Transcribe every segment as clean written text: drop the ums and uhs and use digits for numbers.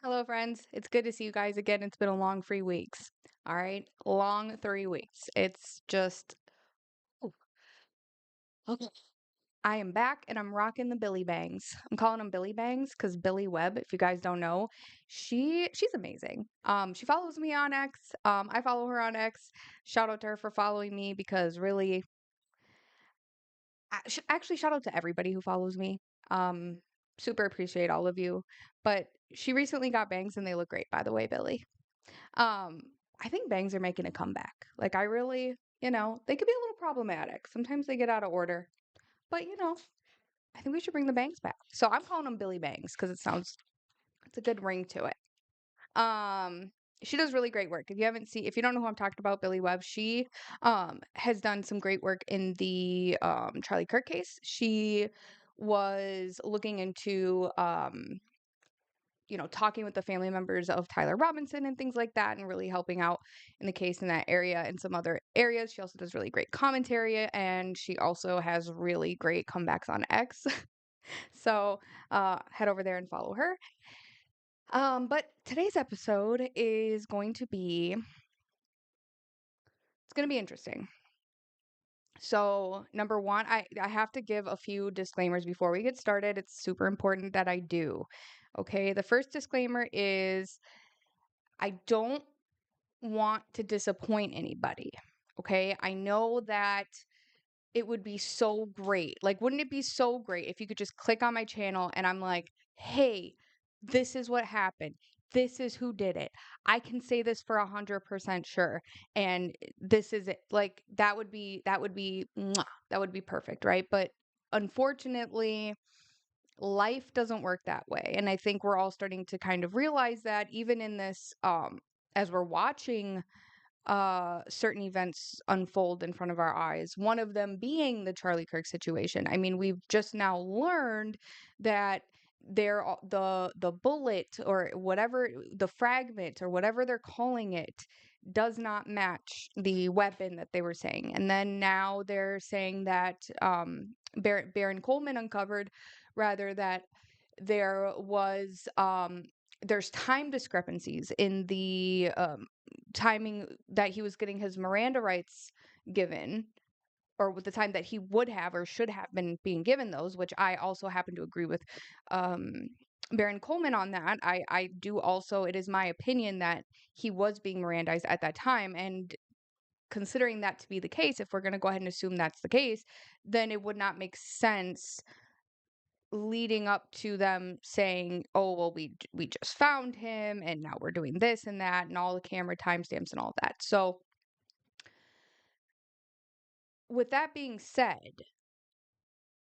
Hello, friends. It's good to see you guys again. It's been a long 3 weeks. All right. Long 3 weeks. It's just, oh, okay. I am back and I'm rocking the Billy Bangs. I'm calling them Billy Bangs because Billy Webb, if you guys don't know, she's amazing. She follows me on X. I follow her on X. Shout out to her for following me because really, actually, shout out to everybody who follows me. Um, Super appreciate all of you. But she recently got bangs and they look great, by the way, Billy. Um, I think bangs are making a comeback. Like I really, they could be a little problematic. Sometimes they get out of order. But I think we should bring the bangs back. So I'm calling them Billy Bangs because it's a good ring to it. Um she does really great work. If you don't know who I'm talking about, Billy Webb, she has done some great work in the Charlie Kirk case. She was looking into talking with the family members of Tyler Robinson and things like that, and really helping out in the case in that area and some other areas. She also does really great commentary, and she also has really great comebacks on X. So head over there and follow her. But today's episode is going to be it's going to be interesting. So, number one, I have to give a few disclaimers before we get started. It's super important that I do. Okay, the first disclaimer is I don't want to disappoint anybody. Okay. I know that it would be so great. Like, wouldn't it be so great if you could just click on my channel and I'm like, hey, this is what happened. This is who did it. I can say this for 100% sure. And this is it. Like, mwah, that would be perfect. Right. But unfortunately, life doesn't work that way. And I think we're all starting to kind of realize that even in this, as we're watching certain events unfold in front of our eyes. One of them being the Charlie Kirk situation. I mean, we've just now learned that the bullet or whatever the fragment or whatever they're calling it does not match the weapon that they were saying. And then now they're saying that Baron Coleman uncovered rather that there was there's time discrepancies in the timing that he was getting his Miranda rights given, or with the time that he would have or should have been being given those, which I also happen to agree with um, Baron Coleman on that. I do also, it is my opinion that he was being Mirandized at that time. And considering that to be the case, if we're going to go ahead and assume that's the case, then it would not make sense leading up to them saying, "Oh, well, we just found him, and now we're doing this and that, and all the camera timestamps and all that." So, with that being said,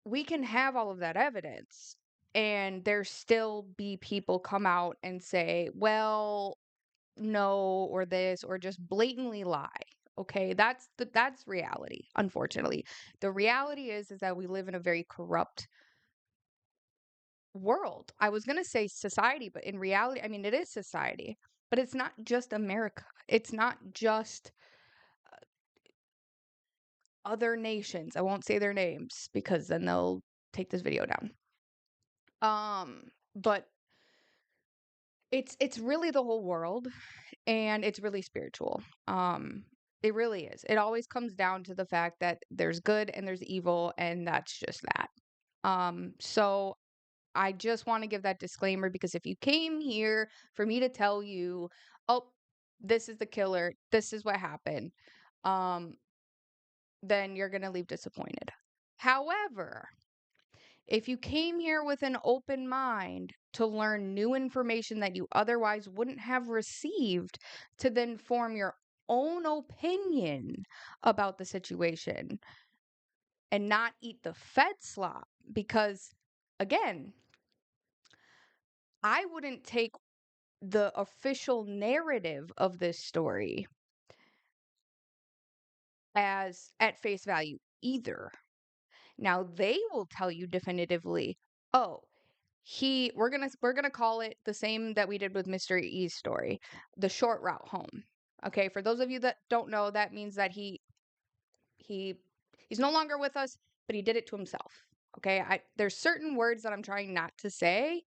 we can have all of that evidence, and there still be people come out and say, "Well, no," or this, or just blatantly lie. Okay, that's reality. Unfortunately, the reality is that we live in a very corrupt world. I was going to say society, but in reality, I mean, it is society, but it's not just America. It's not just other nations. I won't say their names because then they'll take this video down. But it's really the whole world, and it's really spiritual. It really is. It always comes down to the fact that there's good and there's evil, and that's just that. So I just want to give that disclaimer because if you came here for me to tell you, oh, this is the killer, this is what happened, um, then you're going to leave disappointed. However, if you came here with an open mind to learn new information that you otherwise wouldn't have received, to then form your own opinion about the situation and not eat the Fed slop, because again, I wouldn't take the official narrative of this story as at face value either. Now they will tell you definitively, "Oh, we're going to call it the same that we did with Mr. E's story, the short route home." Okay, for those of you that don't know, that means that he he's no longer with us, but he did it to himself. Okay? There's certain words that I'm trying not to say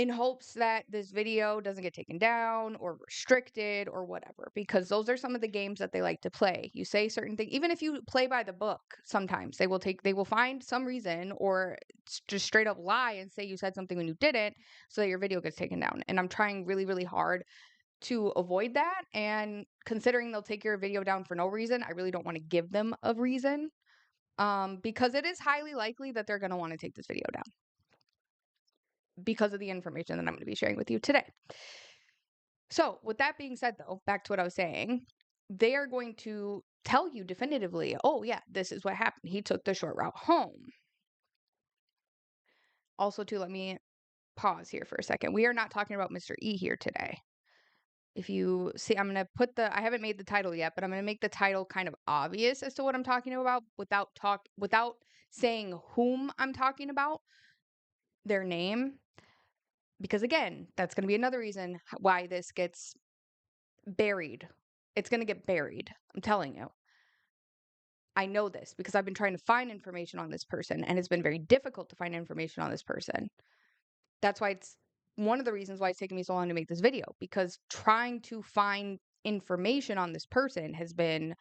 in hopes that this video doesn't get taken down or restricted or whatever, because those are some of the games that they like to play. You say certain things, even if you play by the book, sometimes they will find some reason or just straight up lie and say you said something when you didn't, so that your video gets taken down. And I'm trying really, really hard to avoid that. And considering they'll take your video down for no reason, I really don't want to give them a reason, because it is highly likely that they're going to want to take this video down because of the information that I'm going to be sharing with you today. So, with that being said, though, back to what I was saying, they are going to tell you definitively, oh, yeah, this is what happened. He took the short route home. Also, to let me pause here for a second. We are not talking about Mr. E here today. If you see, I'm going to put I haven't made the title yet, but I'm going to make the title kind of obvious as to what I'm talking about without saying whom I'm talking about, their name. Because again, that's going to be another reason why this gets buried. It's going to get buried. I'm telling you. I know this because I've been trying to find information on this person, and it's been very difficult to find information on this person. That's why it's one of the reasons why it's taken me so long to make this video, because trying to find information on this person has been,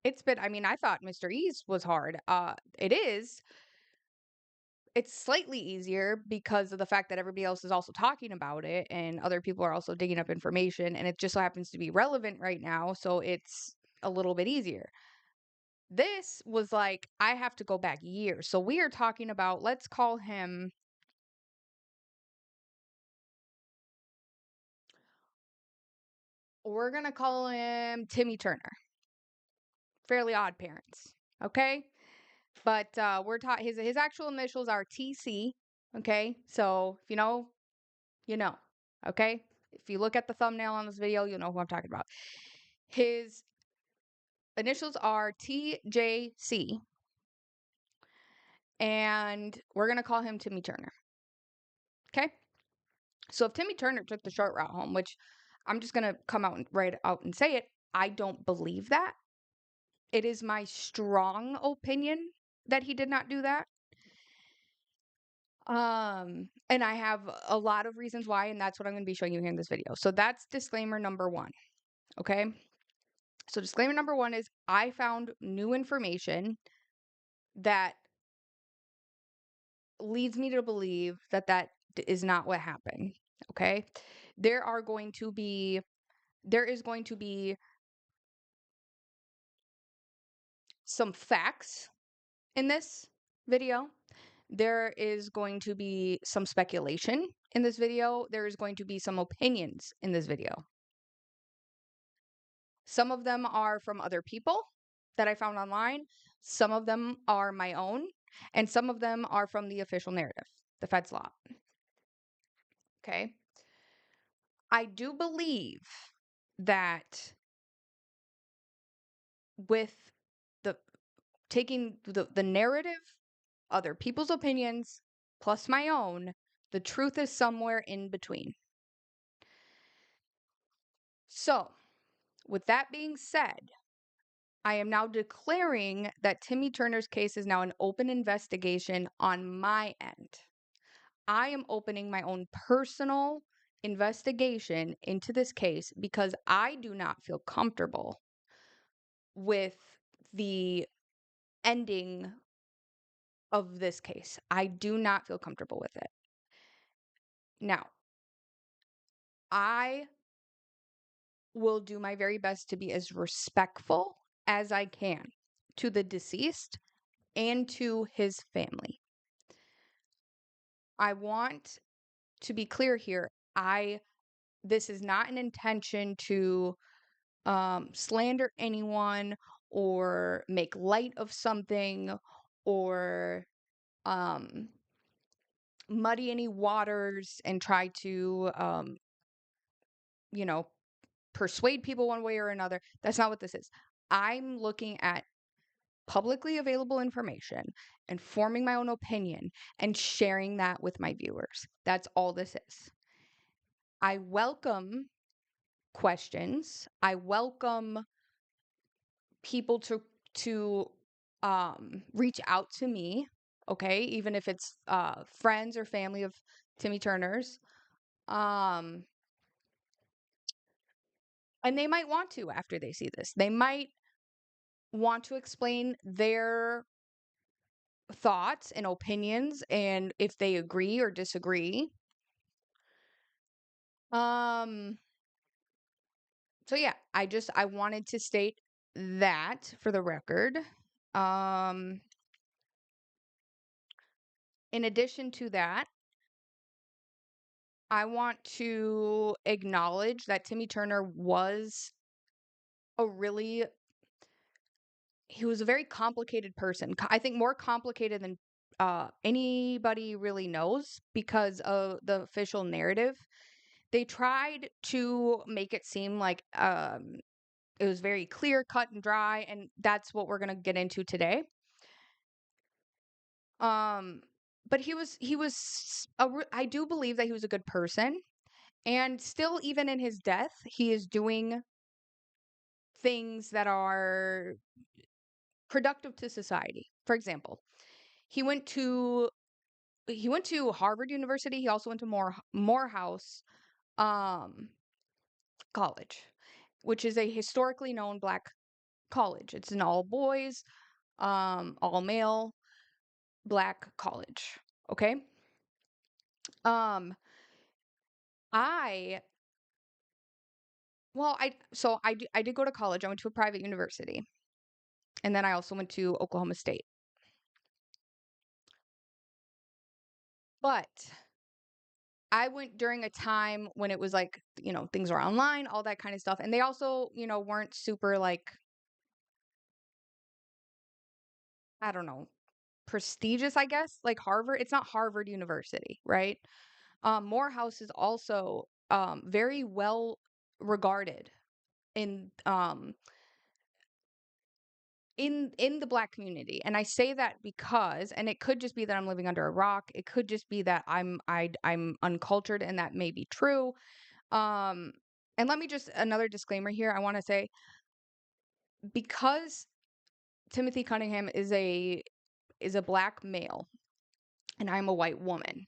I mean, I thought Mr. E's was hard. It's slightly easier because of the fact that everybody else is also talking about it and other people are also digging up information, and it just so happens to be relevant right now, so it's a little bit easier. This was like, I have to go back years. So we are talking about, let's call him, we're going to call him Timmy Turner. Fairly Odd Parents. Okay? But we're taught his actual initials are TC. Okay? So if you know, you know. Okay? If you look at the thumbnail on this video, you'll know who I'm talking about. His initials are TJC. And we're going to call him Timmy Turner. Okay? So if Timmy Turner took the short route home, which I'm just going to come out and right out and say it, I don't believe that. It is my strong opinion that he did not do that. And I have a lot of reasons why, and that's what I'm going to be showing you here in this video. So that's disclaimer number 1. Okay? So disclaimer number 1 is I found new information that leads me to believe that that is not what happened. Okay? There is going to be some facts in this video. There is going to be some speculation in this video. There is going to be some opinions in this video. Some of them are from other people that I found online. Some of them are my own. And some of them are from the official narrative, the Fed's law. Okay. I do believe that with the taking the narrative, other people's opinions, plus my own, the truth is somewhere in between. So, with that being said, I am now declaring that Timmy Turner's case is now an open investigation on my end. I am opening my own personal investigation into this case because I do not feel comfortable with the ending of this case. I do not feel comfortable with it. Now, I will do my very best to be as respectful as I can to the deceased and to his family. I want to be clear here. This is not an intention to slander anyone or make light of something or muddy any waters and try to persuade people one way or another. That's not what this is. I'm looking at publicly available information and forming my own opinion and sharing that with my viewers. That's all this is. I welcome questions. I welcome people to reach out to me, okay? Even if it's friends or family of Timmy Turner's. Um, and they might want to after they see this. They might want to explain their thoughts and opinions and if they agree or disagree. Um, so yeah, I wanted to state that for the record. Um, in addition to that, I want to acknowledge that Timmy Turner was a really he was a very complicated person. I think more complicated than anybody really knows because of the official narrative. They tried to make it seem like it was very clear, cut and dry, and that's what we're gonna get into today. Um, but I do believe that he was a good person, and still, even in his death, he is doing things that are productive to society. For example, he went to he went to Harvard University. He also went to Morehouse um, College, which is a historically known black college. It's an all boys, all male black college. Okay. Um, I I did go to college. I went to a private university, and then I also went to Oklahoma State. But I went during a time when it was like, things were online, all that kind of stuff. And they also, weren't super like, I don't know, prestigious, I guess, like Harvard. It's not Harvard University, right? Morehouse is also very well regarded in in the black community. And I say that because, and it could just be that I'm living under a rock. It could just be that I'm uncultured, and that may be true. Um, and let me just another disclaimer here. I want to say, because Timothy Cunningham is a black male and I'm a white woman,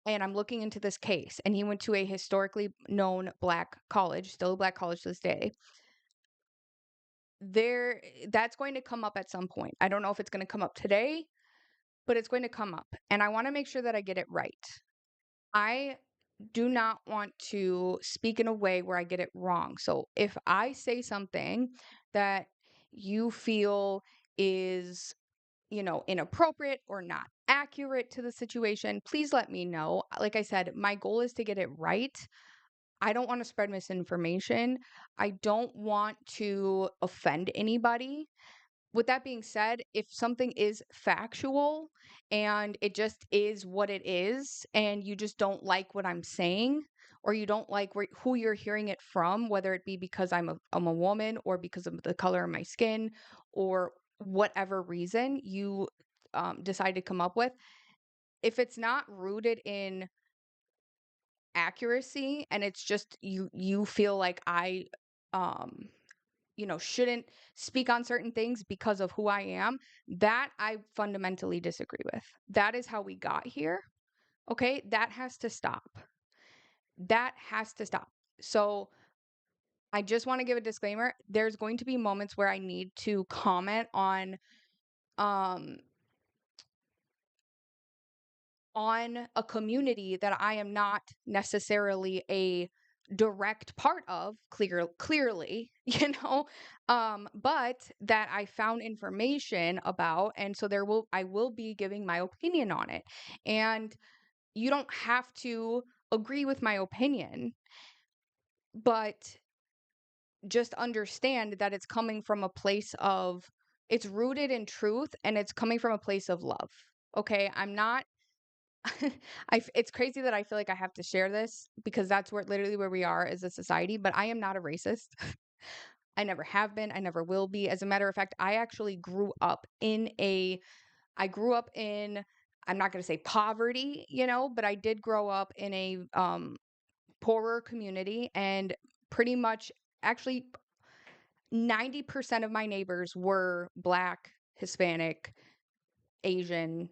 and I'm looking into this case, and he went to a historically known black college, still a black college to this day. There That's going to come up at some point. I don't know if it's going to come up today, but it's going to come up, and I want to make sure that I get it right. I do not want to speak in a way where I get it wrong. So if I say something that you feel is, inappropriate or not accurate to the situation, please let me know. Like I said, my goal is to get it right. I don't want to spread misinformation. I don't want to offend anybody. With that being said, if something is factual and it just is what it is, and you just don't like what I'm saying, or you don't like who you're hearing it from, whether it be because I'm a woman, or because of the color of my skin, or whatever reason you decide to come up with, if it's not rooted in accuracy, and it's just you feel like I um shouldn't speak on certain things because of who I am, that I fundamentally disagree with. That is how we got here. Okay? That has to stop. That has to stop. So I just want to give a disclaimer. There's going to be moments where I need to comment um on a community that I am not necessarily a direct part of, clearly, but that I found information about, and so I will be giving my opinion on it. And you don't have to agree with my opinion, but just understand that it's rooted in truth, and it's coming from a place of love. Okay? I'm not it's crazy that I feel like I have to share this, because that's literally where we are as a society, but I am not a racist. I never have been. I never will be. As a matter of fact, I actually grew up in, I'm not going to say poverty, but I did grow up in a poorer community, and pretty much, actually, 90% of my neighbors were Black, Hispanic, Asian.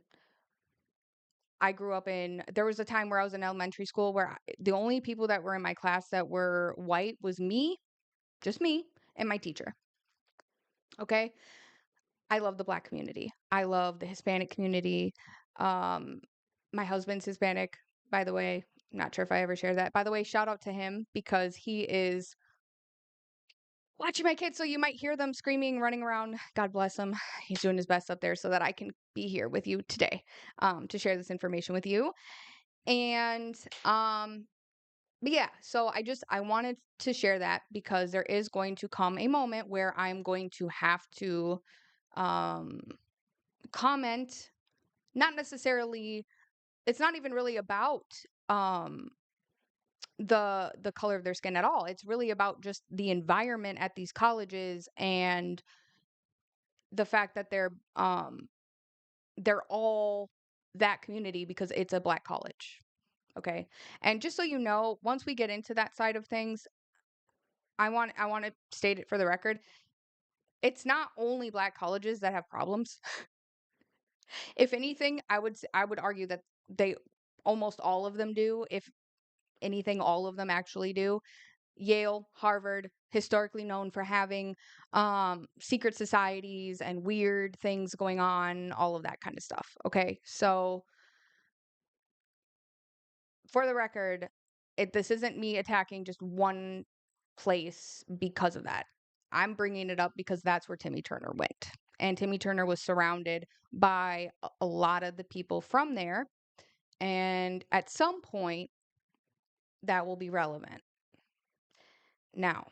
There was a time where I was in elementary school where the only people that were in my class that were white was me, just me, and my teacher. Okay. I love the Black community. I love the Hispanic community. Um, my husband's Hispanic, by the way. Not sure if I ever shared that. By the way, shout out to him because he is watching my kids. So you might hear them screaming, running around. God bless him. He's doing his best up there so that I can be here with you today to share this information with you. And but yeah, so I wanted to share that because there is going to come a moment where I'm going to have to um comment, not necessarily, it's not even really about um the color of their skin at all. It's really about just the environment at these colleges and the fact that they're all that community because it's a Black college. Okay. And just so you know, once we get into that side of things, I want to state it for the record. It's not only Black colleges that have problems. If anything, I would argue that they almost all of them do. If anything, all of them actually do. Yale, Harvard, historically known for having secret societies and weird things going on, all of that kind of stuff. Okay, so for the record, this isn't me attacking just one place because of that. I'm bringing it up because that's where Timmy Turner went. And Timmy Turner was surrounded by a lot of the people from there. And at some point, that will be relevant. Now,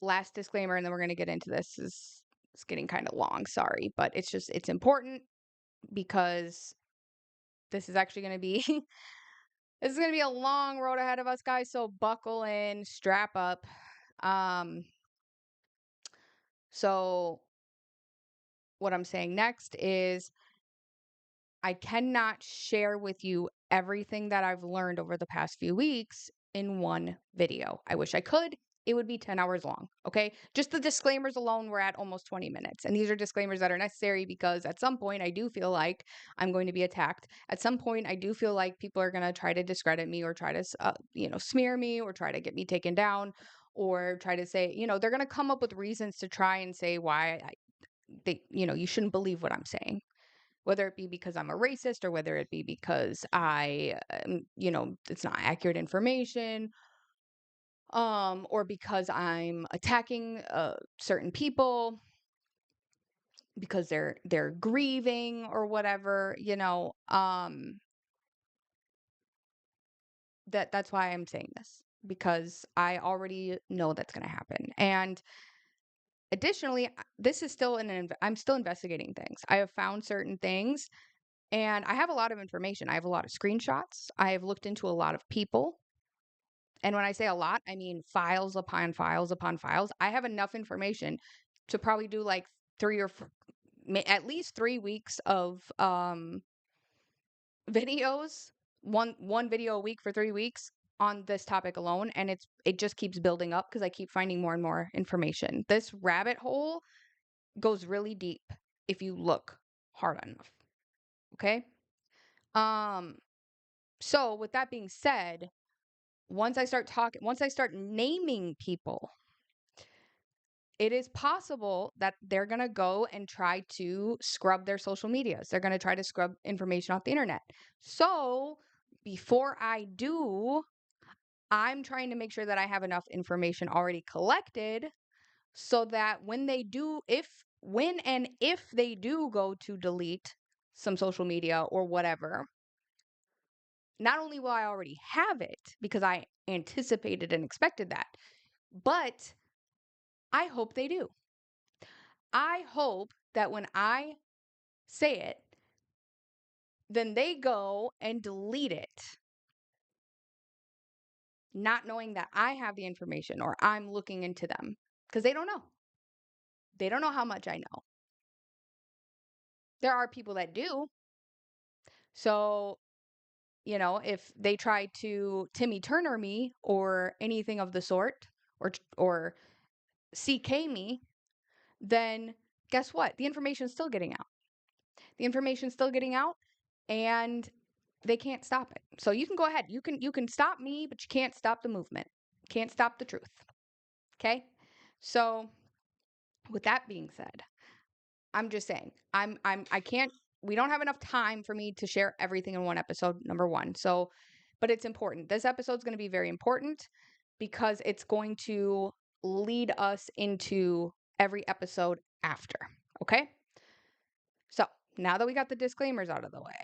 last disclaimer, and then we're going to get into this. It's getting kind of long, sorry, but it's important because this is actually going to be this is going to be a long road ahead of us, guys. So buckle in, strap up. Um, so what I'm saying next is I cannot share with you everything that I've learned over the past few weeks in one video. I wish I could. It would be 10 hours long. Okay. Just the disclaimers alone, we're at almost 20 minutes. And these are disclaimers that are necessary because at some point I do feel like I'm going to be attacked. At some point, I do feel like people are going to try to discredit me or try to, smear me or try to get me taken down or try to say, they're going to come up with reasons to try and say why you shouldn't believe what I'm saying, whether it be because I'm a racist or whether it be because it's not accurate information, or because I'm attacking certain people because they're grieving or whatever, that's why I'm saying this because I already know that's going to happen. And additionally, this is still I'm still investigating things. I have found certain things. And I have a lot of information. I have a lot of screenshots. I have looked into a lot of people. And when I say a lot, I mean files upon files upon files. I have enough information to probably do like at least 3 weeks of videos, one video a week for 3 weeks on this topic alone. And it just keeps building up because I keep finding more and more information. This rabbit hole goes really deep if you look hard enough. Okay. Um, So, with that being said, once I start naming people, it is possible that they're going to go and try to scrub their social medias. They're going to try to scrub information off the internet. So, before I do, I'm trying to make sure that I have enough information already collected so that when and if they do go to delete some social media or whatever, not only will I already have it because I anticipated and expected that, but I hope they do. I hope that when I say it, then they go and delete it, not knowing that I have the information or I'm looking into them because they don't know. They don't know how much I know. There are people that do. So, if they try to Timmy Turner me or anything of the sort or CK me, then guess what? The information's still getting out. The information's still getting out, and they can't stop it. So you can go ahead. You can stop me, but you can't stop the movement. Can't stop the truth. Okay? So with that being said, I'm just saying, I can't, we don't have enough time for me to share everything in one episode, number one. So, but it's important. This episode's going to be very important because it's going to lead us into every episode after. Okay? So now that we got the disclaimers out of the way,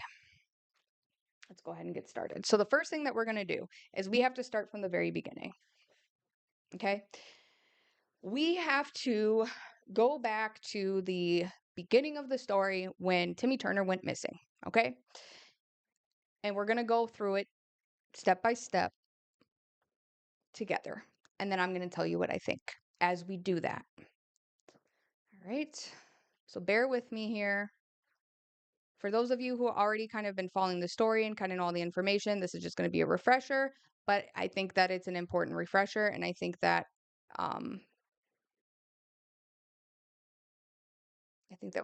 let's go ahead and get started. So the first thing that we're going to do is we have to start from the very beginning. Okay? We have to go back to the beginning of the story when Timmy Turner went missing. Okay? And we're going to go through it step by step together. And then I'm going to tell you what I think as we do that. All right? So bear with me here. For those of you who already kind of been following the story and kind of know all the information, this is just going to be a refresher, but I think that it's an important refresher, and I think that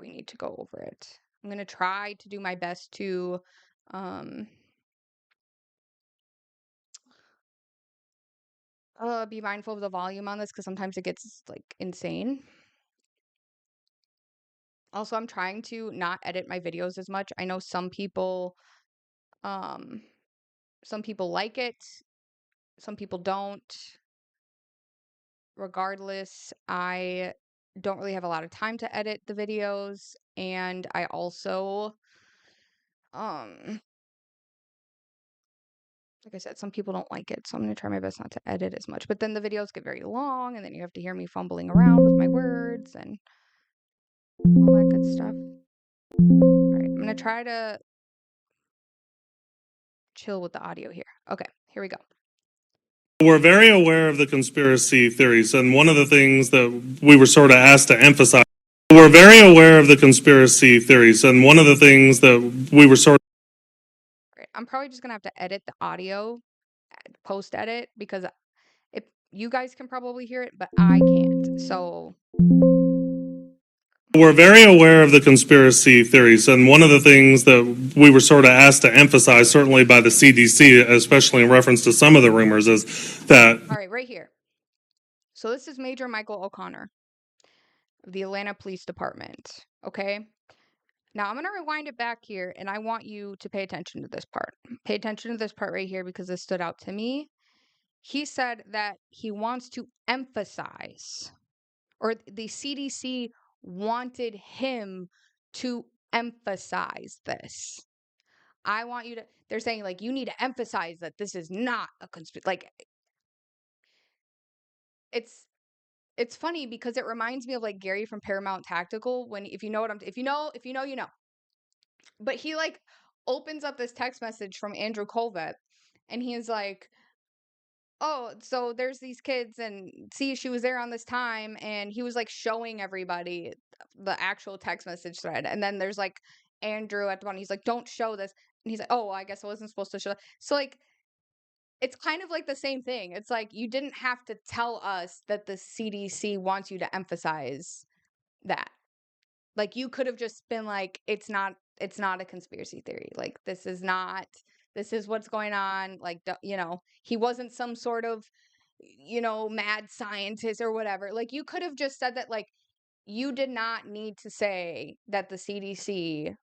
we need to go over it. I'm going to try to do my best to be mindful of the volume on this because sometimes it gets like insane. Also, I'm trying to not edit my videos as much. I know some people like it, some people don't. Regardless, I don't really have a lot of time to edit the videos, and I also like I said, some people don't like it, so I'm going to try my best not to edit as much. But then the videos get very long, and then you have to hear me fumbling around with my words and all that good stuff. All right, I'm going to try to chill with the audio here. Okay, here we go. We're very aware of the conspiracy theories, and one of the things that we were sort of asked to emphasize. We're very aware of the conspiracy theories, and one of the things that we were sort of. Right, I'm probably just going to have to edit the audio, post edit, because if you guys can probably hear it, but I can't. So we're very aware of the conspiracy theories, and one of the things that we were sort of asked to emphasize, certainly by the CDC, especially in reference to some of the rumors, is that. All right here. So this is Major Michael O'Connor of the Atlanta Police Department. Okay. Now I'm going to rewind it back here, and I want you to pay attention to this part. Pay attention to this part right here because this stood out to me. He said that he wants to emphasize, or the CDC wanted him to emphasize this. I want you to, they're saying, like, you need to emphasize that this is not a conspiracy. Like, it's funny because it reminds me of like Gary from Paramount Tactical when, if you know what I'm, if you know, you know. But he like opens up this text message from Andrew Colvett, and he's like, oh, so there's these kids, and see, she was there on this time, and he was like showing everybody the actual text message thread, and then there's like Andrew at the bottom, he's like, don't show this, and he's like, oh, well, I guess I wasn't supposed to show that. So like, it's kind of like the same thing. It's like, you didn't have to tell us that the CDC wants you to emphasize that. Like, you could have just been like, it's not a conspiracy theory. Like, this is what's going on. Like, he wasn't some sort of, mad scientist or whatever. Like, you could have just said that. Like, you did not need to say that the CDC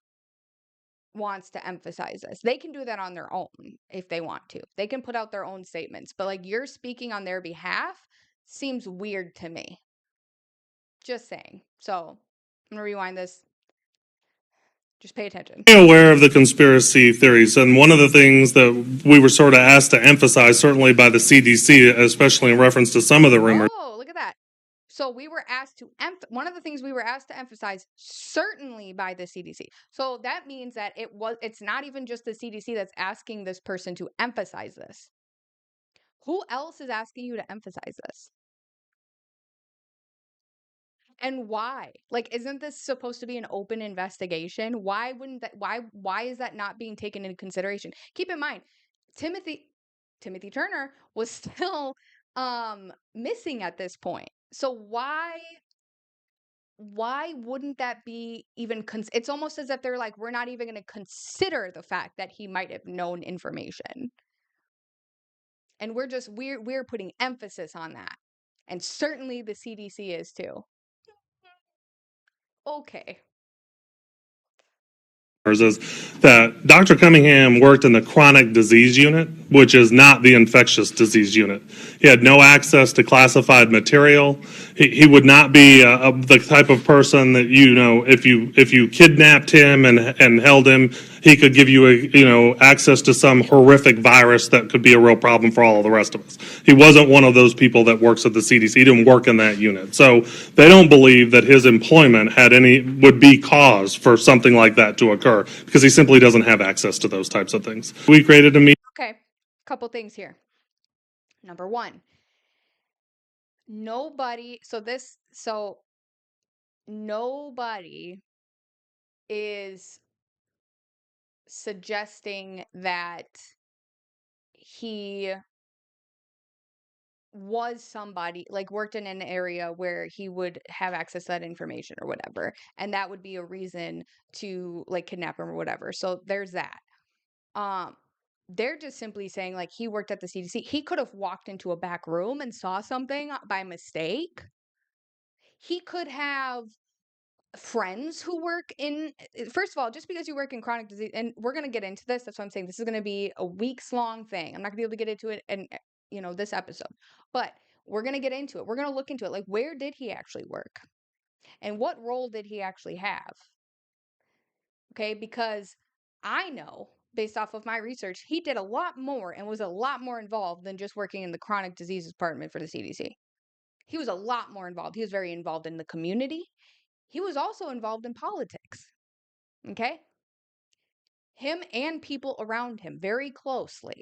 wants to emphasize this. They can do that on their own if they want to. They can put out their own statements. But like, you're speaking on their behalf seems weird to me. Just saying. So I'm gonna rewind this. Just pay attention. Aware of the conspiracy theories, and one of the things that we were sort of asked to emphasize, certainly by the CDC, especially in reference to some of the rumors. Oh, look at that. So we were asked to one of the things we were asked to emphasize, certainly by the CDC. So that means that it's not even just the CDC that's asking this person to emphasize this. Who else is asking you to emphasize this? And why? Like, isn't this supposed to be an open investigation? Why wouldn't that, why is that not being taken into consideration? Keep in mind, Timothy Turner was still missing at this point. So why why wouldn't that be even it's almost as if they're like, we're not even going to consider the fact that he might have known information. And we're putting emphasis on that. And certainly the CDC is too. Okay. Is that Dr. Cunningham worked in the chronic disease unit, which is not the infectious disease unit. He had no access to classified material. He would not be the type of person that, if you kidnapped him and held him, he could give you access to some horrific virus that could be a real problem for all of the rest of us. He wasn't one of those people that works at the CDC. He didn't work in that unit. So they don't believe that his employment would be cause for something like that to occur, because he simply doesn't have access to those types of things. We created a meeting. Okay. Couple things here. Number one, nobody is suggesting that he was somebody, like, worked in an area where he would have access to that information or whatever, and that would be a reason to, like, kidnap him or whatever. So there's that. Um, they're just simply saying, like, he worked at the CDC. He could have walked into a back room and saw something by mistake. He could have friends who work in, first of all, just because you work in chronic disease, and we're going to get into this, that's what I'm saying, this is going to be a weeks long thing. I'm not going to be able to get into it in this episode, but we're going to get into it. We're going to look into it, like, where did he actually work and what role did he actually have? Okay, because I know, based off of my research, he did a lot more and was a lot more involved than just working in the chronic diseases department for the CDC. He was a lot more involved. He was very involved in the community. He was also involved in politics. Okay? Him and people around him very closely.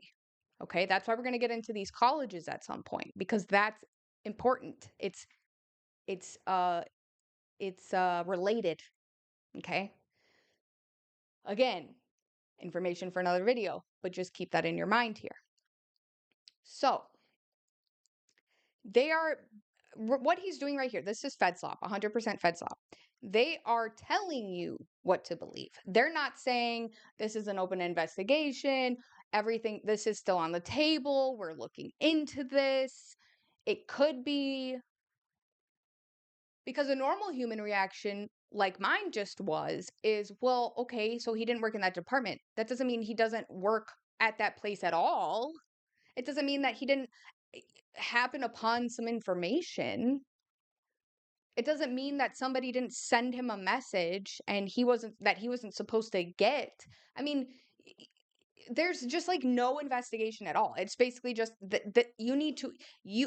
Okay? That's why we're going to get into these colleges at some point, because that's important. It's related. Okay? Again, information for another video, but just keep that in your mind here. So, they are, what he's doing right here, this is FedSlop, 100% FedSlop. They are telling you what to believe. They're not saying this is an open investigation, everything, this is still on the table, we're looking into this. It could be, because a normal human reaction, like mine just was, is, well, okay, so he didn't work in that department. That doesn't mean he doesn't work at that place at all. It doesn't mean that he didn't happen upon some information. It doesn't mean that somebody didn't send him a message and he wasn't supposed to get. I mean, there's just like no investigation at all. It's basically just that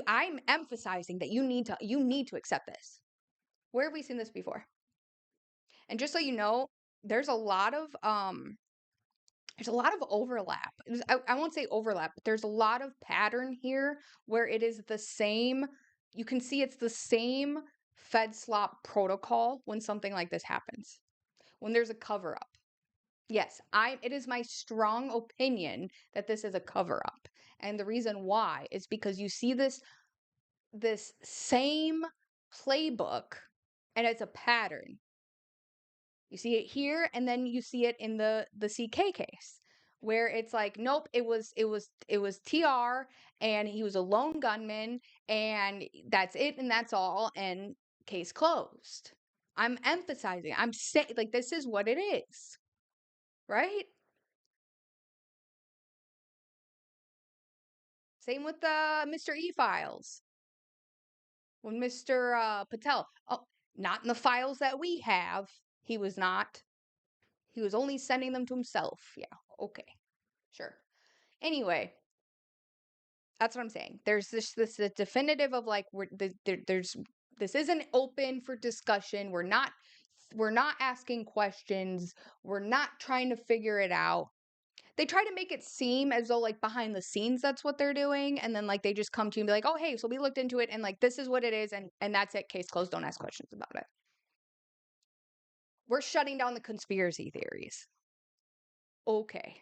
I'm emphasizing that you need to accept this. Where have we seen this before? And just so you know, there's a lot of overlap. I won't say overlap, but there's a lot of pattern here where it is the same. You can see it's the same FedSlop protocol when something like this happens, when there's a cover up. Yes, it is my strong opinion that this is a cover up. And the reason why is because you see this same playbook, and it's a pattern. You see it here, and then you see it in the CK case, where it's like, nope, it was TR, and he was a lone gunman, and that's it, and that's all, and case closed. I'm emphasizing. I'm saying, like, this is what it is, right? Same with the Mr. E files. When Mr. Patel, oh, not in the files that we have. He was not. He was only sending them to himself. Yeah, okay, sure. Anyway, that's what I'm saying. There's this definitive of, like, there's this isn't open for discussion. We're not asking questions. We're not trying to figure it out. They try to make it seem as though, like, behind the scenes that's what they're doing, and then, like, they just come to you and be like, oh, hey, so we looked into it, and, like, this is what it is, and that's it. Case closed. Don't ask questions about it. We're shutting down the conspiracy theories. Okay.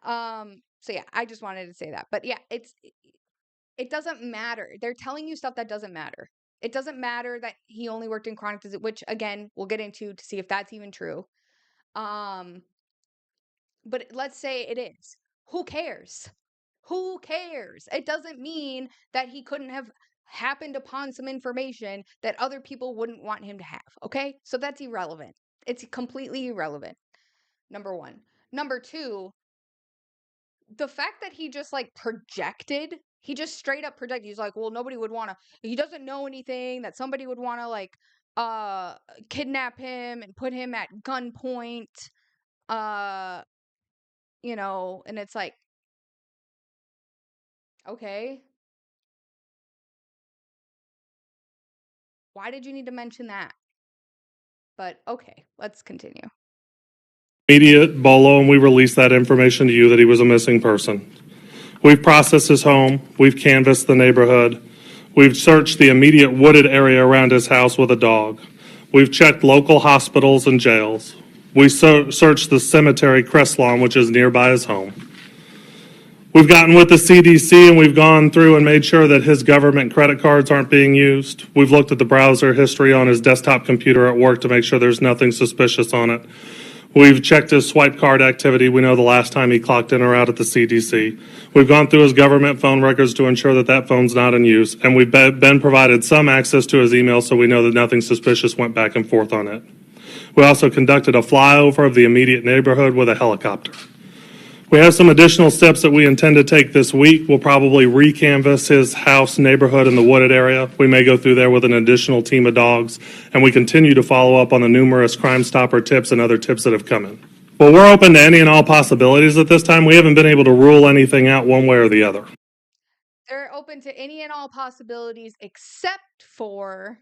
So yeah, I just wanted to say that. But yeah, it doesn't matter. They're telling you stuff that doesn't matter. It doesn't matter that he only worked in chronic disease, which again, we'll get into to see if that's even true. But let's say it is. Who cares? Who cares? It doesn't mean that he couldn't have happened upon some information that other people wouldn't want him to have. Okay? So that's irrelevant. It's completely irrelevant. Number one. Number two, the fact that he just like projected, he just straight up projected. He's like, well, nobody would want to, he doesn't know anything that somebody would want to like uh kidnap him and put him at gunpoint. Uh, and it's like, okay, why did you need to mention that? But okay, let's continue. Immediate Bolo, and we released that information to you that he was a missing person. We've processed his home. We've canvassed the neighborhood. We've searched the immediate wooded area around his house with a dog. We've checked local hospitals and jails. We searched the cemetery crest lawn, which is nearby his home. We've gotten with the CDC and we've gone through and made sure that his government credit cards aren't being used. We've looked at the browser history on his desktop computer at work to make sure there's nothing suspicious on it. We've checked his swipe card activity. We know the last time he clocked in or out at the CDC. We've gone through his government phone records to ensure that that phone's not in use. And we've been provided some access to his email so we know that nothing suspicious went back and forth on it. We also conducted a flyover of the immediate neighborhood with a helicopter. We have some additional steps that we intend to take this week. We'll probably recanvass his house neighborhood in the wooded area. We may go through there with an additional team of dogs, and we continue to follow up on the numerous Crime Stopper tips and other tips that have come in. Well, we're open to any and all possibilities at this time. We haven't been able to rule anything out one way or the other. They're open to any and all possibilities except for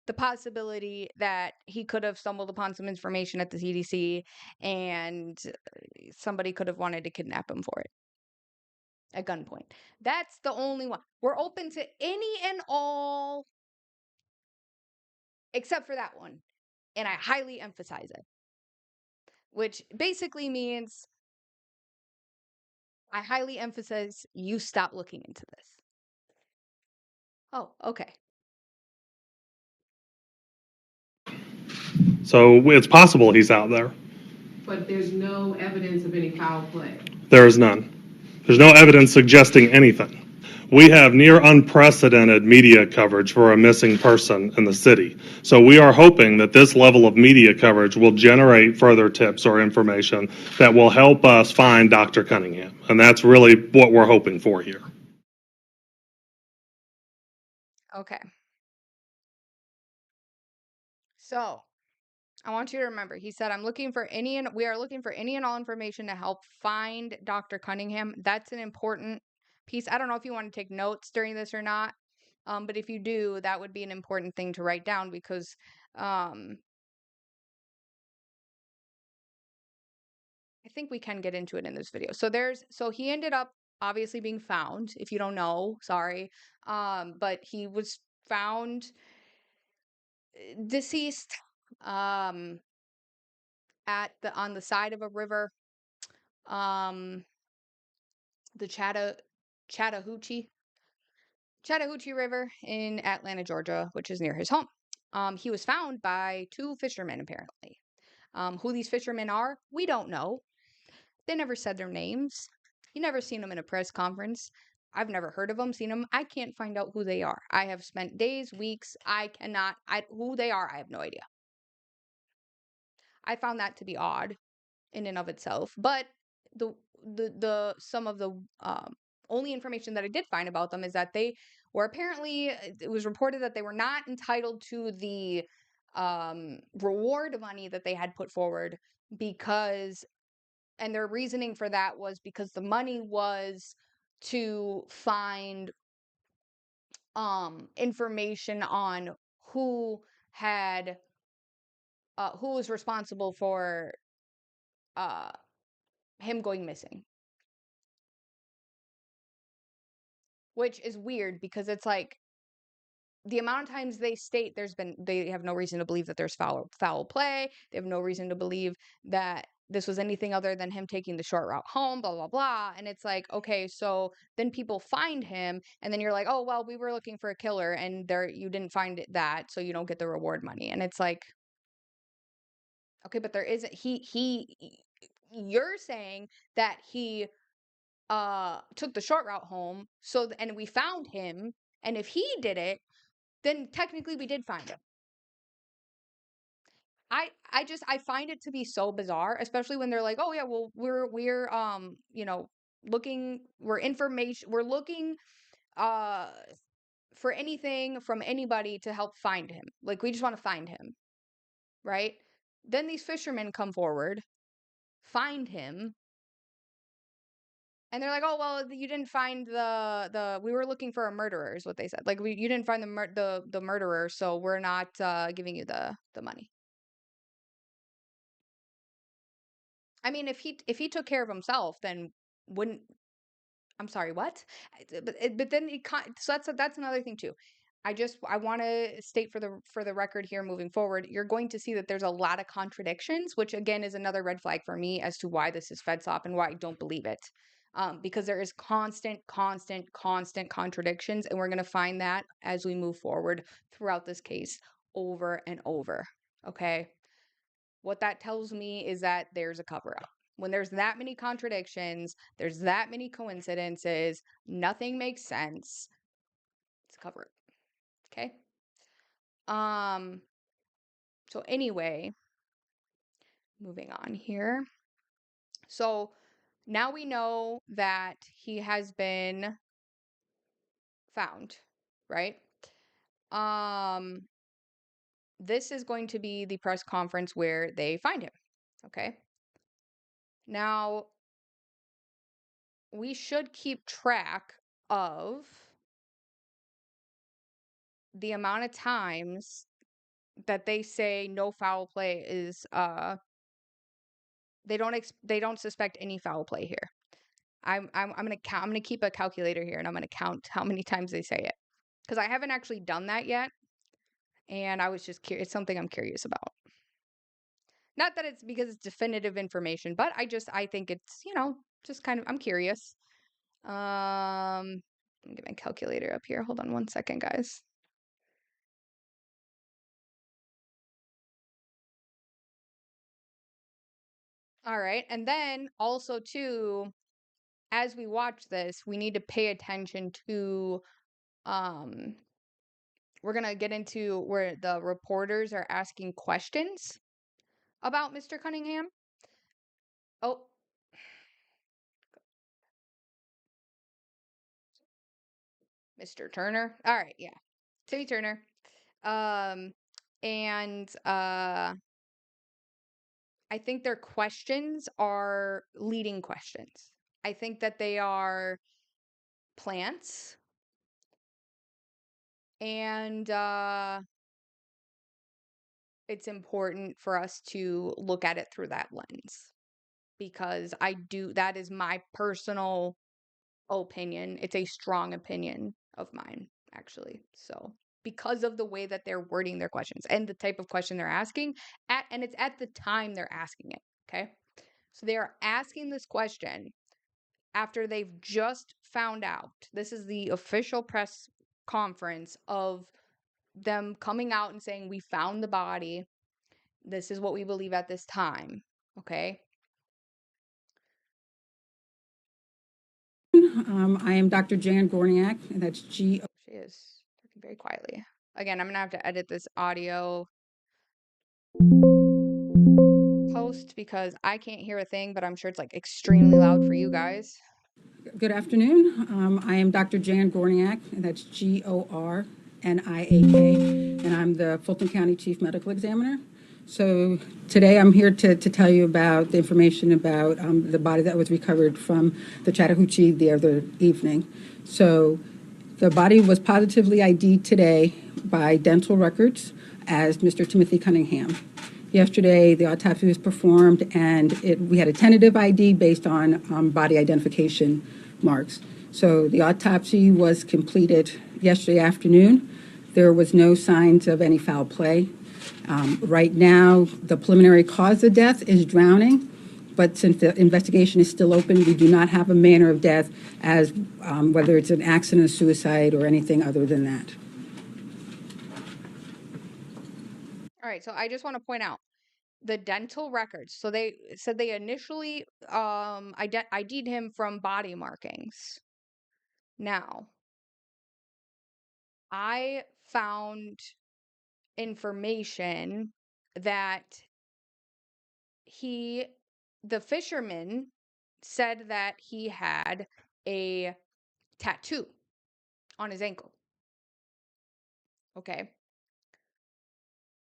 the possibility that he could have stumbled upon some information at the CDC and somebody could have wanted to kidnap him for it at gunpoint. That's the only one. We're open to any and all except for that one. And I highly emphasize it, which basically means I highly emphasize you stop looking into this. Oh, okay. So it's possible he's out there. But there's no evidence of any foul play. There is none. There's no evidence suggesting anything. We have near unprecedented media coverage for a missing person in the city. So we are hoping that this level of media coverage will generate further tips or information that will help us find Dr. Cunningham. And that's really what we're hoping for here. Okay. So I want you to remember, he said, we are looking for any and all information to help find Dr. Cunningham. That's an important piece. I don't know if you want to take notes during this or not. But if you do, that would be an important thing to write down because, I think we can get into it in this video. So he ended up obviously being found. If you don't know, sorry. But he was found deceased, on the side of a river, um, the Chattahoochee River in Atlanta, Georgia, which is near his home. He was found by two fishermen, apparently. Who these fishermen are, we don't know. They never said their names. You never seen them in a press conference. I've never heard of them, seen them. I can't find out who they are. I have spent days, weeks. Who they are, I have no idea. I found that to be odd in and of itself. But some of the only information that I did find about them is that they were apparently, it was reported that they were not entitled to the reward money that they had put forward and their reasoning for that was because the money was to find information on who was responsible for him going missing. Which is weird because it's like the amount of times they state they have no reason to believe that there's foul play. They have no reason to believe that this was anything other than him taking the short route home, blah, blah, blah. And it's like, okay, so then people find him, and then you're like, oh, well, we were looking for a killer, and you didn't find that, so you don't get the reward money. And it's like, okay, but there isn't, you're saying that he took the short route home, so, and we found him, and if he did it, then technically we did find him. I find it to be so bizarre, especially when they're like, oh yeah, well, we're looking, we're looking uh for anything from anybody to help find him. Like, we just want to find him, right? Then these fishermen come forward, find him, and they're like, oh, well, you didn't find we were looking for a murderer, is what they said. Like, you didn't find the murderer, so we're not giving you the money. I mean, if he took care of himself, then wouldn't, I'm sorry, what? But then so that's another thing too. I want to state for the record here, moving forward, you're going to see that there's a lot of contradictions, which again is another red flag for me as to why this is FedSop and why I don't believe it. Because there is constant contradictions, and we're going to find that as we move forward throughout this case over and over. Okay? What that tells me is that there's a cover up. When there's that many contradictions, there's that many coincidences, nothing makes sense. It's a cover up. Okay? So anyway, moving on here. So now we know that he has been found, right? This is going to be the press conference where they find him. Okay? Now, we should keep track of the amount of times that they say no foul play is they don't suspect any foul play here. I'm gonna count. I'm gonna keep a calculator here, and I'm gonna count how many times they say it, because I haven't actually done that yet, and I was just curious. It's something I'm curious about. Not that it's because it's definitive information, but I think it's, just kind of, I'm curious. Let me get my calculator up here. Hold on one second, guys. All right. And then also too, as we watch this, we need to pay attention to, we're going to get into where the reporters are asking questions about Mr. Cunningham. Oh, Mr. Turner. All right. Yeah. Timmy Turner. And I think their questions are leading questions. I think that they are plants, and it's important for us to look at it through that lens, because that is my personal opinion. It's a strong opinion of mine, actually. So, because of the way that they're wording their questions and the type of question they're asking and it's at the time they're asking it. Okay. So they are asking this question after they've just found out. This is the official press conference of them coming out and saying, we found the body. This is what we believe at this time. Okay. I am Dr. Jan Gorniak, and that's G. She is talking very quietly. Again, I'm going to have to edit this audio post because I can't hear a thing, but I'm sure it's like extremely loud for you guys. Good afternoon. I am Dr. Jan Gorniak, and that's Gorniak, and I'm the Fulton County Chief Medical Examiner. So today I'm here to tell you about the information about the body that was recovered from the Chattahoochee the other evening. So the body was positively ID'd today by dental records as Mr. Timothy Cunningham. Yesterday, the autopsy was performed, and we had a tentative ID based on body identification marks. So the autopsy was completed yesterday afternoon. There was no signs of any foul play. Right now, the preliminary cause of death is drowning, but since the investigation is still open, we do not have a manner of death as whether it's an accident, suicide, or anything other than that. All right, so I just want to point out the dental records. So they said they initially ID'd him from body markings. Now, I found information that the fisherman said that he had a tattoo on his ankle. Okay.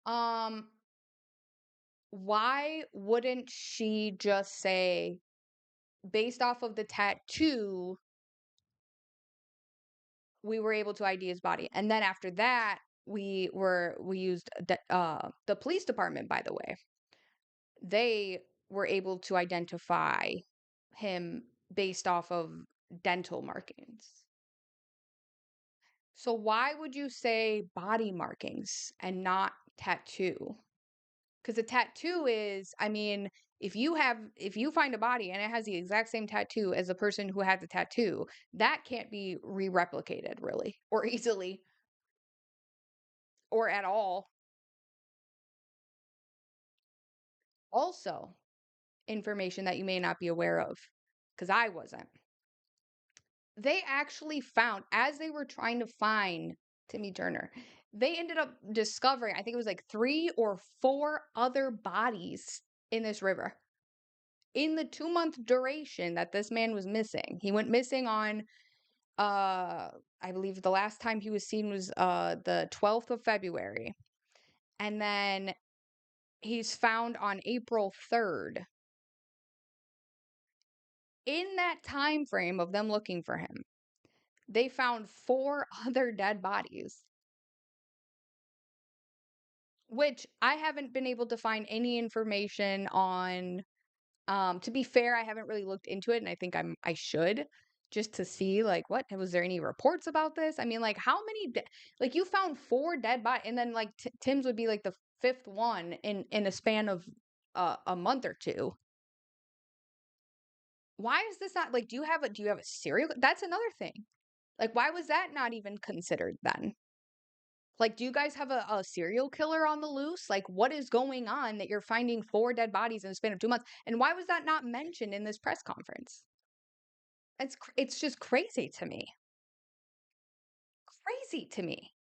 Um, why wouldn't she just say, based off of the tattoo, we were able to ID his body? And then after that, we used the police department, by the way. They were able to identify him based off of dental markings. So why would you say body markings and not tattoo? Because a tattoo is, I mean, if you find a body and it has the exact same tattoo as the person who had the tattoo, that can't be re-replicated really, or easily, or at all. Also, information that you may not be aware of, because I wasn't. They actually found, as they were trying to find Timmy Turner, they ended up discovering, I think it was like 3 or 4 other bodies in this river. In the 2-month duration that this man was missing. He went missing on I believe the last time he was seen was the 12th of February. And then he's found on April 3rd. In that time frame of them looking for him, they found 4 other dead bodies, which I haven't been able to find any information on. To be fair, I haven't really looked into it, and I think I should, just to see like what was there any reports about this? I mean, like how many like you found 4 dead bodies, and then like Tim's would be like the 5th one in a span of a month or two. Why is this not like? Do you have a serial? That's another thing. Like, why was that not even considered then? Like, do you guys have a serial killer on the loose? Like, what is going on that you're finding 4 dead bodies in the span of 2 months? And why was that not mentioned in this press conference? It's just crazy to me. Crazy to me.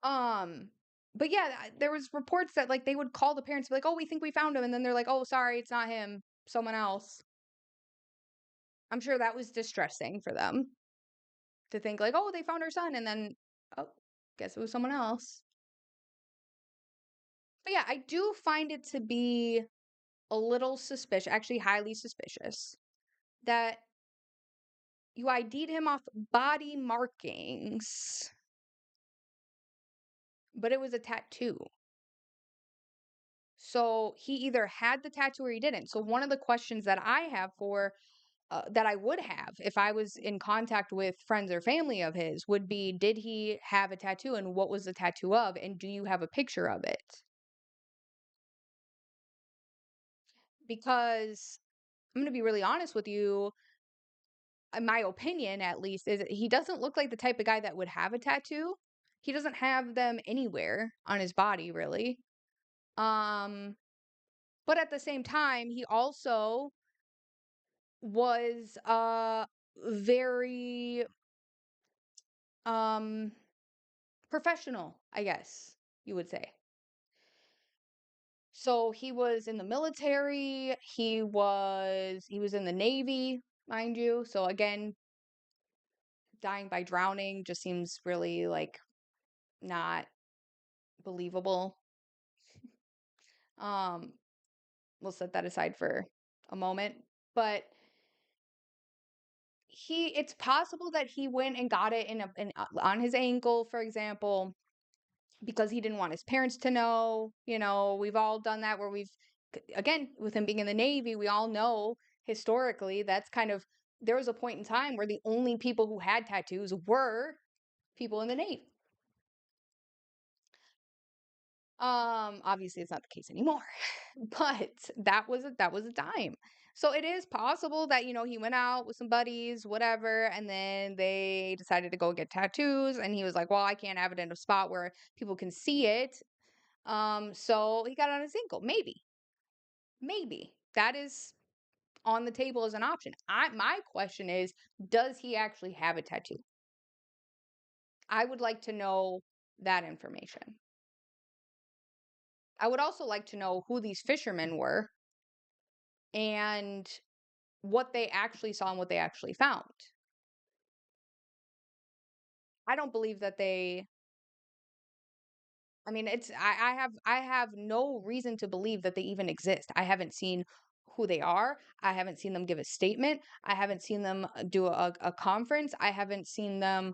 Um, but yeah, there was reports that like they would call the parents, be like, "Oh, we think we found him," and then they're like, "Oh, sorry, it's not him, someone else." I'm sure that was distressing for them to think like, "Oh, they found our son," and then, oh, guess it was someone else. But yeah, I do find it to be a little suspicious, actually highly suspicious, that you ID'd him off body markings, but it was a tattoo. So he either had the tattoo or he didn't. So one of the questions that I have for that I would have if I was in contact with friends or family of his would be, did he have a tattoo and what was the tattoo of, and do you have a picture of it? Because I'm going to be really honest with you, in my opinion at least, is he doesn't look like the type of guy that would have a tattoo. He doesn't have them anywhere on his body really. Um but at the same time, he also was very um professional, I guess you would say. So he was in the military, he was in the Navy, mind you. So again, dying by drowning just seems really like not believable. Um we'll set that aside for a moment, but it's possible that he went and got it on his ankle, for example, because he didn't want his parents to know. We've all done that where again, with him being in the Navy, we all know historically that's kind of, there was a point in time where the only people who had tattoos were people in the Navy. Obviously it's not the case anymore, but that was a time. So it is possible that, he went out with some buddies, whatever, and then they decided to go get tattoos, and he was like, well, I can't have it in a spot where people can see it. So he got on his ankle. Maybe that is on the table as an option. My question is, does he actually have a tattoo? I would like to know that information. I would also like to know who these fishermen were and what they actually saw and what they actually found. I don't believe that I have no reason to believe that they even exist. I haven't seen who they are. I haven't seen them give a statement. I haven't seen them do a conference. I haven't seen them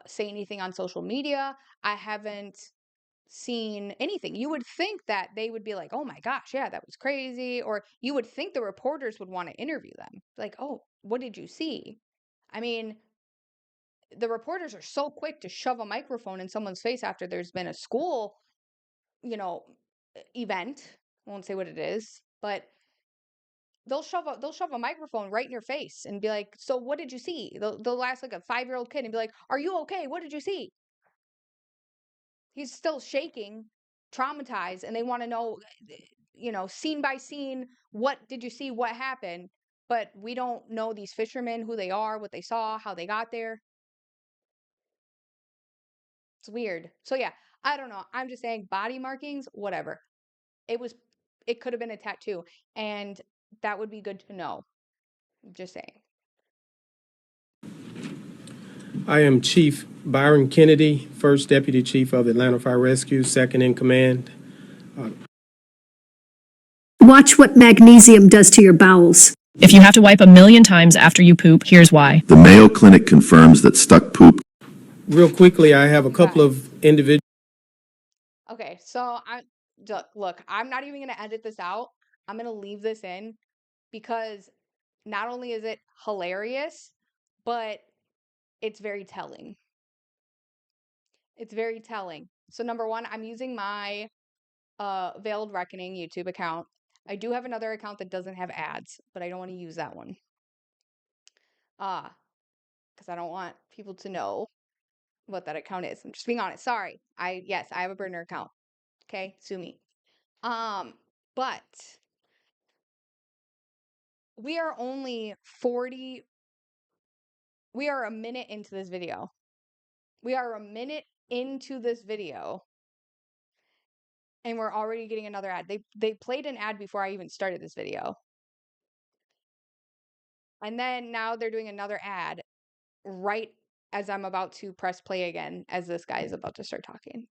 say anything on social media. I haven't seen anything. You would think that they would be like, oh my gosh, yeah, that was crazy. Or you would think the reporters would want to interview them. Like, oh, what did you see? I mean, the reporters are so quick to shove a microphone in someone's face after there's been a school, you know, event. I won't say what it is, but they'll shove a microphone right in your face and be like, so what did you see? They'll ask like a 5-year-old kid and be like, are you okay? What did you see? He's still shaking, traumatized, and they want to know, scene by scene, what did you see? What happened? But we don't know these fishermen, who they are, what they saw, how they got there. It's weird. So yeah, I don't know. I'm just saying body markings, whatever. It was it could have been a tattoo, and that would be good to know. Just saying. I am Chief Byron Kennedy, First Deputy Chief of Atlanta Fire Rescue, second in command. Watch what magnesium does to your bowels. If you have to wipe 1,000,000 times after you poop, here's why. The Mayo Clinic confirms that stuck poop. Real quickly, I have a couple of individuals. Okay, so look, I'm not even going to edit this out. I'm going to leave this in because not only is it hilarious, but it's very telling. It's very telling. So number one, I'm using my Veiled Reckoning YouTube account. I do have another account that doesn't have ads, but I don't want to use that one. Because I don't want people to know what that account is. I'm just being honest. Sorry. I have a burner account. Okay, sue me. But we are only 40. We are a minute into this video. We are a minute into this video, and we're already getting another ad. They played an ad before I even started this video. And then now they're doing another ad right as I'm about to press play again, as this guy is about to start talking.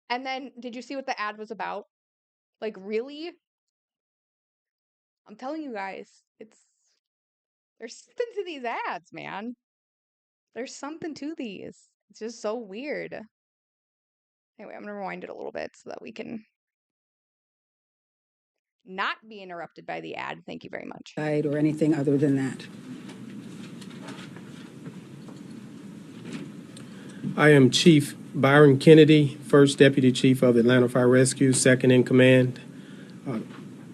And then, did you see what the ad was about? Like, really? I'm telling you guys, there's something to these ads, man. There's something to these. It's just so weird. Anyway, I'm gonna rewind it a little bit so that we can not be interrupted by the ad. Thank you very much. Or anything other than that. I am Chief Byron Kennedy, First Deputy Chief of Atlanta Fire Rescue, second in command.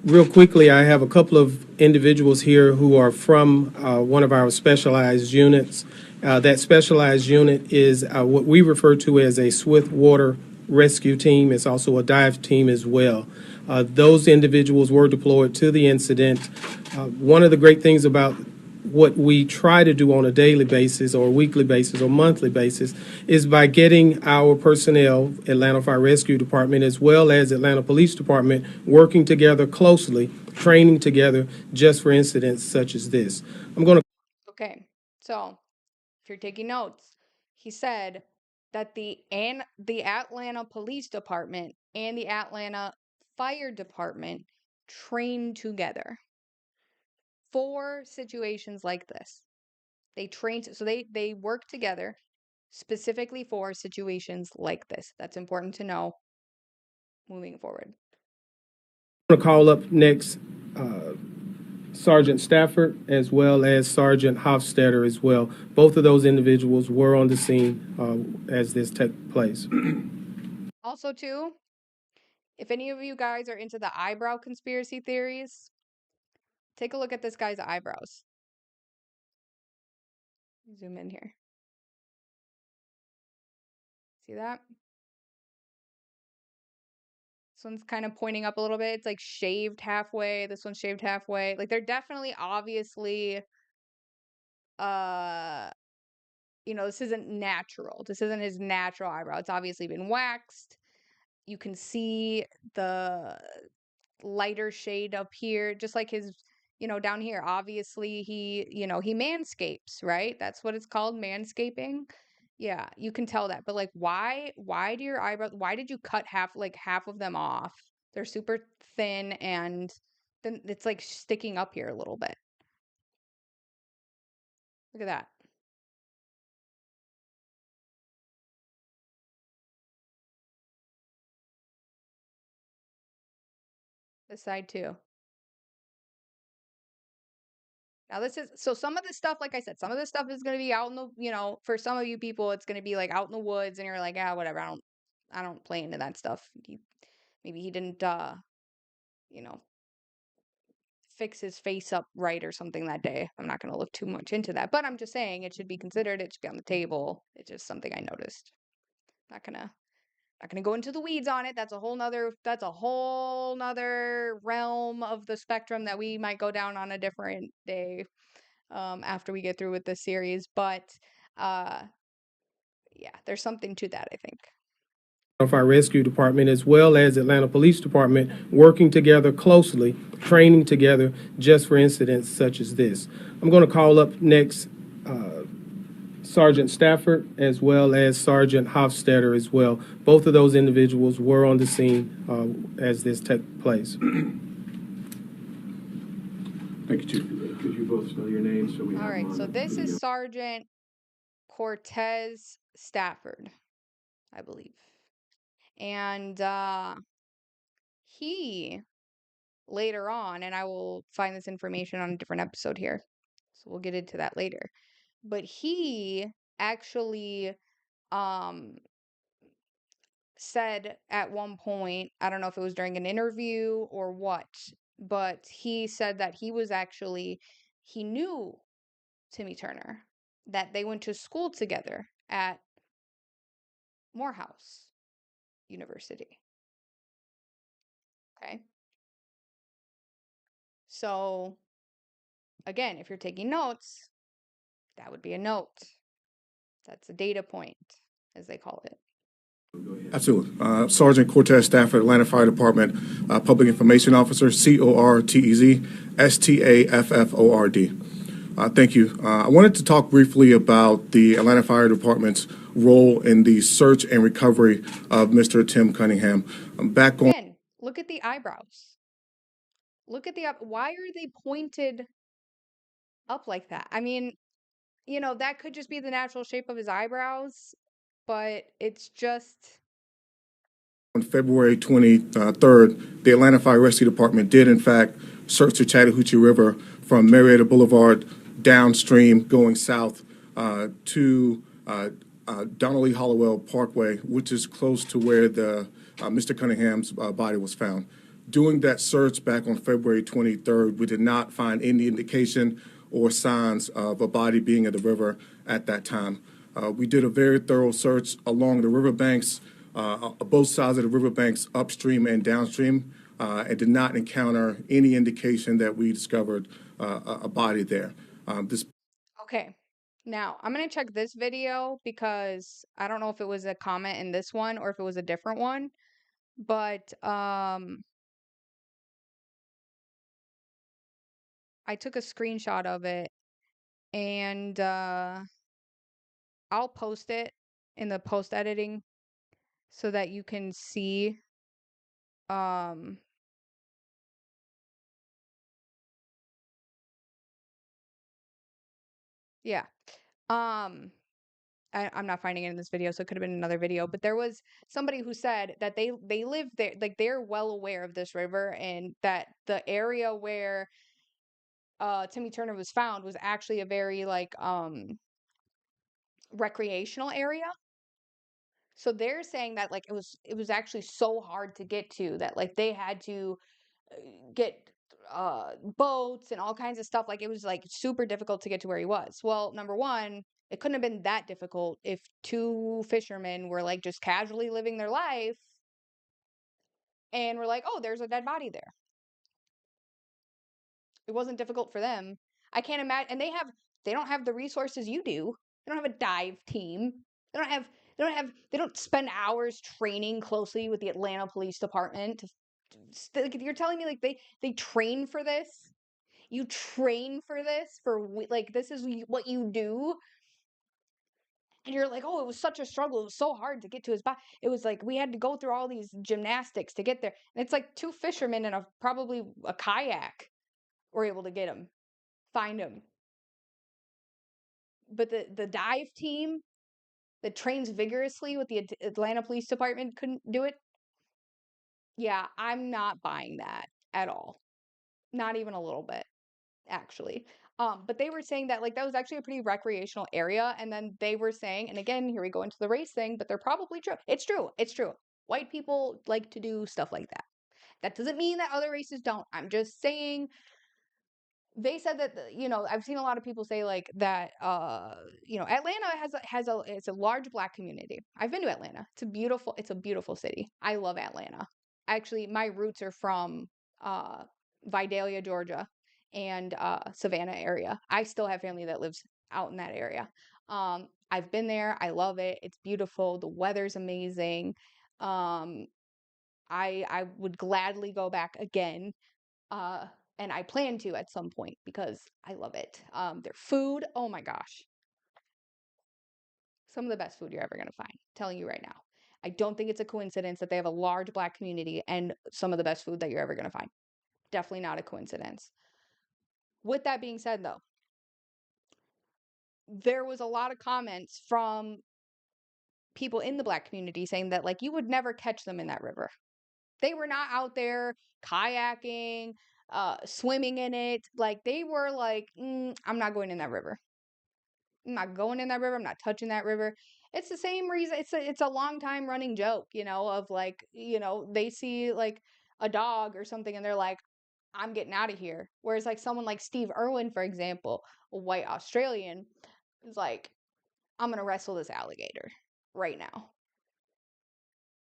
Real quickly, I have a couple of individuals here who are from one of our specialized units. That specialized unit is what we refer to as a swift water rescue team. It's also a dive team as well. Those individuals were deployed to the incident. One of the great things about what we try to do on a daily basis or weekly basis or monthly basis is by getting our personnel, Atlanta Fire Rescue Department, as well as Atlanta Police Department, working together closely, training together just for incidents such as this. Okay, so if you're taking notes, he said that the Atlanta Police Department and the Atlanta Fire Department train together for situations like this. They train, so they work together specifically for situations like this. That's important to know moving forward. I'm going to call up next Sergeant Stafford as well as Sergeant Hofstetter as well. Both of those individuals were on the scene as this took place. Also, too, If any of you guys are into the eyebrow conspiracy theories, take a look at this guy's eyebrows. Zoom in here. See that? This one's kind of pointing up a little bit. It's like shaved halfway. This one's shaved halfway. Like they're definitely obviously uh this isn't natural. This isn't his natural eyebrow. It's obviously been waxed. You can see the lighter shade up here, just like his, down here. Obviously, he manscapes, right? That's what it's called, manscaping. Yeah, you can tell that. But like, why do your eyebrows, why did you cut half of them off? They're super thin and then it's like sticking up here a little bit. Look at that. This side too. Now this is so some of this stuff, like I said, some of this stuff is gonna be out in the, for some of you people, it's gonna be like out in the woods, and you're like, whatever. I don't play into that stuff. Maybe he didn't, you know, fix his face up right or something that day. I'm not gonna look too much into that, but I'm just saying it should be considered. It should be on the table. It's just something I noticed. Not gonna go into the weeds on it. That's a whole nother realm of the spectrum that we might go down on a different day. After we get through with this series. But uh, yeah, there's something to that, I think. Of our rescue department, as well as Atlanta Police Department, working together closely, training together just for incidents such as this. I'm going to call up next Sergeant Stafford as well as Sergeant Hofstetter as well. Both of those individuals were on the scene as this took place. Thank you, Chief. Could you both spell your names so we have All right, them on so the this video? is Sergeant Cortez Stafford, I believe. And he later on, and I will find this information on a different episode here, so we'll get into that later. But he actually um said at one point, I don't know if it was during an interview or what, but he said that he knew Timmy Turner, that they went to school together at Morehouse University. Okay. So, again, if you're taking notes, that would be a note. That's a data point, as they call it. Absolutely. Sergeant Cortez Stafford, Atlanta Fire Department, Public Information Officer, Cortez Stafford. Thank you. I wanted to talk briefly about the Atlanta Fire Department's role in the search and recovery of Mr. Tim Cunningham. Again, look at the eyebrows. Why are they pointed up like that? I mean, that could just be the natural shape of his eyebrows, but it's just. On February 23rd, the Atlanta Fire Rescue Department did, in fact, search the Chattahoochee River from Marietta Boulevard downstream going south to Donald E. Hollowell Parkway, which is close to where Mr. Cunningham's body was found. Doing that search back on February 23rd, we did not find any indication or signs of a body being in the river at that time. We did a very thorough search along the riverbanks, both sides of the riverbanks, upstream and downstream, and did not encounter any indication that we discovered a body there. Okay. Now, I'm going to check this video because I don't know if it was a comment in this one or if it was a different one, but I took a screenshot of it and I'll post it in the post editing so that you can see yeah. I'm not finding it in this video, so it could have been another video, but there was somebody who said that they live there, like they're well aware of this river and that the area where Timmy Turner was found was actually a very like recreational area. So they're saying that like it was actually so hard to get to that like they had to get boats and all kinds of stuff. Like it was like super difficult to get to where he was. Well, number one, it couldn't have been that difficult if two fishermen were like just casually living their life and were like, oh, there's a dead body there. It wasn't difficult for them. I can't imagine. And they don't have the resources you do. They don't have a dive team. They don't have, they don't spend hours training closely with the Atlanta Police Department. Like, you're telling me like they train for this? You train for this like this is what you do? And you're like, oh, it was such a struggle. It was so hard to get to his body. It was like we had to go through all these gymnastics to get there. And it's like two fishermen and probably a kayak were able to get him, find him. But the dive team that trains vigorously with the Atlanta Police Department couldn't do it. Yeah, I'm not buying that at all. Not even a little bit, actually. But they were saying that like that was actually a pretty recreational area, and then they were saying, and again, here we go into the race thing, but they're probably true. It's true. It's true. White people like to do stuff like that. That doesn't mean that other races don't. I'm just saying they said that I've seen a lot of people say like that Atlanta has a it's a large black community. I've been to Atlanta. It's a beautiful city. I love Atlanta. Actually, my roots are from uh Vidalia, Georgia, and Savannah area. I still have family that lives out in that area. I've been there. I love it. It's beautiful. The weather's amazing. um I would gladly go back again, uh, and I plan to at some point because I love it. Their food, oh my gosh, some of the best food you're ever gonna find. Telling you right now. I don't think it's a coincidence that they have a large black community and some of the best food that you're ever gonna find. Definitely not a coincidence. With that being said, though, there was a lot of comments from people in the black community saying that like you would never catch them in that river. They were not out there kayaking, swimming in it. Like they were like, I'm not going in that river. I'm not going in that river. I'm not touching that river. It's the same reason. It's a long time running joke, of like, they see like a dog or something and they're like, I'm getting out of here. Whereas like someone like Steve Irwin, for example, a white Australian, is like, I'm gonna wrestle this alligator right now.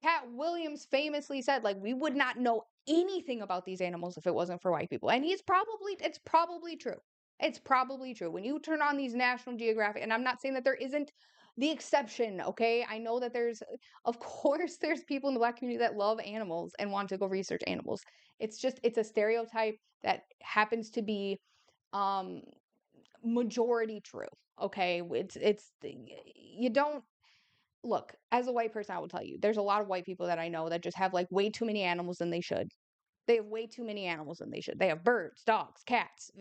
Cat Williams famously said, like, we would not know anything about these animals if it wasn't for white people. And it's probably true. It's probably true. When you turn on these National Geographic, and I'm not saying that there isn't the exception, okay? I know that of course, there's people in the black community that love animals and want to go research animals. It's a stereotype that happens to be um majority true, okay? You don't look, as a white person, I will tell you, there's a lot of white people that I know that just have like way too many animals than they should. They have way too many animals than they should. They have birds, dogs, cats,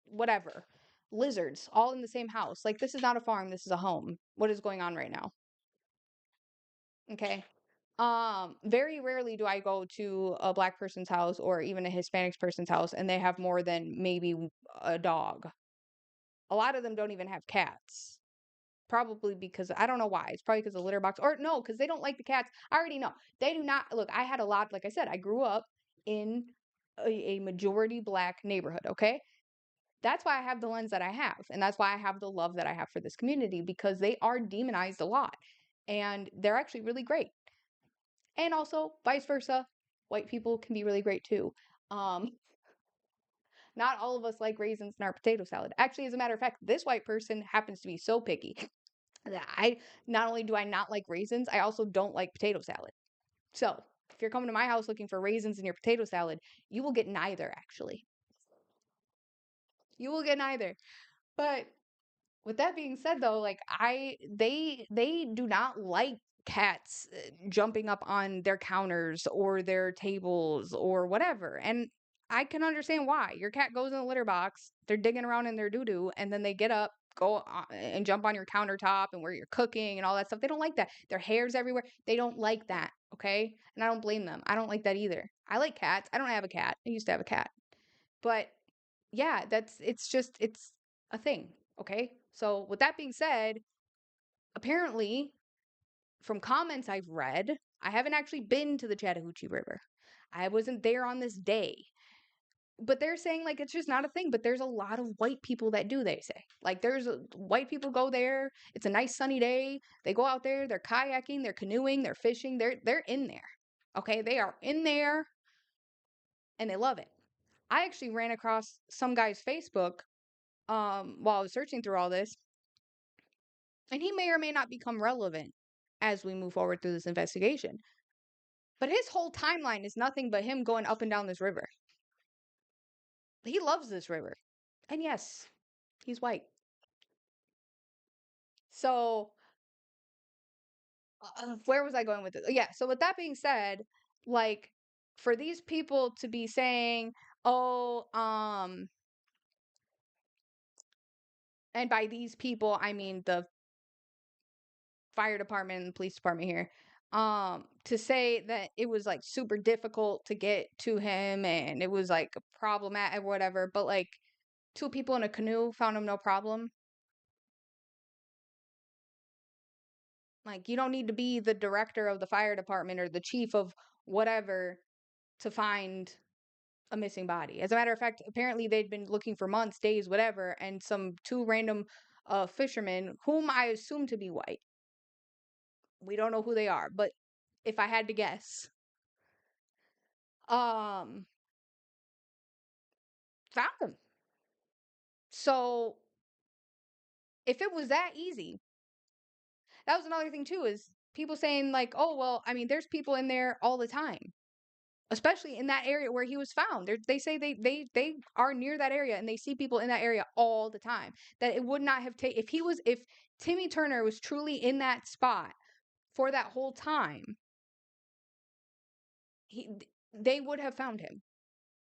whatever, lizards, all in the same house. Like, this is not a farm, this is a home. What is going on right now? Okay. Very rarely do I go to a black person's house or even a Hispanic person's house and they have more than maybe a dog. A lot of them don't even have cats. Probably because I don't know why. It's probably because the litter box, or no, because they don't like the cats. I already know. They do not. Look, I had a lot, like I said, I grew up in a majority black neighborhood, okay? That's why I have the lens that I have. And that's why I have the love that I have for this community because they are demonized a lot. And they're actually really great. And also, vice versa, white people can be really great too. Um, not all of us like raisins in our potato salad. Actually, as a matter of fact, this white person happens to be so picky that I not only do I not like raisins, I also don't like potato salad. So, if you're coming to my house looking for raisins in your potato salad, you will get neither, actually. You will get neither. But with that being said though, like they do not like cats jumping up on their counters or their tables or whatever. And I can understand why. Your cat goes in the litter box, they're digging around in their doo-doo and then they get up, go and jump on your countertop and where you're cooking and all that stuff. They don't like that. Their hair's everywhere. They don't like that, okay? And I don't blame them. I don't like that either. I like cats. I don't have a cat. I used to have a cat. But yeah, it's a thing. Okay. So with that being said, apparently from comments I've read, I haven't actually been to the Chattahoochee River. I wasn't there on this day. But they're saying like it's just not a thing. But there's a lot of white people that do, they say. Like white people go there. It's a nice sunny day. They go out there, they're kayaking, they're canoeing, they're fishing, they're in there. Okay, they are in there and they love it. I actually ran across some guy's Facebook while I was searching through all this, and he may or may not become relevant as we move forward through this investigation. But his whole timeline is nothing but him going up and down this river. He loves this river. And yes, he's white. So, where was I going with this? Yeah, so with that being said, like, for these people to be saying, oh, and by these people, I mean the fire department and the police department here, to say that it was like super difficult to get to him and it was like problematic or whatever, but like 2 people in a canoe found him no problem. Like, you don't need to be the director of the fire department or the chief of whatever to find a missing body. As a matter of fact, apparently they'd been looking for months, days, whatever, and some 2 random fishermen, whom I assume to be white. We don't know who they are, but if I had to guess, found him. So if it was that easy, that was another thing too, is people saying like, oh well, I mean, there's people in there all the time, especially in that area where he was found. They say they are near that area and they see people in that area all the time. That it would not have taken if Timmy Turner was truly in that spot for that whole time, he they would have found him.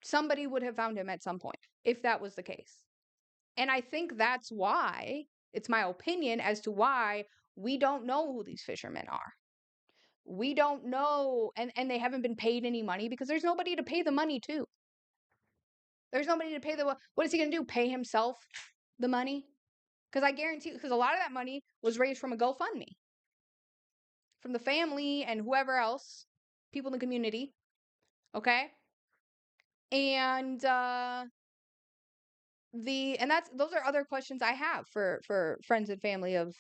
Somebody would have found him at some point if that was the case. And I think that's why, it's my opinion as to why we don't know who these fishermen are. We don't know, and they haven't been paid any money because there's nobody to pay the money to. There's nobody to pay what is he going to do? Pay himself the money? Because I guarantee, because a lot of that money was raised from a GoFundMe, from the family and whoever else, people in the community. Okay. And those are other questions I have for friends and family of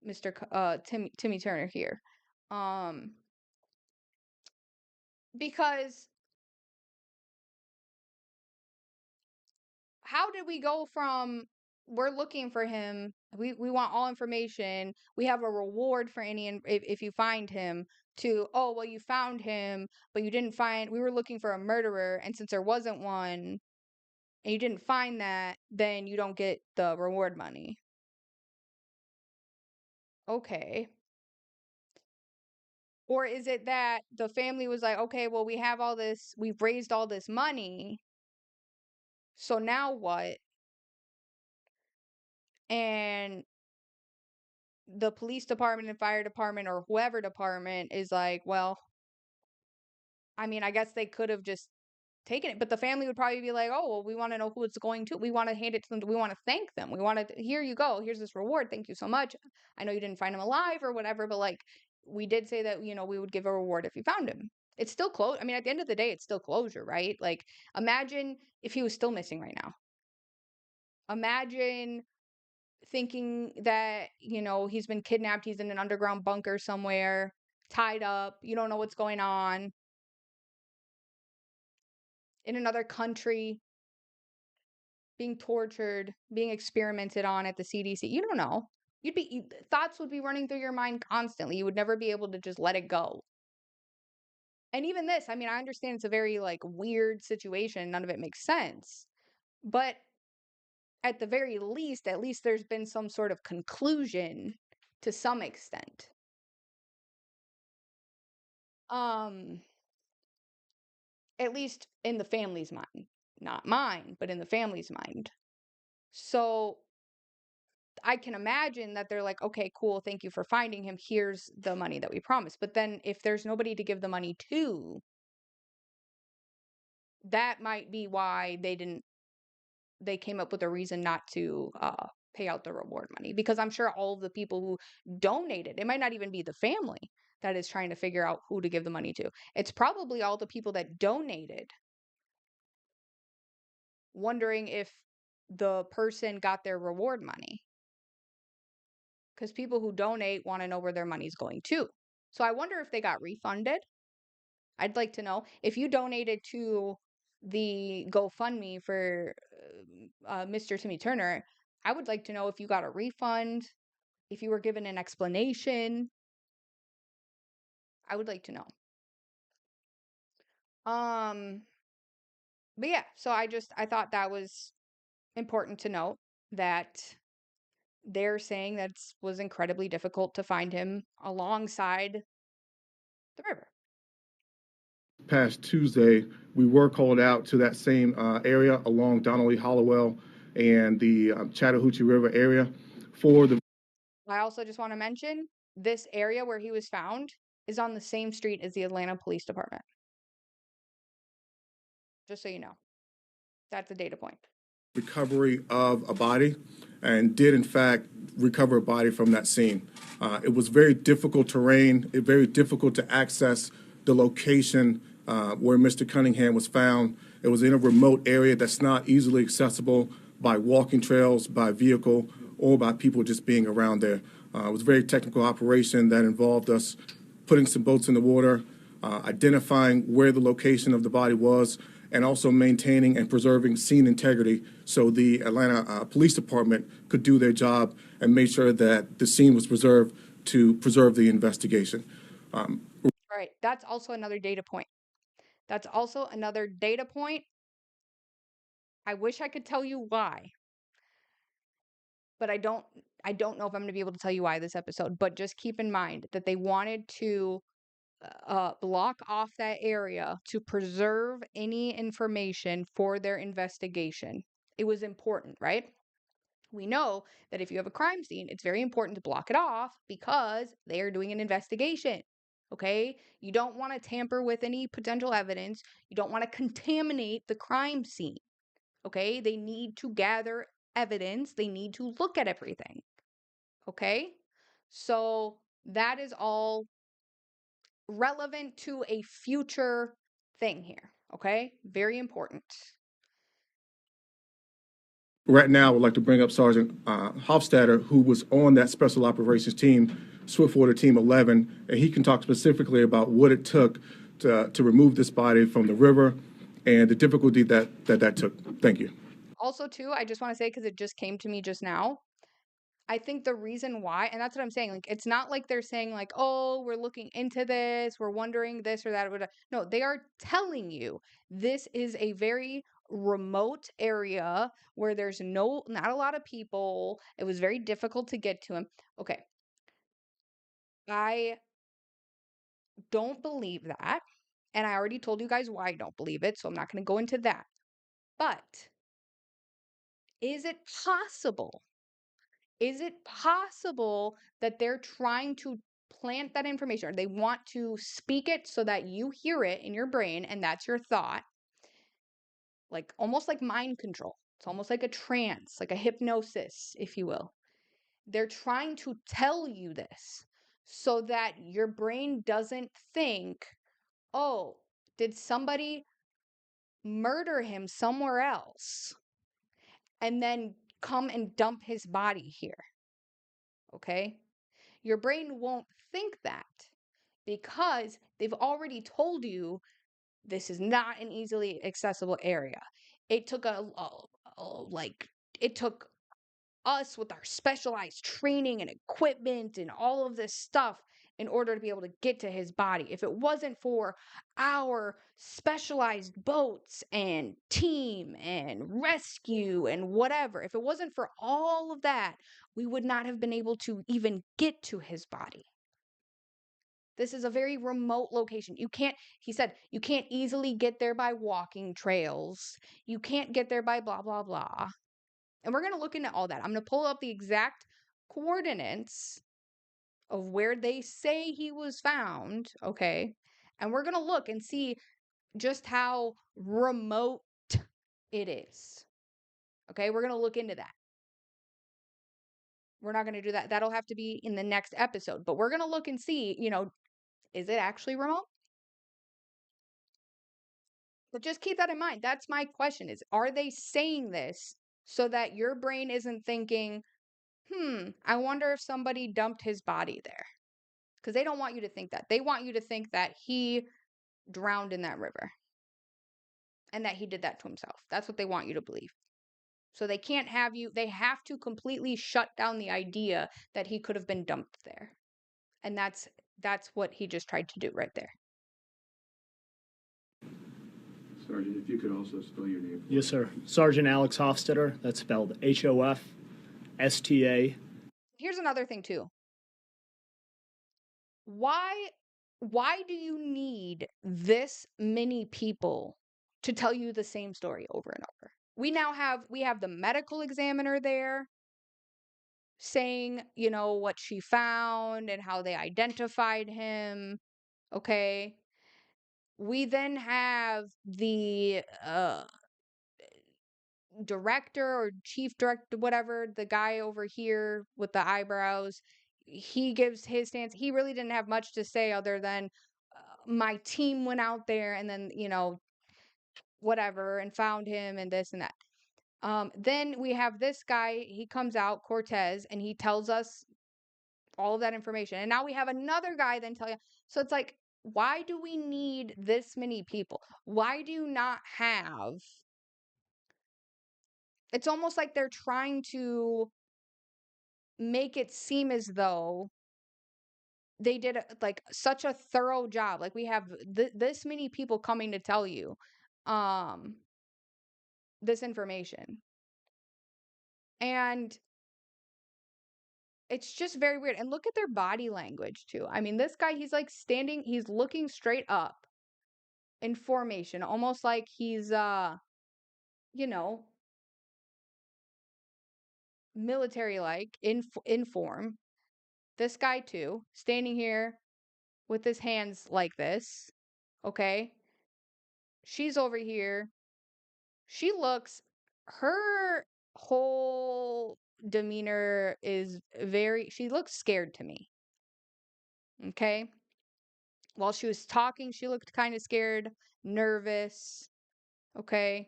Mr. Timmy Turner here. Because how did we go from we're looking for him, we want all information, we have a reward for any if you find him, to, oh well, you found him but you didn't find, we were looking for a murderer, and since there wasn't one and you didn't find that, then you don't get the reward money. Okay. Or is it that the family was like, okay, well, we have all this, we've raised all this money, so now what? And the police department and fire department or whoever department is like, well, I mean, I guess they could have just taken it, but the family would probably be like, oh, well, we want to know who it's going to. We want to hand it to them. We want to thank them. We want to, here you go. Here's this reward. Thank you so much. I know you didn't find him alive or whatever, but like, we did say that, we would give a reward if you found him. It's still close. I mean, at the end of the day, it's still closure, right? Like, imagine if he was still missing right now. Imagine thinking that, he's been kidnapped, he's in an underground bunker somewhere, tied up, you don't know what's going on, in another country, being tortured, being experimented on at the CDC. You don't know. Thoughts would be running through your mind constantly. You would never be able to just let it go. And even this, I mean, I understand it's a very like weird situation. None of it makes sense. But at the very least, at least there's been some sort of conclusion to some extent. At least in the family's mind. Not mine, but in the family's mind. So I can imagine that they're like, okay, cool, thank you for finding him. Here's the money that we promised. But then if there's nobody to give the money to, that might be why they came up with a reason not to pay out the reward money, because I'm sure all of the people who donated, it might not even be the family that is trying to figure out who to give the money to. It's probably all the people that donated wondering if the person got their reward money, because people who donate want to know where their money's going to. So I wonder if they got refunded. I'd like to know if you donated to the GoFundMe for Mr. Timmy Turner. I would like to know if you got a refund, if you were given an explanation. I would like to know. Um, but yeah, so I thought that was important to note, that they're saying that it was incredibly difficult to find him alongside the river. Past Tuesday, we were called out to that same area along Donnelly Hollowell and the Chattahoochee River area for the I also just want to mention this area where he was found is on the same street as the Atlanta Police Department. Just so you know. That's a data point. recovery of a body and did in fact recover a body from that scene. It was very difficult terrain, very difficult to access the location where Mr. Cunningham was found. It was in a remote area that's not easily accessible by walking trails, by vehicle, or by people just being around there. It was a very technical operation that involved us putting some boats in the water, identifying where the location of the body was, and also maintaining and preserving scene integrity so the Atlanta Police Department could do their job and make sure that the scene was preserved to preserve the investigation. All right, that's also another data point. That's also another data point. I wish I could tell you why, but I don't know if I'm going to be able to tell you why this episode, but just keep in mind that they wanted to block off that area to preserve any information for their investigation. It was important, right? We know that if you have a crime scene, it's very important to block it off because they are doing an investigation. Okay? You don't want to tamper with any potential evidence. You don't want to contaminate the crime scene. Okay? They need to gather evidence, they need to look at everything. Okay? So that is all relevant to a future thing here. Okay? Very important. Right now, I would like to bring up Sergeant Hofstadter, who was on that special operations team, Swiftwater Team 11, and he can talk specifically about what it took to remove this body from the river and the difficulty that took. Thank you. Also, too, I just want to say, because it just came to me just now, I think the reason why, and that's what I'm saying, like, it's not like they're saying, like, oh, we're looking into this, we're wondering this or that. Or whatever. No, they are telling you this is a very remote area where there's not a lot of people. It was very difficult to get to him. Okay. I don't believe that. And I already told you guys why I don't believe it, so I'm not going to go into that. But is it possible? Is it possible that they're trying to plant that information, or they want to speak it so that you hear it in your brain and that's your thought? Like almost like mind control. It's almost like a trance, like a hypnosis, if you will. They're trying to tell you this so that your brain doesn't think, oh, did somebody murder him somewhere else and then come and dump his body here? Okay? Your brain won't think that because they've already told you this is not an easily accessible area. It took like it took us with our specialized training and equipment and all of this stuff in order to be able to get to his body. If it wasn't for our specialized boats and team and rescue and whatever, if it wasn't for all of that, we would not have been able to even get to his body. This is a very remote location. He said, you can't easily get there by walking trails. You can't get there by blah, blah, blah. And we're going to look into all that. I'm going to pull up the exact coordinates of where they say he was found, okay? And we're going to look and see just how remote it is. Okay? We're going to look into that. We're not going to do that. That'll have to be in the next episode. But we're going to look and see, is it actually remote? But just keep that in mind. That's my question is, are they saying this so that your brain isn't thinking, I wonder if somebody dumped his body there? Because they don't want you to think that. They want you to think that he drowned in that river and that he did that to himself. That's what they want you to believe. So they can't have you, they have to completely shut down the idea that he could have been dumped there. And that's what he just tried to do right there. Sergeant, if you could also spell your name. Yes, sir. Sergeant Alex Hofstetter. That's spelled Hofsta. Here's another thing too. Why do you need this many people to tell you the same story over and over? We have the medical examiner there saying, what she found and how they identified him. Okay. We then have the director or chief director, whatever, the guy over here with the eyebrows. He gives his stance. He really didn't have much to say other than my team went out there and then, whatever, and found him and this and that. Then we have this guy, he comes out, Cortez, and he tells us all of that information. And now we have another guy then tell you. So it's like, why do we need this many people? Why do you not have? It's almost like they're trying to make it seem as though they did like such a thorough job. Like we have this many people coming to tell you this information. And it's just very weird. And look at their body language too. I mean, this guy, he's like standing, he's looking straight up in formation, almost like he's military like in form. This guy too, standing here with his hands like this. Okay? She's over here. She looks her whole demeanor is she looks scared to me. Okay? While she was talking, she looked kind of scared, nervous. Okay?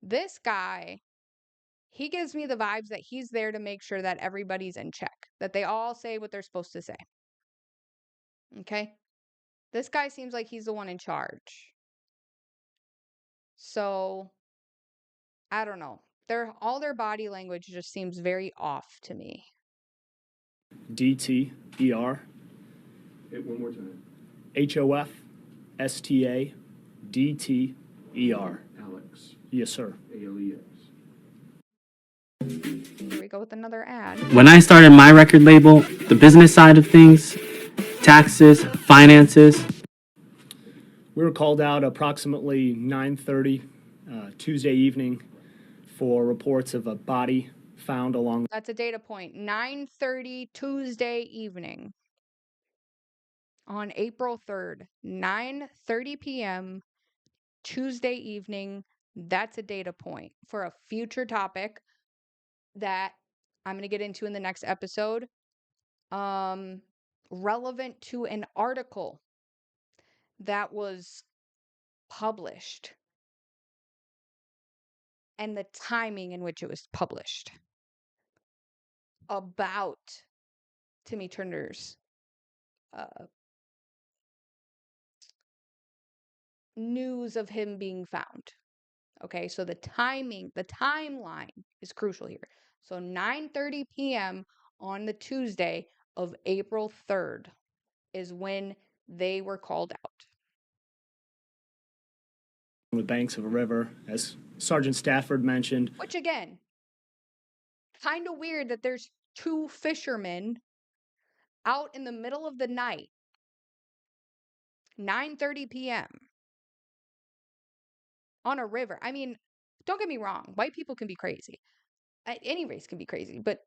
This guy, he gives me the vibes that he's there to make sure that everybody's in check, that they all say what they're supposed to say. Okay? This guy seems like he's the one in charge. So, I don't know. All their body language just seems very off to me. DTER. One more time. HOFSTA. Alex. Yes, sir. ALEX. Here we go with another ad. When I started my record label, the business side of things, taxes, finances. We were called out approximately 9:30 Tuesday evening for reports of a body found along. That's a data point. 9:30 Tuesday evening on April 3rd. 9:30 p.m. Tuesday evening. That's a data point for a future topic that I'm going to get into in the next episode. Relevant to an article that was published and the timing in which it was published about Timmy Turner's news of him being found. Okay, so the timeline is crucial here. So 9:30 p.m. on the Tuesday of April 3rd is when they were called out. The banks of a river, as Sergeant Stafford mentioned. Which again, kind of weird that there's two fishermen out in the middle of the night, 9:30 p.m. on a river. I mean, don't get me wrong, white people can be crazy. Any race can be crazy, but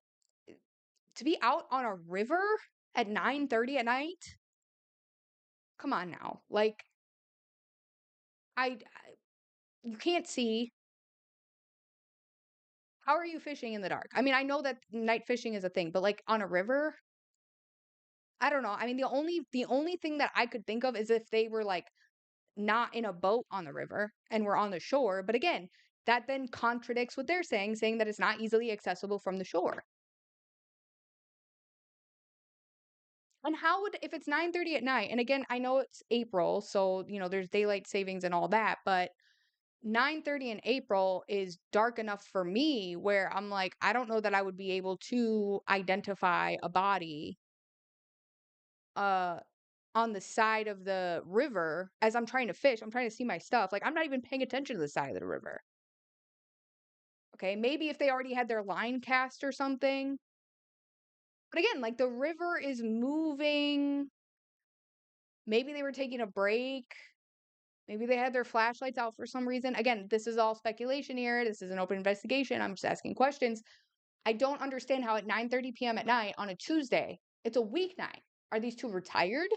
to be out on a river at 9:30 at night? Come on now. Like I you can't see. How are you fishing in the dark? I mean, I know that night fishing is a thing, but like on a river, I don't know. I mean, the only thing that I could think of is if they were like not in a boat on the river and were on the shore. But again, that then contradicts what they're saying that it's not easily accessible from the shore. And how would, if it's 9:30 at night, and again, I know it's April, so there's daylight savings and all that, but 9:30 in April is dark enough for me where I'm like, I don't know that I would be able to identify a body uh on the side of the river as I'm trying to fish. I'm trying to see my stuff. Like I'm not even paying attention to the side of the river. Okay, maybe if they already had their line cast or something. But again, like the river is moving. Maybe they were taking a break. Maybe they had their flashlights out for some reason. Again, this is all speculation here. This is an open investigation. I'm just asking questions. I don't understand how at 9:30 p.m. at night on a Tuesday, it's a weeknight. Are these two retired?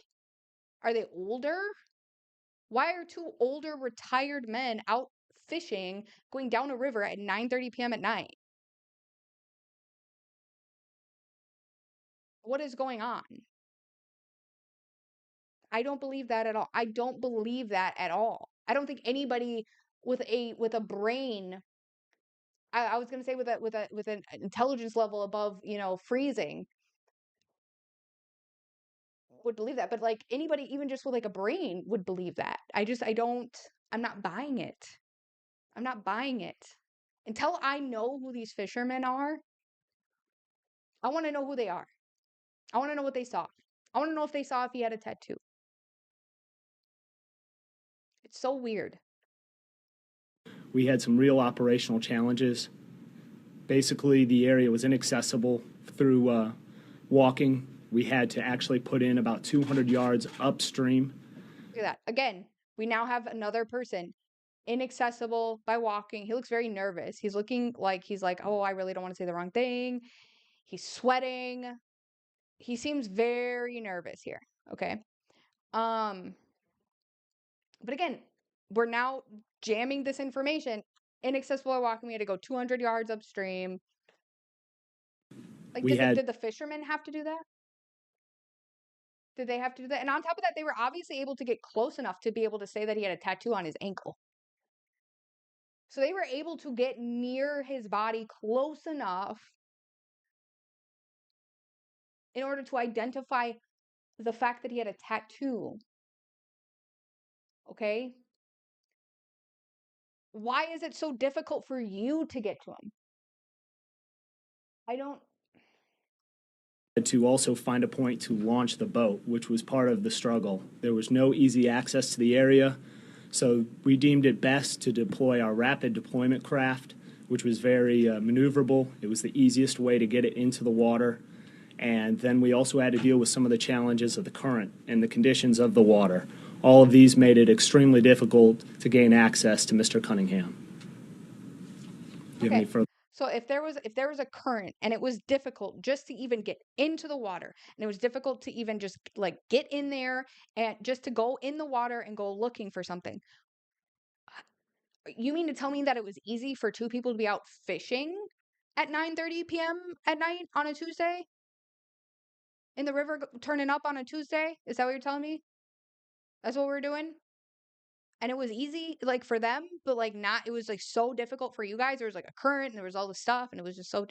Are they older? Why are two older retired men out fishing going down a river at 9:30 p.m. at night? What is going on? I don't believe that at all. I don't believe that at all. I don't think anybody with a brain, I was going to say with an intelligence level above, freezing would believe that. But like anybody even just with like a brain would believe that. I'm not buying it. I'm not buying it. Until I know who these fishermen are, I want to know who they are. I want to know what they saw. I want to know if they saw if he had a tattoo. It's so weird. We had some real operational challenges. Basically, the area was inaccessible through walking. We had to actually put in about 200 yards upstream. Look at that. Again, we now have another person inaccessible by walking. He looks very nervous. He's looking like he's like, oh, I really don't want to say the wrong thing. He's sweating. He seems very nervous here. Okay. But again, we're now jamming this information. Inaccessible by walking. We had to go 200 yards upstream. Like, did the fishermen have to do that? Did they have to do that? And on top of that, they were obviously able to get close enough to be able to say that he had a tattoo on his ankle. So they were able to get near his body close enough in order to identify the fact that he had a tattoo. Okay? Why is it so difficult for you to get to him? I don't. To also find a point to launch the boat, which was part of the struggle. There was no easy access to the area, so we deemed it best to deploy our rapid deployment craft, which was very maneuverable. It was the easiest way to get it into the water. And then we also had to deal with some of the challenges of the current and the conditions of the water. All of these made it extremely difficult to gain access to Mr. Cunningham. Do you have any further? So if there was a current and it was difficult just to even get into the water, and it was difficult to even just like get in there and just to go in the water and go looking for something. You mean to tell me that it was easy for two people to be out fishing at 9:30 p.m. at night on a Tuesday? In the river turning up on a Tuesday? Is that what you're telling me? That's what we're doing? And it was easy like for them, but like not, it was like so difficult for you guys. There was like a current and there was all this stuff and it was just so.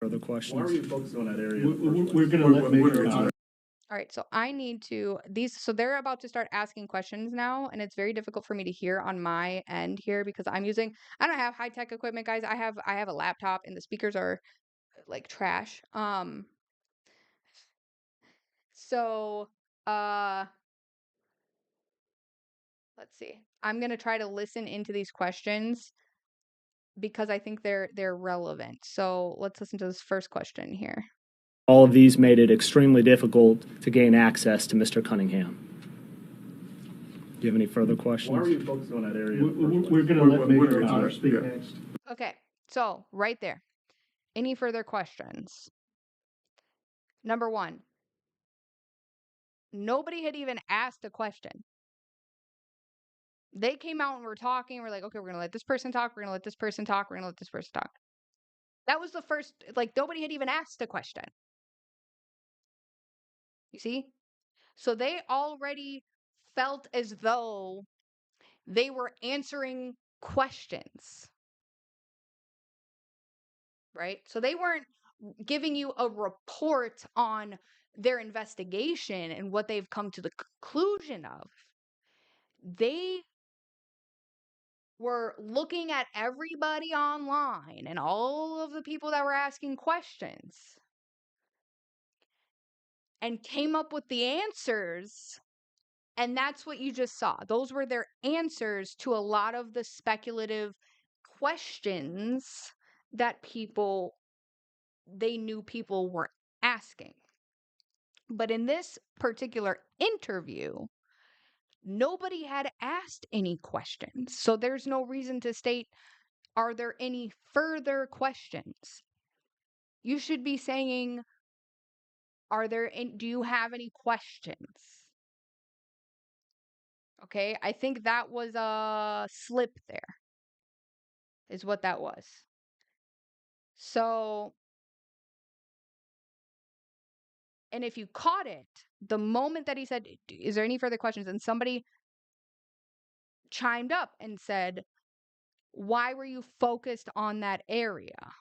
Further questions? Why were you focused on that area? We're going to let All right, so I need to so they're about to start asking questions now, and it's very difficult for me to hear on my end here because I don't have high-tech equipment, guys. I have a laptop and the speakers are like trash. So let's see. I'm going to try to listen into these questions because I think they're relevant. So let's listen to this first question here. All of these made it extremely difficult to gain access to Mr. Cunningham. Do you have any further questions? Why were you focused on that area? We're going to let Major Connor speak next. Okay, so right there. Any further questions? Number one, nobody had even asked a question. They came out and were talking. We're like, okay, we're going to let this person talk. We're going to let this person talk. We're going to let this person talk. That was the first, like, nobody had even asked a question. You see? So they already felt as though they were answering questions, right? So they weren't giving you a report on their investigation and what they've come to the conclusion of. They were looking at everybody online and all of the people that were asking questions and came up with the answers. And that's what you just saw. Those were their answers to a lot of the speculative questions that they knew people were asking. But in this particular interview, nobody had asked any questions. So there's no reason to state, are there any further questions? You should be saying, do you have any questions? Okay, I think that was a slip there, is what that was. So, and if you caught it, the moment that he said, is there any further questions? And somebody chimed up and said, why were you focused on that area?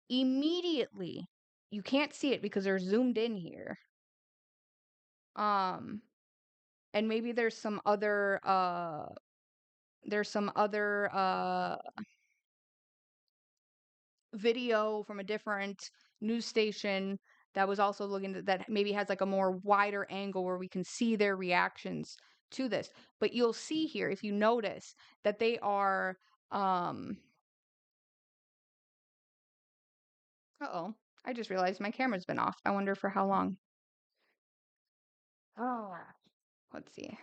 Immediately, you can't see it because they're zoomed in here. And maybe there's some other video from a different news station that was also that maybe has like a more wider angle where we can see their reactions to this. But you'll see here, if you notice, that they are uh-oh, I just realized my camera's been off. I wonder for how long. Oh, let's see.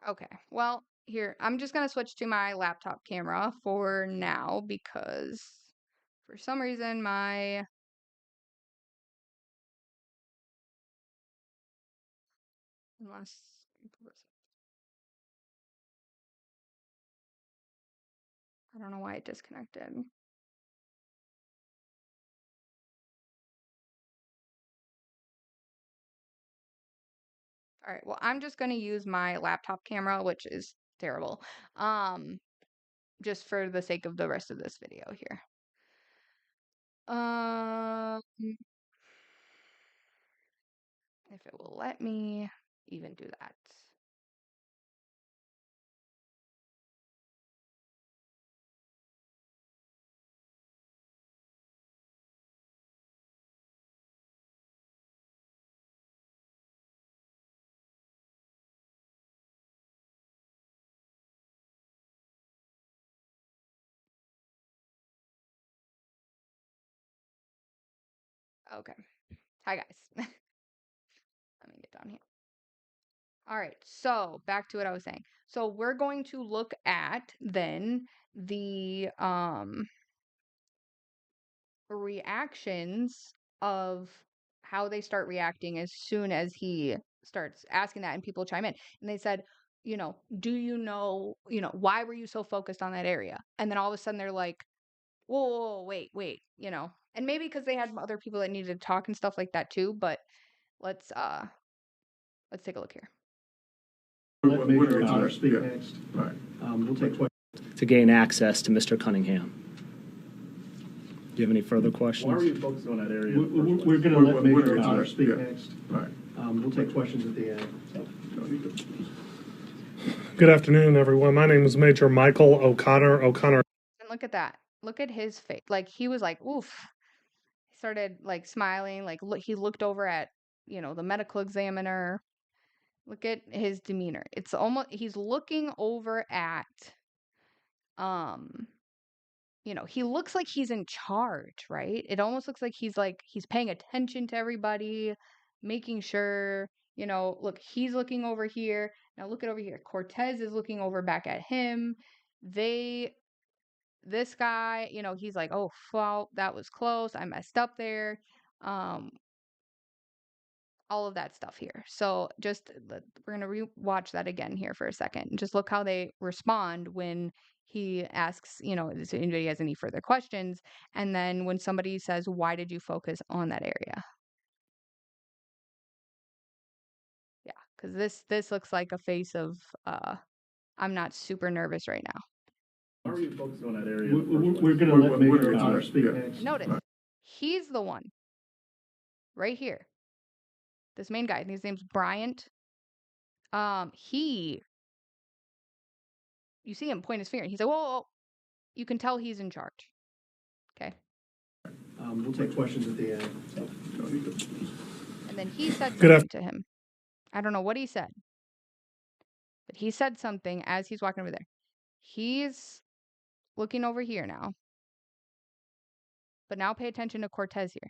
Okay, well, here, I'm just going to switch to my laptop camera for now because for some reason unless I don't know why it disconnected. All right, well, I'm just going to use my laptop camera, which is terrible, just for the sake of the rest of this video here. If it will let me even do that. Okay. Hi, guys. Let me get down here. All right, so back to what I was saying. So we're going to look at then the reactions of how they start reacting as soon as he starts asking that and people chime in. And they said, do you know, why were you so focused on that area? And then all of a sudden they're like, whoa, wait, and maybe because they had other people that needed to talk and stuff like that too, but let's take a look here. Let Major O'Connor speak next. Right. We'll take questions. To gain access to Mr. Cunningham. Do you have any further questions? Why are you focused on that area? We're going to let Major O'Connor speak next. Right. We'll take questions at the end. Good afternoon, everyone. My name is Major Michael O'Connor. And look at that. Look at his face. Like, he was like, oof. He started, like, smiling. Like, he looked over at, the medical examiner. Look at his demeanor. It's almost, he's looking over at, he looks like he's in charge, right? It almost looks like he's paying attention to everybody, making sure, look, he's looking over here. Now look at over here. Cortez is looking over back at him. This guy, he's like, oh, well, that was close. I messed up there. all of that stuff here. So just we're gonna re-watch that again here for a second. And just look how they respond when he asks, if anybody has any further questions, and then when somebody says, "Why did you focus on that area?" Yeah, because this looks like a face of I'm not super nervous right now. Why are you focused on that area? We're gonna let Major Connor speak next. Notice he's the one right here. This main guy, his name's Bryant. You see him point his finger. He's like, whoa. You can tell he's in charge. Okay. We'll take questions at the end. And then he said something to him. I don't know what he said, but he said something as he's walking over there. He's looking over here now. But now pay attention to Cortez here.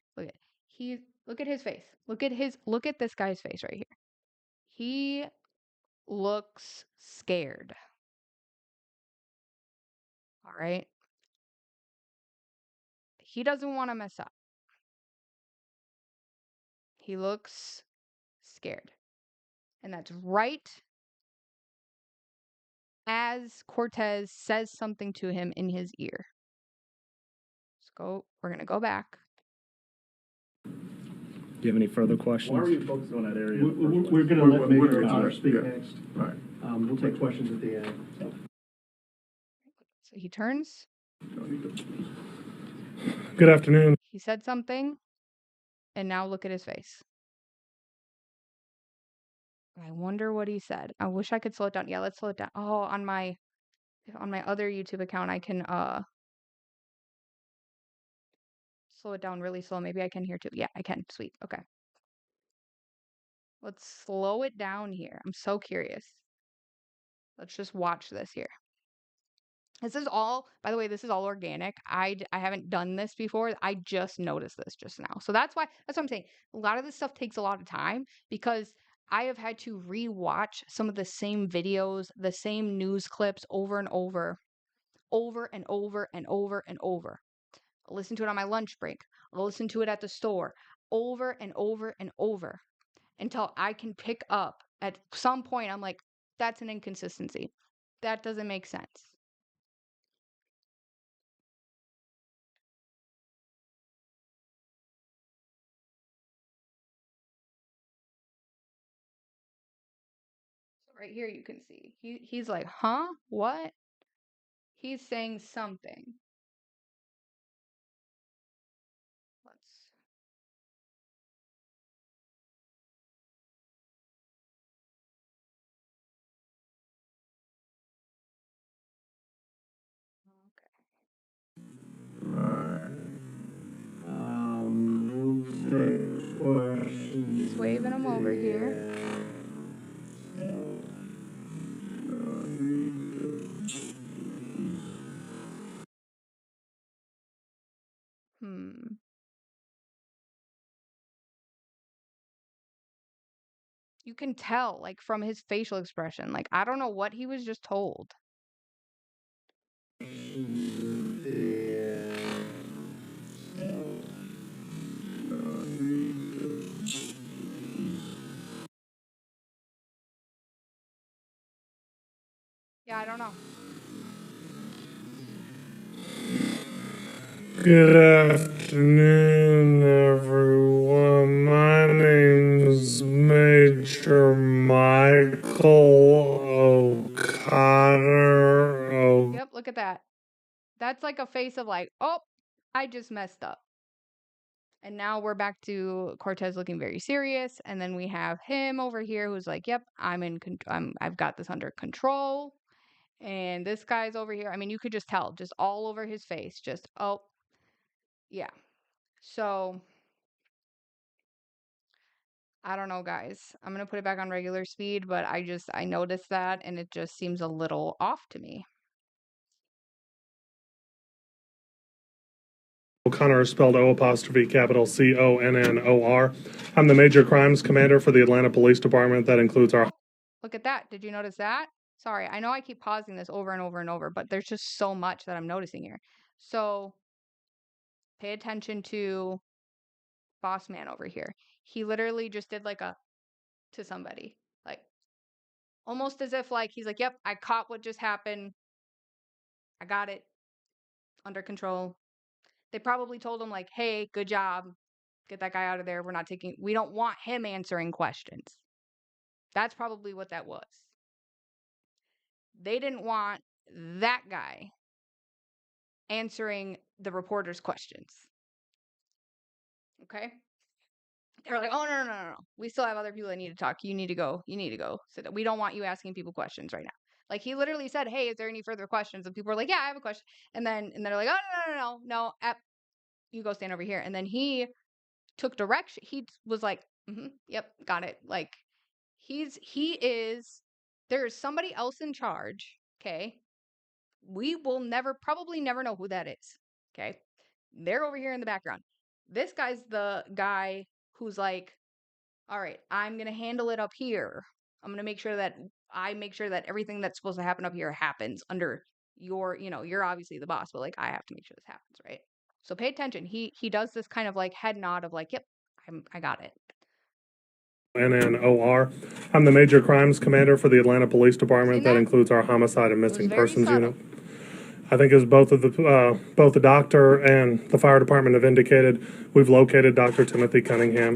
Look at his face. Look at this guy's face right here. He looks scared. All right. He doesn't want to mess up. He looks scared. And that's right as Cortez says something to him in his ear. We're going to go back. Do you have any further questions? Why are you focused on that area? We're gonna let Major Connor speak next. Right. We'll take questions at the end. So he turns. Good afternoon. He said something, and now look at his face. I wonder what he said. I wish I could slow it down. Yeah, let's slow it down. Oh, on my other YouTube account, I can slow it down really slow. Maybe I can hear too. Yeah, I can. Sweet. Okay. Let's slow it down here. I'm so curious. Let's just watch this here. This is all, by the way, this is all organic. I haven't done this before. I just noticed this just now. So that's what I'm saying. A lot of this stuff takes a lot of time because I have had to rewatch some of the same videos, the same news clips over and over and over and over and over. I'll listen to it on my lunch break. I'll listen to it at the store over and over and over until I can pick up at some point. I'm like, that's an inconsistency. That doesn't make sense. So right here you can see he's like, huh? What? He's saying something. Let's He's waving him over here. You can tell, like, from his facial expression. Like, I don't know what he was just told. Yeah, I don't know. Good afternoon, everyone. My name's Major Michael O'Connor. Yep, look at that. That's like a face of like, oh, I just messed up. And now we're back to Cortez looking very serious, and then we have him over here who's like, "Yep, I've got this under control." And this guy's over here. I mean, you could just tell, just all over his face, just oh, yeah. So I don't know, guys. I'm gonna put it back on regular speed, but I noticed that, and it just seems a little off to me. O'Connor is spelled O''Connor. I'm the Major Crimes Commander for the Atlanta Police Department. That includes our... Look at that. Did you notice that? Sorry, I know I keep pausing this over and over and over, but there's just so much that I'm noticing here. So pay attention to boss man over here. He literally just did like a to somebody, like almost as if like he's like, "Yep, I caught what just happened. I got it under control." They probably told him like, "Hey, good job. Get that guy out of there. We don't want him answering questions." That's probably what that was. They didn't want that guy answering the reporter's questions. Okay? They're like, "Oh, no. We still have other people that need to talk. You need to go. So that we don't want you asking people questions right now." Like he literally said, "Hey, is there any further questions?" And people were like, "Yeah, I have a question." And they're like, "Oh, no. You go stand over here." And then he took direction. He was like, "Yep, got it." Like there's somebody else in charge. Okay. We will probably never know who that is. Okay. They're over here in the background. This guy's the guy who's like, "All right, I'm going to handle it up here. I'm going to make sure that everything that's supposed to happen up here happens under you're obviously the boss, but like I have to make sure this happens, right?" So pay attention. He does this kind of like head nod of like, "Yep, I got it." NNOR. I'm the Major Crimes Commander for the Atlanta Police Department. That includes our Homicide and Missing Persons Unit. I think as both the doctor and the fire department have indicated, we've located Dr. Timothy Cunningham.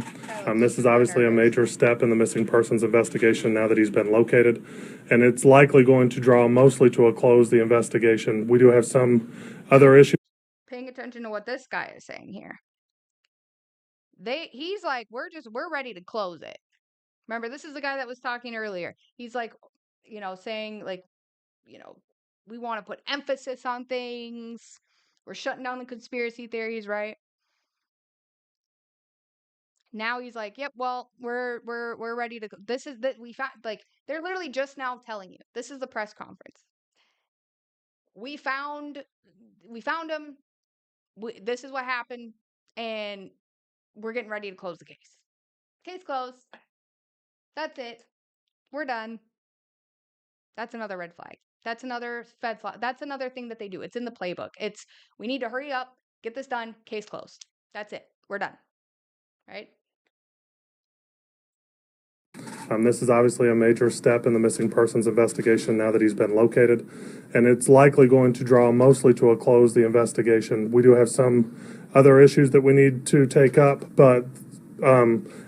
This is obviously a major step in the missing persons investigation now that he's been located, and it's likely going to draw mostly to a close the investigation. We do have some other issues. Paying attention to what this guy is saying here. He's like, we're ready to close it. Remember, this is the guy that was talking earlier. He's like, saying like, we want to put emphasis on things. We're shutting down the conspiracy theories, right? Now he's like, "Yep, well, we're ready to go." This is that we found like they're literally just now telling you. This is the press conference. We found him. This is what happened, and we're getting ready to close the case. Case closed. That's it. We're done. That's another red flag. That's another Fed flag. That's another thing that they do. It's in the playbook. We need to hurry up, get this done, case closed. That's it. We're done. Right? This is obviously a major step in the missing persons investigation now that he's been located, and it's likely going to draw mostly to a close the investigation. We do have some other issues that we need to take up, but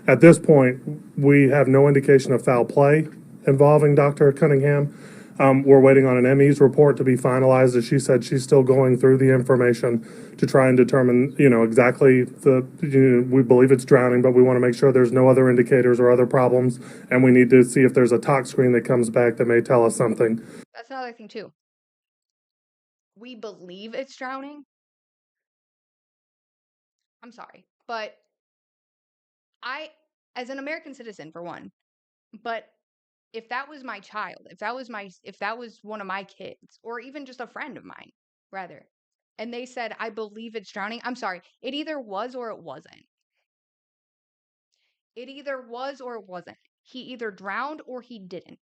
at this point, we have no indication of foul play involving Dr. Cunningham. We're waiting on an ME's report to be finalized. As she said, she's still going through the information to try and determine, exactly we believe it's drowning, but we want to make sure there's no other indicators or other problems. And we need to see if there's a tox screen that comes back that may tell us something. That's another thing too. We believe it's drowning. I'm sorry, but as an American citizen for one, but if that was my child, if that was one of my kids, or even just a friend of mine, rather, and they said, "I believe it's drowning," I'm sorry, it either was or it wasn't. It either was or it wasn't. He either drowned or he didn't.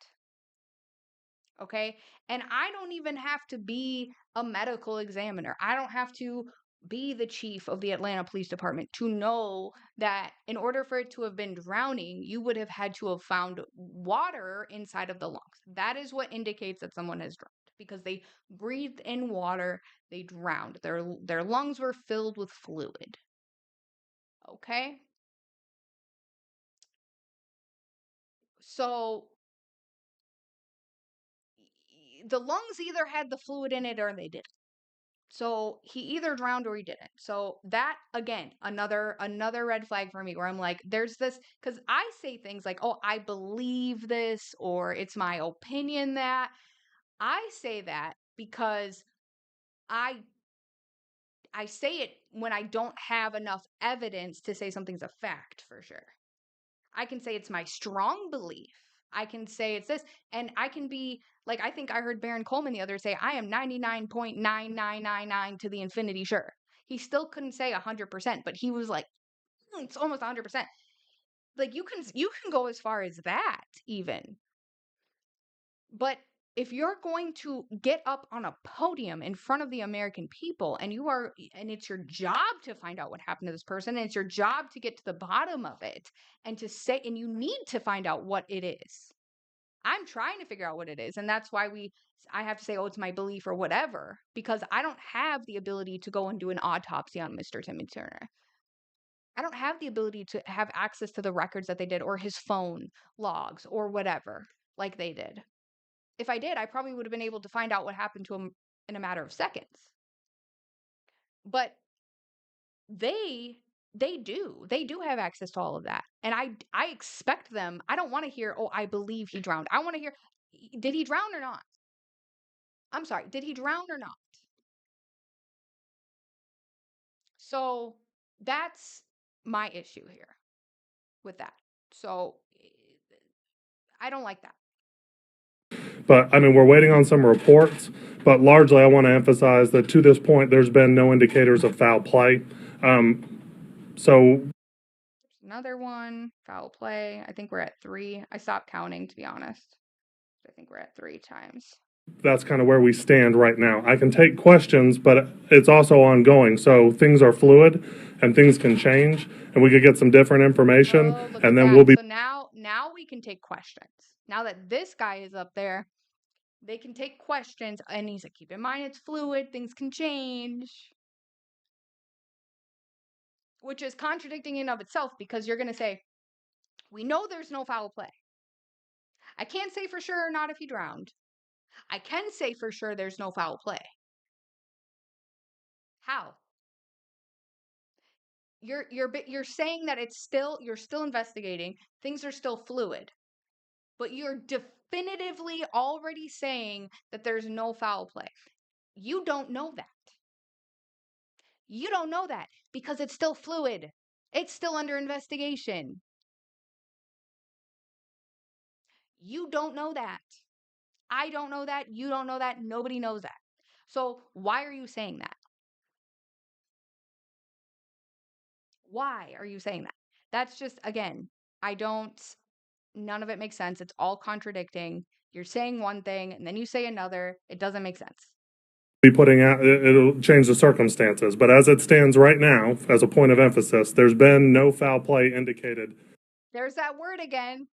Okay? And I don't even have to be a medical examiner. I don't have to be the chief of the Atlanta Police Department to know that in order for it to have been drowning, you would have had to have found water inside of the lungs. That is what indicates that someone has drowned because they breathed in water, they drowned. Their lungs were filled with fluid. Okay? So the lungs either had the fluid in it or they didn't. So he either drowned or he didn't. So that again, another red flag for me where I'm like, there's this because I say things like, "Oh, I believe this," or "It's my opinion that." I say that because I say it when I don't have enough evidence to say something's a fact for sure. I can say it's my strong belief. I can say it's this. And I can be like, I think I heard Baron Coleman the other say, "I am 99.9999 to the infinity sure." He still couldn't say 100%, but he was like, it's almost 100%. Like you can go as far as that even. But if you're going to get up on a podium in front of the American people and it's your job to find out what happened to this person, and it's your job to get to the bottom of it and you need to find out what it is. I'm trying to figure out what it is. And that's why I have to say, oh, it's my belief or whatever, because I don't have the ability to go and do an autopsy on Mr. Timmy Turner. I don't have the ability to have access to the records that they did or his phone logs or whatever like they did. If I did, I probably would have been able to find out what happened to him in a matter of seconds. But they do have access to all of that. And I expect them. I don't want to hear, "Oh, I believe he drowned." I want to hear, "Did he drown or not?" I'm sorry, did he drown or not? So that's my issue here with that. So I don't like that. But I mean, we're waiting on some reports, but largely I want to emphasize that to this point, there's been no indicators of foul play. So Another one, foul play. I think we're at 3. I stopped counting, to be honest. I think we're at 3 times. that's kind of where we stand right now. I can take questions, but it's also ongoing. So things are fluid and things can change, and we could get some different information, Oh, look and at then that. we'll be. So now we can take questions. Now that this guy is up there, they can take questions, and he's like, keep in mind it's fluid, things can change. Which is contradicting in of itself, because you're gonna say, we know there's no foul play. I can't say for sure or not if he drowned. I can say for sure there's no foul play. How? You're saying that you're still investigating, things are still fluid, but you're definitively already saying that there's no foul play. You don't know that. You don't know that because it's still fluid. It's still under investigation. You don't know that. I don't know that. You don't know that. Nobody knows that. So why are you saying that? Why are you saying that? That's just, again, none of it makes sense. It's all contradicting. You're saying one thing and then you say another. It doesn't make sense. Be putting out, it'll change the circumstances, but as it stands right now, as a point of emphasis, there's been no foul play indicated. There's that word again.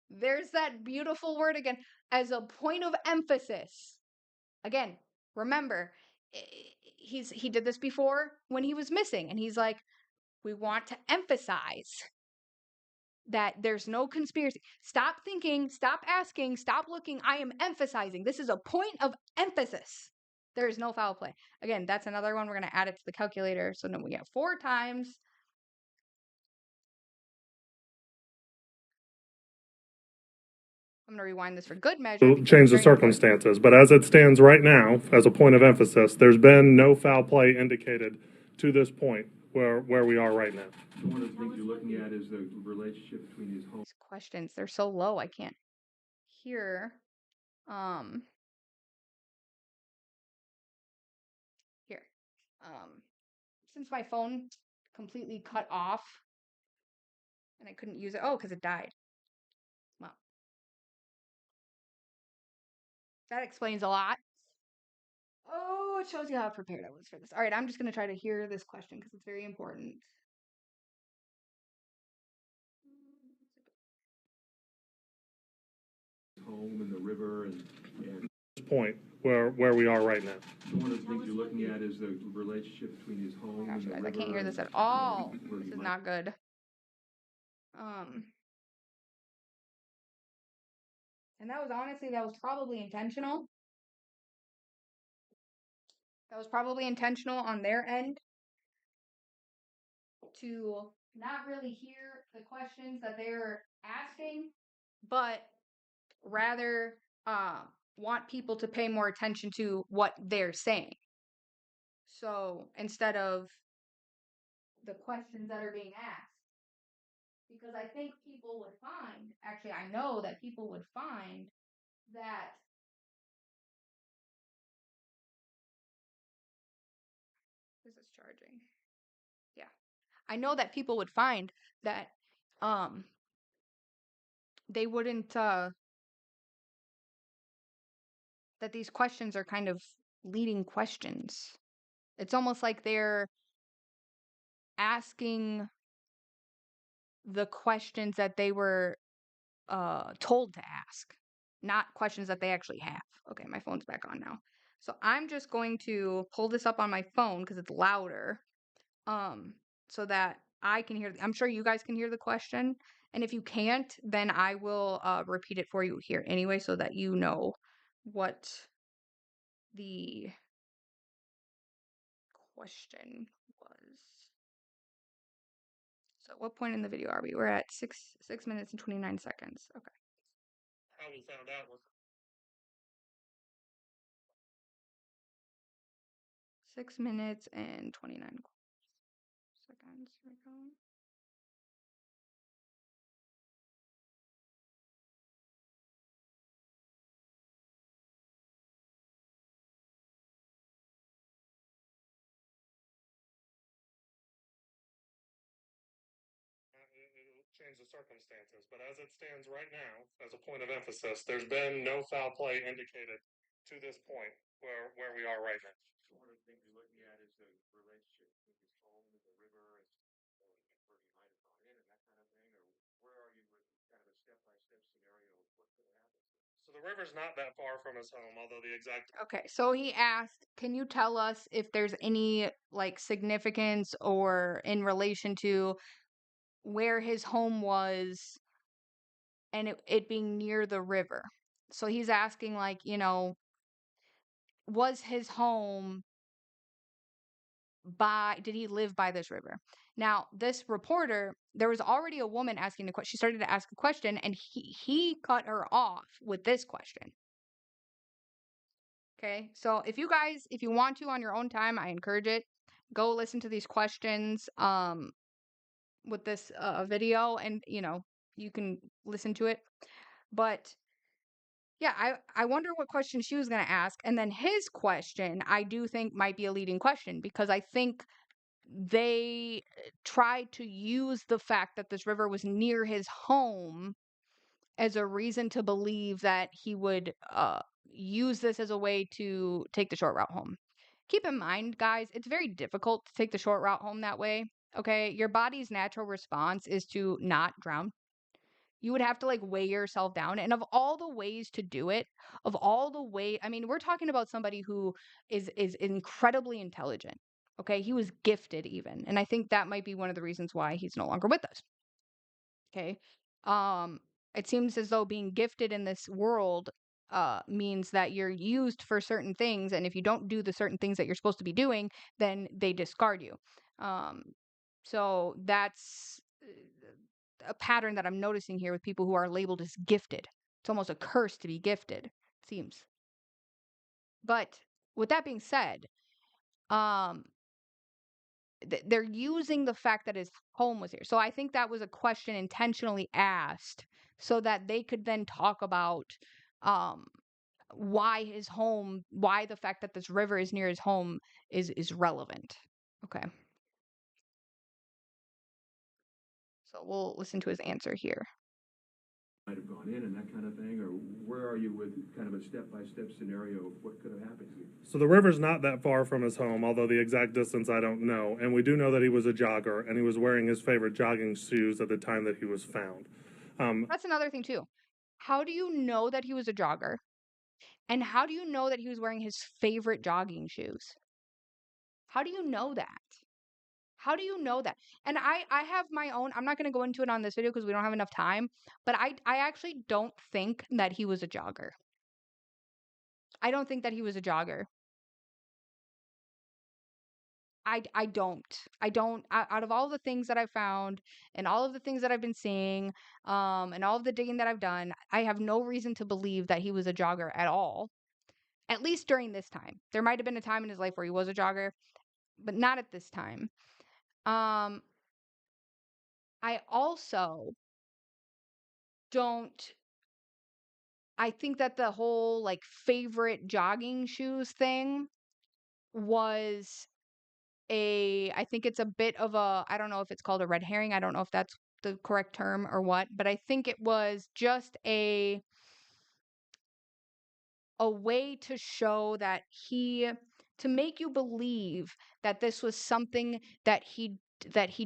There's that beautiful word again. As a point of emphasis. Again, remember, he did this before when he was missing, and he's like, we want to emphasize that there's no conspiracy. Stop thinking, stop asking, stop looking. I am emphasizing. This is a point of emphasis. There is no foul play. Again, that's another one. We're going to add it to the calculator. So then we get 4 times. I'm going to rewind this for good measure. It'll change the circumstances, but as it stands right now, as a point of emphasis, there's been no foul play indicated to this point where we are right now. One of the things you're looking at is the relationship between his home. These questions, they're so low, I can't hear. Here. Since my phone completely cut off and I couldn't use it. Oh, because it died. Well, that explains a lot. Oh, it shows you how prepared I was for this. All right, I'm just going to try to hear this question because it's very important. Home and the river and This point where we are right now. one of the things you're looking at is the relationship between his home Oh my gosh, and the guys, river. I can't hear this at all. This is not good. And that was probably intentional. That was probably intentional on their end to not really hear the questions that they're asking, but rather want people to pay more attention to what they're saying. So instead of the questions that are being asked, because I think people would find, actually, I know that people would find that this is charging. Yeah. I know that people would find that they wouldn't that these questions are kind of leading questions. It's almost like they're asking the questions that they were told to ask, not questions that they actually have. Okay, my phone's back on now. So I'm just going to pull this up on my phone because it's louder, so that I can hear. I'm sure you guys can hear the question, and if you can't, then I will repeat it for you here anyway, so that you know what the question was. So at what point in the video are we? We're at 6 minutes and 29 seconds. Okay. How we found out was 6 minutes and 29 seconds. Here we go. it'll change the circumstances, but as it stands right now, as a point of emphasis, there's been no foul play indicated to this point where we are right now. So one of the things you're looking at is the relationship between his home and the river and where he might have gone in and that kind of thing, or where are you with kind of a step-by-step scenario of what could have happened? So the river's not that far from his home, although the exact Okay, so he asked, can you tell us if there's any like significance or in relation to where his home was and it being near the river? So he's asking, like, was his home did he live by this river? Now, this reporter, there was already a woman asking the question. She started to ask a question, and he cut her off with this question. Okay, so if you want to on your own time, I encourage it. Go listen to these questions with this video, and you can listen to it. But yeah, I wonder what question she was going to ask, and then his question I do think might be a leading question, because I think they tried to use the fact that this river was near his home as a reason to believe that he would use this as a way to take the short route home. Keep in mind, guys, it's very difficult to take the short route home that way. Okay, your body's natural response is to not drown. You would have to like weigh yourself down. And of all the ways to do it, I mean, we're talking about somebody who is incredibly intelligent. Okay, he was gifted even, and I think that might be one of the reasons why he's no longer with us. Okay. Um, it seems as though being gifted in this world means that you're used for certain things, and if you don't do the certain things that you're supposed to be doing, then they discard you. Um, so that's a pattern that I'm noticing here with people who are labeled as gifted. It's almost a curse to be gifted, it seems. But with that being said, um, they're using the fact that his home was here. So I think that was a question intentionally asked so that they could then talk about um, why the fact that this river is near his home is relevant. Okay. So we'll listen to his answer here. Might have gone in and that kind of thing, or where are you with kind of a step-by-step scenario of what could have happened to you? So the river's not that far from his home, although the exact distance I don't know. And we do know that he was a jogger, and he was wearing his favorite jogging shoes at the time that he was found. That's another thing too. How do you know that he was a jogger? And how do you know that he was wearing his favorite jogging shoes? How do you know that? How do you know that? And I have my own, I'm not going to go into it on this video because we don't have enough time, but I actually don't think that he was a jogger. I don't think that he was a jogger. I don't. Out of all the things that I've found and all of the things that I've been seeing, and all of the digging that I've done, I have no reason to believe that he was a jogger at all. At least during this time. There might have been a time in his life where he was a jogger, but not at this time. Um, I also don't I think that the whole like favorite jogging shoes thing was I think it's a bit of I don't know if it's called a red herring. I don't know if that's the correct term or what, but I think it was just a a way to show that to make you believe that this was something that he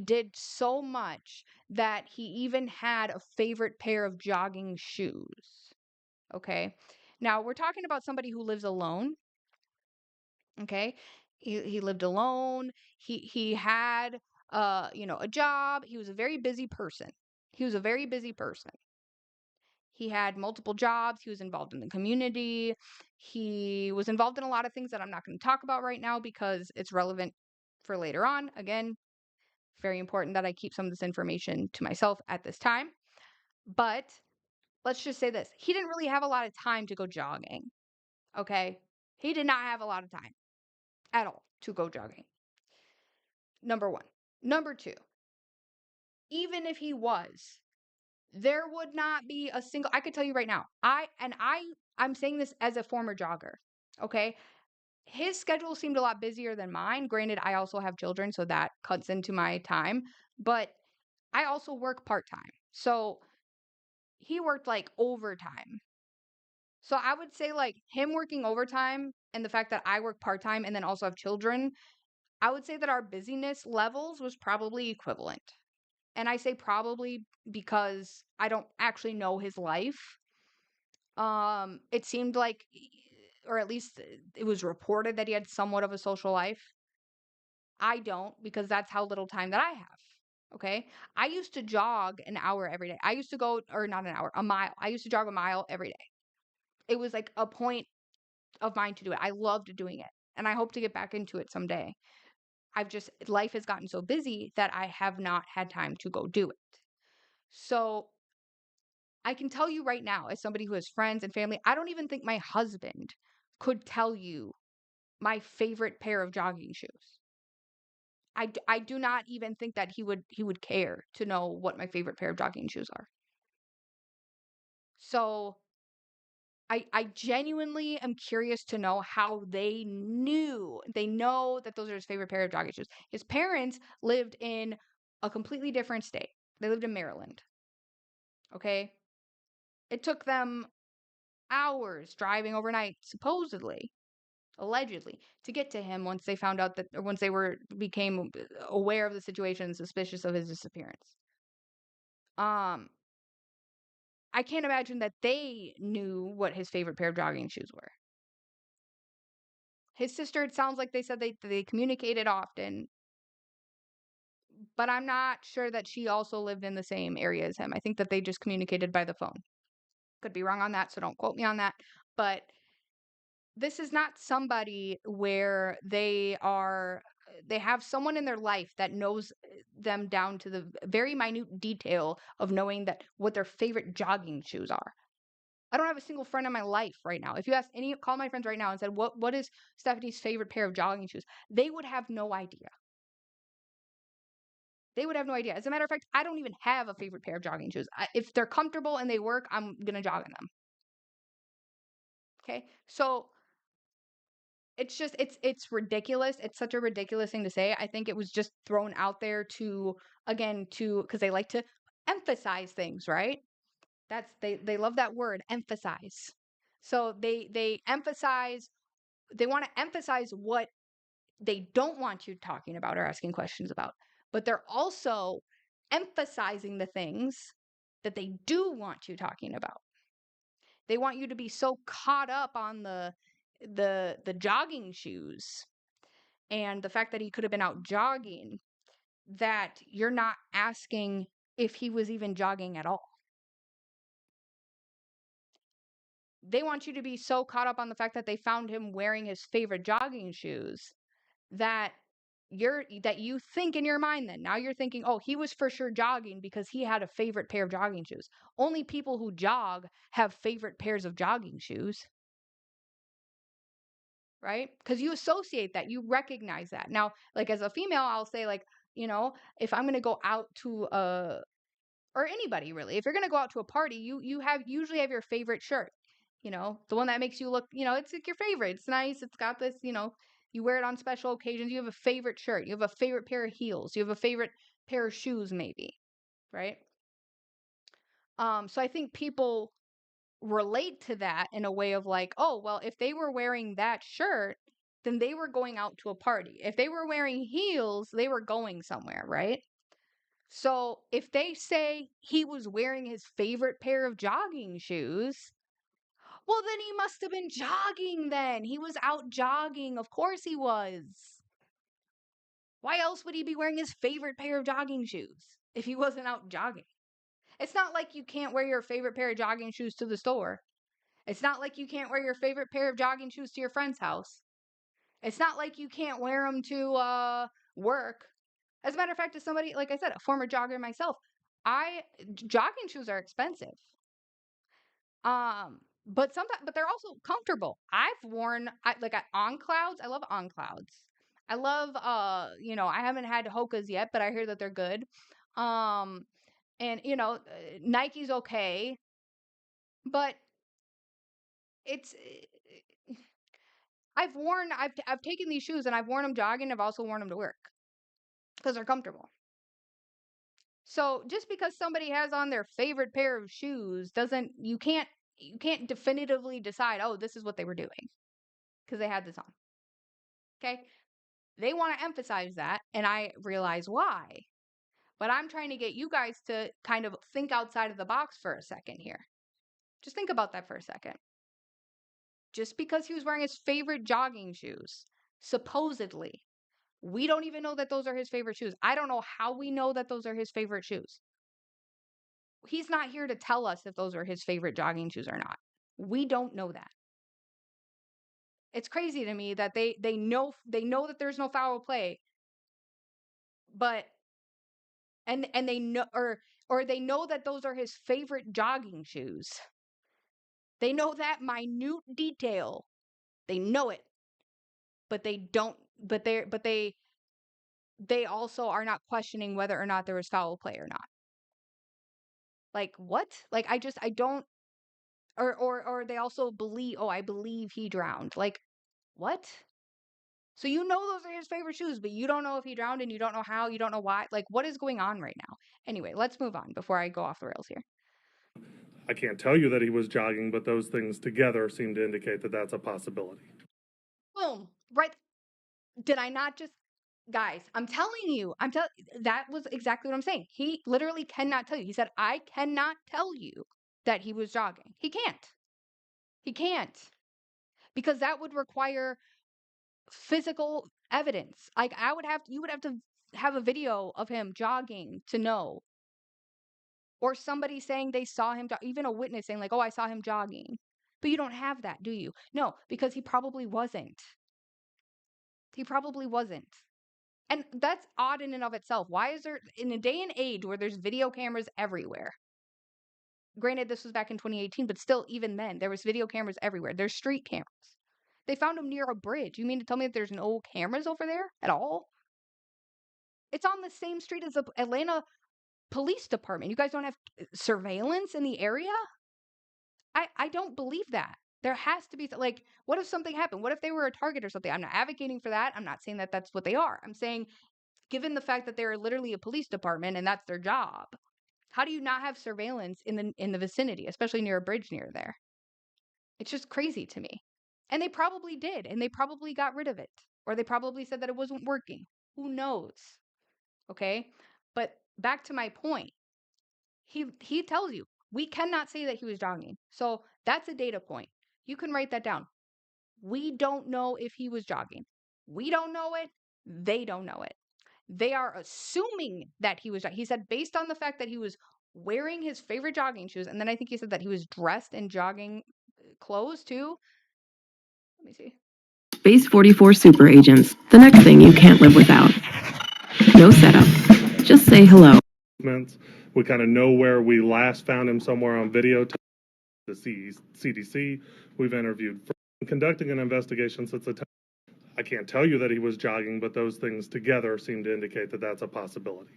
did so much that he even had a favorite pair of jogging shoes. Okay. Now we're talking about somebody who lives alone. Okay. He lived alone. He had a job. He was a very busy person. He was a very busy person. He had multiple jobs. He was involved in the community. He was involved in a lot of things that I'm not going to talk about right now because it's relevant for later on. Again, very important that I keep some of this information to myself at this time. But let's just say this. He didn't really have a lot of time to go jogging. Okay? He did not have a lot of time at all to go jogging. Number one. Number two, even if he was, there would not be a single, I could tell you right now, I'm saying this as a former jogger. Okay? His schedule seemed a lot busier than mine. Granted, I also have children, so that cuts into my time, but I also work part-time. So he worked like overtime. So I would say like him working overtime and the fact that I work part-time and then also have children, I would say that our busyness levels was probably equivalent. And I say probably because I don't actually know his life. It seemed like, or at least it was reported that he had somewhat of a social life. I don't because that's how little time that I have. Okay. I used to jog an hour every day. I used to go, or not an hour, a mile. I used to jog a mile every day. It was like a point of mine to do it. I loved doing it. And I hope to get back into it someday. Life has gotten so busy that I have not had time to go do it. So I can tell you right now, as somebody who has friends and family, I don't even think my husband could tell you my favorite pair of jogging shoes. I do not even think that he would care to know what my favorite pair of jogging shoes are. So I genuinely am curious to know how they know that those are his favorite pair of jogging shoes. His parents lived in a completely different state. They lived in Maryland. Okay. It took them hours driving overnight, supposedly, allegedly, to get to him once they found out that, or once they became aware of the situation and suspicious of his disappearance. Um, I can't imagine that they knew what his favorite pair of jogging shoes were. His sister, it sounds like they said they communicated often, but I'm not sure that she also lived in the same area as him. I think that they just communicated by the phone. Could be wrong on that, so don't quote me on that. But this is not somebody where they have someone in their life that knows them down to the very minute detail of knowing that what their favorite jogging shoes are. I don't have a single friend in my life right now. If you ask call my friends right now and said, what is Stephanie's favorite pair of jogging shoes? They would have no idea. They would have no idea. As a matter of fact, I don't even have a favorite pair of jogging shoes. If they're comfortable and they work, I'm going to jog in them. Okay. So it's ridiculous. It's such a ridiculous thing to say. I think it was just thrown out there because they like to emphasize things, right? They love that word, emphasize. So they want to emphasize what they don't want you talking about or asking questions about. But they're also emphasizing the things that they do want you talking about. They want you to be so caught up on the jogging shoes and the fact that he could have been out jogging that you're not asking if he was even jogging at all. They want you to be so caught up on the fact that they found him wearing his favorite jogging shoes that you think in your mind then now you're thinking, oh, he was for sure jogging because he had a favorite pair of jogging shoes. Only people who jog have favorite pairs of jogging shoes, right? Because you associate that, you recognize that. Now, like as a female, I'll say like, if I'm going to go out to or anybody really, if you're going to go out to a party, you usually have your favorite shirt, the one that makes you look, it's like your favorite. It's nice. It's got this, you wear it on special occasions. You have a favorite shirt. You have a favorite pair of heels. You have a favorite pair of shoes, maybe, right? So I think people relate to that in a way of like, oh, well, if they were wearing that shirt, then they were going out to a party. If they were wearing heels, they were going somewhere, right? So if they say he was wearing his favorite pair of jogging shoes, well, then he must have been jogging then. He was out jogging. Of course he was. Why else would he be wearing his favorite pair of jogging shoes if he wasn't out jogging? It's not like you can't wear your favorite pair of jogging shoes to the store. It's not like you can't wear your favorite pair of jogging shoes to your friend's house. It's not like you can't wear them to work. As a matter of fact, as somebody, like I said, a former jogger myself, jogging shoes are expensive. But they're also comfortable. I've worn on clouds. I love on clouds. I love I haven't had Hoka's yet, but I hear that they're good. And Nike's okay, but it's I've taken these shoes and I've worn them jogging. I've also worn them to work because they're comfortable. So just because somebody has on their favorite pair of shoes doesn't you can't definitively decide, oh, this is what they were doing because they had this on. Okay? They want to emphasize that, and I realize why. But I'm trying to get you guys to kind of think outside of the box for a second here. Just think about that for a second. Just because he was wearing his favorite jogging shoes, supposedly, we don't even know that those are his favorite shoes. I don't know how we know that those are his favorite shoes. He's not here to tell us if those are his favorite jogging shoes or not. We don't know that. It's crazy to me that they know that there's no foul play, but and they know or they know that those are his favorite jogging shoes. They know that minute detail. They know it. But they don't but they also are not questioning whether or not there was foul play or not. Like what? Like I don't or they also believe, oh, I believe he drowned. Like what? So you know those are his favorite shoes, but you don't know if he drowned and you don't know how, you don't know why. Like what is going on right now? Anyway, let's move on before I go off the rails here. I can't tell you that he was jogging, but those things together seem to indicate that that's a possibility. Boom. Right. Did I not just guys, I'm telling you, that was exactly what I'm saying. He literally cannot tell you. He said, I cannot tell you that he was jogging. He can't. He can't. Because that would require physical evidence. Like you would have to have a video of him jogging to know. Or somebody saying they saw him, even a witness saying like, oh, I saw him jogging. But you don't have that, do you? No, because he probably wasn't. He probably wasn't. And that's odd in and of itself. Why is there, in a day and age where there's video cameras everywhere? Granted, this was back in 2018, but still, even then, there was video cameras everywhere. There's street cameras. They found him near a bridge. You mean to tell me that there's no cameras over there at all? It's on the same street as the Atlanta Police Department. You guys don't have surveillance in the area? I don't believe that. There has to be, like, what if something happened? What if they were a target or something? I'm not advocating for that. I'm not saying that that's what they are. I'm saying, given the fact that they're literally a police department and that's their job, how do you not have surveillance in the vicinity, especially near a bridge near there? It's just crazy to me. And they probably did, and they probably got rid of it, or they probably said that it wasn't working. Who knows? Okay? But back to my point. He tells you, we cannot say that he was jogging. So that's a data point. You can write that down. We don't know if he was jogging. We don't know it. They don't know it. They are assuming that he was. He said based on the fact that he was wearing his favorite jogging shoes, and then I think he said that he was dressed in jogging clothes too. Let me see. Space 44 super agents. The next thing you can't live without. No setup. Just say hello. We kind of know where we last found him, somewhere on video. The CDC. We've interviewed. Conducting an investigation since the time. I can't tell you that he was jogging, but those things together seem to indicate that that's a possibility.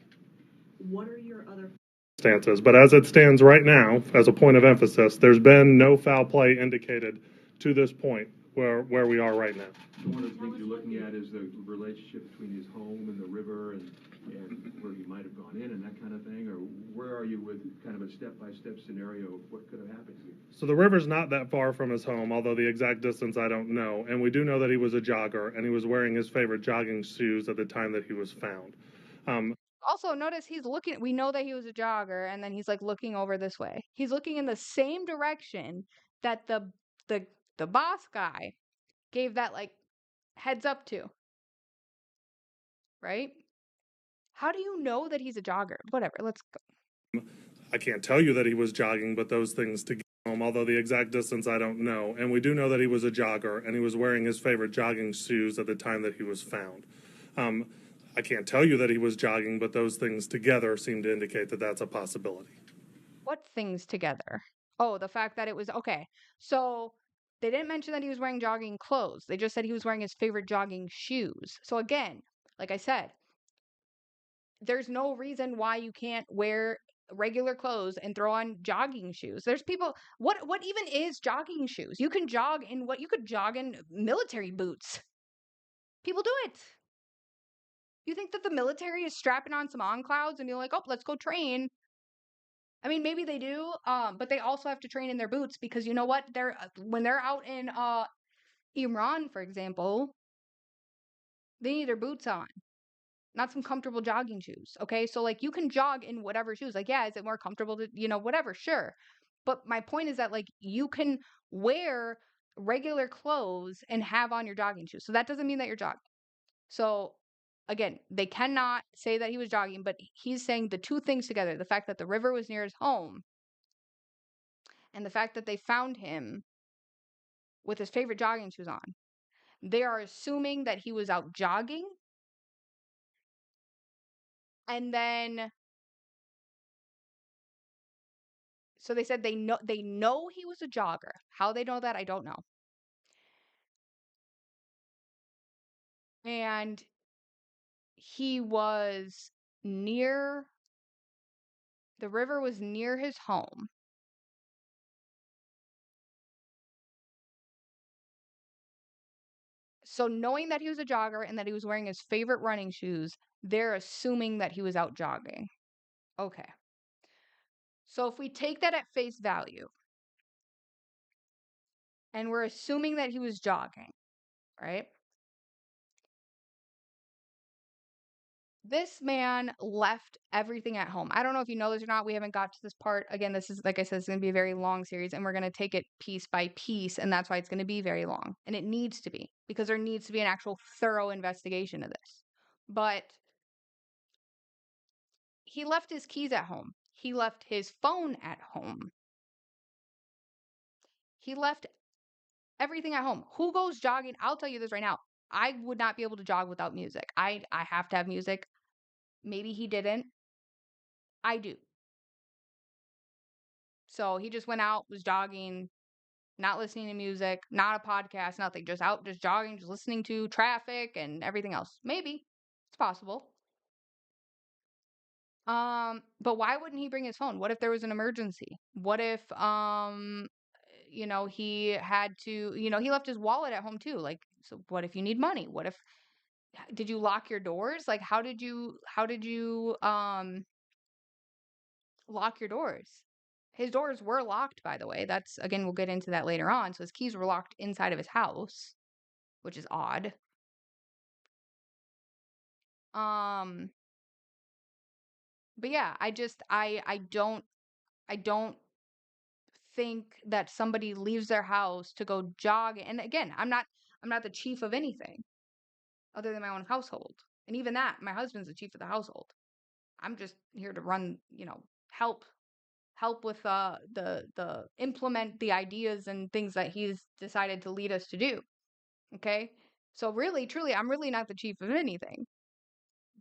What are your other Stances? But as it stands right now, as a point of emphasis, there's been no foul play indicated to this point where we are right now. So one of the things you're looking at is the relationship between his home and the river and and where he might have gone in and that kind of thing? Or where are you with kind of a step-by-step scenario of what could have happened here? So the river's not that far from his home, although the exact distance I don't know. And we do know that he was a jogger, and he was wearing his favorite jogging shoes at the time that he was found. Also, notice he's looking, we know that he was a jogger, and then he's like looking over this way. He's looking in the same direction that the the boss guy gave that like heads up to, right? How do you know that he's a jogger? Whatever, let's go. I can't tell you that he was jogging, but those things to get home, although the exact distance I don't know. And we do know that he was a jogger, and he was wearing his favorite jogging shoes at the time that he was found. I can't tell you that he was jogging, but those things together seem to indicate that that's a possibility. What things together? Oh, the fact that it was okay. So they didn't mention that he was wearing jogging clothes. They just said he was wearing his favorite jogging shoes. So again, like I said, there's no reason why you can't wear regular clothes and throw on jogging shoes. There's people, what even is jogging shoes? You can jog in what you could jog in military boots. People do it. You think that the military is strapping on some on clouds and you're like, oh, let's go train. I mean, maybe they do, but they also have to train in their boots because you know what? They're when they're out in Iran, for example, they need their boots on, not some comfortable jogging shoes. Okay, so like you can jog in whatever shoes. Like, yeah, is it more comfortable to whatever? Sure, but my point is that like you can wear regular clothes and have on your jogging shoes. So that doesn't mean that you're jogging. So again, they cannot say that he was jogging, but he's saying the two things together: the fact that the river was near his home and the fact that they found him with his favorite jogging shoes on. They are assuming that he was out jogging. And then so they said they know he was a jogger. How they know that, I don't know. And he was near the river was near his home. So knowing that he was a jogger and that he was wearing his favorite running shoes, they're assuming that he was out jogging. Okay. So if we take that at face value, and we're assuming that he was jogging, right? This man left everything at home. I don't know if you know this or not. We haven't got to this part. Again, this is, like I said, it's going to be a very long series, and we're going to take it piece by piece, and that's why it's going to be very long. And it needs to be, because there needs to be an actual thorough investigation of this. But he left his keys at home. He left his phone at home. He left everything at home. Who goes jogging? I'll tell you this right now. I would not be able to jog without music. I have to have music. Maybe he didn't. I do. So he just went out, was jogging, not listening to music, not a podcast, nothing, just out, just jogging, just listening to traffic and everything else. Maybe it's possible. But why wouldn't he bring his phone? What if there was an emergency? What if, he had to, he left his wallet at home too. Like, so what if you need money? What if, did you lock your doors? Like, how did you, lock your doors? His doors were locked, by the way. That's, again, we'll get into that later on. So his keys were locked inside of his house, which is odd. But yeah, I don't think that somebody leaves their house to go jog. And again, I'm not the chief of anything other than my own household. And even that, my husband's the chief of the household. I'm just here to run, help with the implement the ideas and things that he's decided to lead us to do. Okay? So really, truly, I'm really not the chief of anything.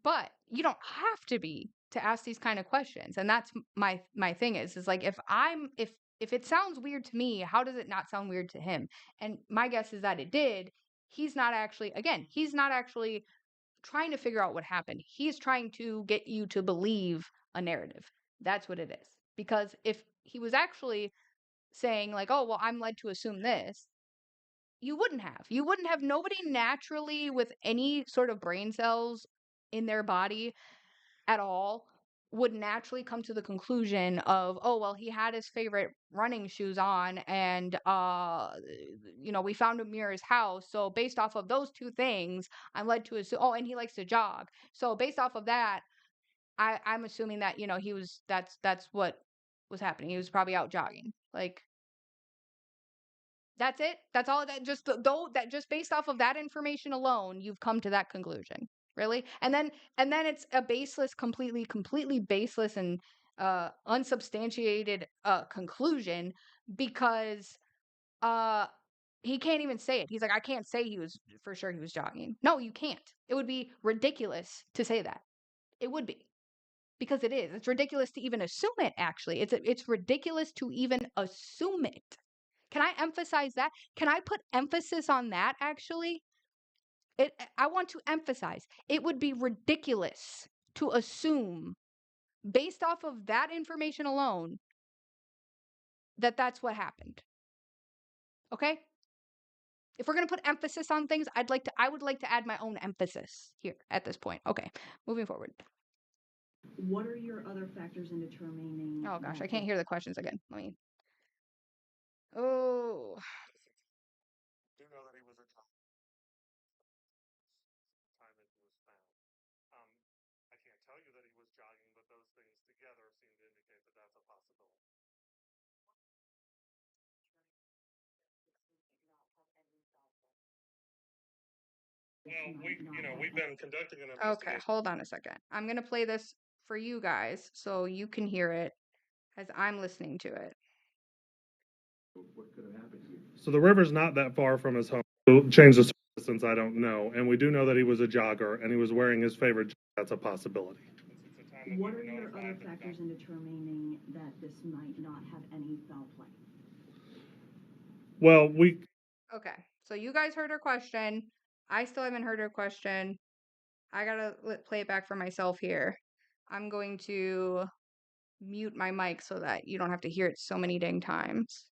But you don't have to be to ask these kind of questions. And that's my thing is like if it sounds weird to me, how does it not sound weird to him? And my guess is that it did. He's not actually trying to figure out what happened. He's trying to get you to believe a narrative. That's what it is. Because if he was actually saying like, "Oh, well, I'm led to assume this," you wouldn't have. You wouldn't have. Nobody naturally with any sort of brain cells in their body at all would naturally come to the conclusion of, oh, well, he had his favorite running shoes on and, we found him near his house. So based off of those two things, I'm led to assume, oh, and he likes to jog. So based off of that, I'm assuming that, that's what was happening. He was probably out jogging. Like, that's it. That's all that just based off of that information alone, you've come to that conclusion. Really? And then it's a baseless, completely baseless and unsubstantiated conclusion because he can't even say it. He's like, I can't say he was for sure he was jogging. No, you can't. It would be ridiculous to say that. It would be. Because it is. It's ridiculous to even assume it, actually. It's ridiculous to even assume it. Can I emphasize that? Can I put emphasis on that, actually? I want to emphasize, it would be ridiculous to assume, based off of that information alone, that that's what happened. Okay? If we're going to put emphasis on things, I would like to add my own emphasis here at this point. Okay, moving forward. What are your other factors in determining? Oh gosh, I can't hear the questions again. Oh. Do know that he was a time that he was found. I can't tell you that he was jogging, but those things together seem to indicate that that's a possibility. Well, we've been conducting an Okay, investigation. hold on a second. I'm going to play this for you guys so you can hear it as I'm listening to it. What could have happened here? So the river's not that far from his home. He'll change the distance, I don't know. And we do know that he was a jogger and he was wearing his favorite jacket. That's a possibility. What are your other factors in determining that this might not have any foul play? Well, Okay, so you guys heard her question. I still haven't heard her question. I gotta play it back for myself here. I'm going to mute my mic so that you don't have to hear it so many dang times.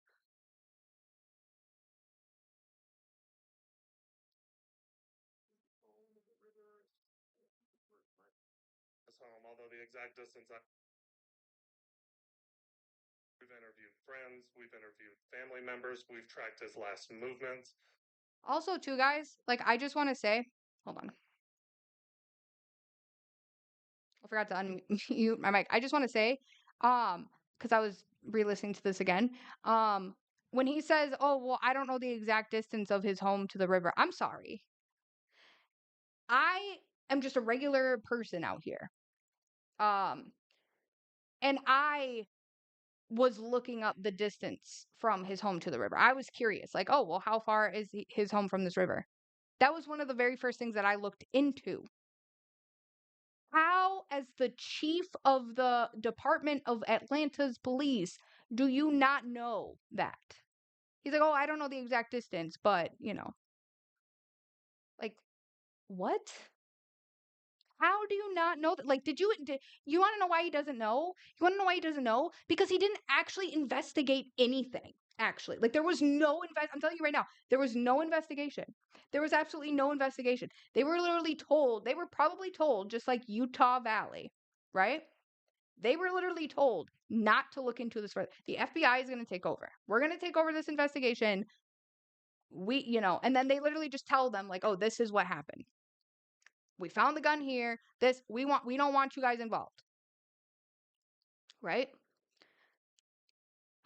home, although the exact distance we've interviewed friends, we've interviewed family members, we've tracked his last movements. Also, too, guys, I just want to say, hold on. I forgot to unmute my mic. I just want to say, because I was re-listening to this again, when he says, "Oh, well, I don't know the exact distance of his home to the river," I'm sorry. I am just a regular person out here, and I was looking up the distance from his home to the river. I was curious, like, oh, well, how far is his home from this river? That was one of the very first things that I looked into. How, as the chief of the Department of Atlanta's police, do you not know that? He's like, oh, I don't know the exact distance, but, like, what? How do you not know that? Like, did you want to know why he doesn't know? You want to know why he doesn't know? Because he didn't actually investigate anything. Actually, like, there was no I'm telling you right now, there was no investigation. There was absolutely no investigation. They were literally told. They were probably told, just like Utah Valley, right? They were literally told not to look into this further. The FBI is going to take over. We're going to take over this investigation. And then they literally just tell them, like, oh, this is what happened. We found the gun here. We don't want you guys involved. Right?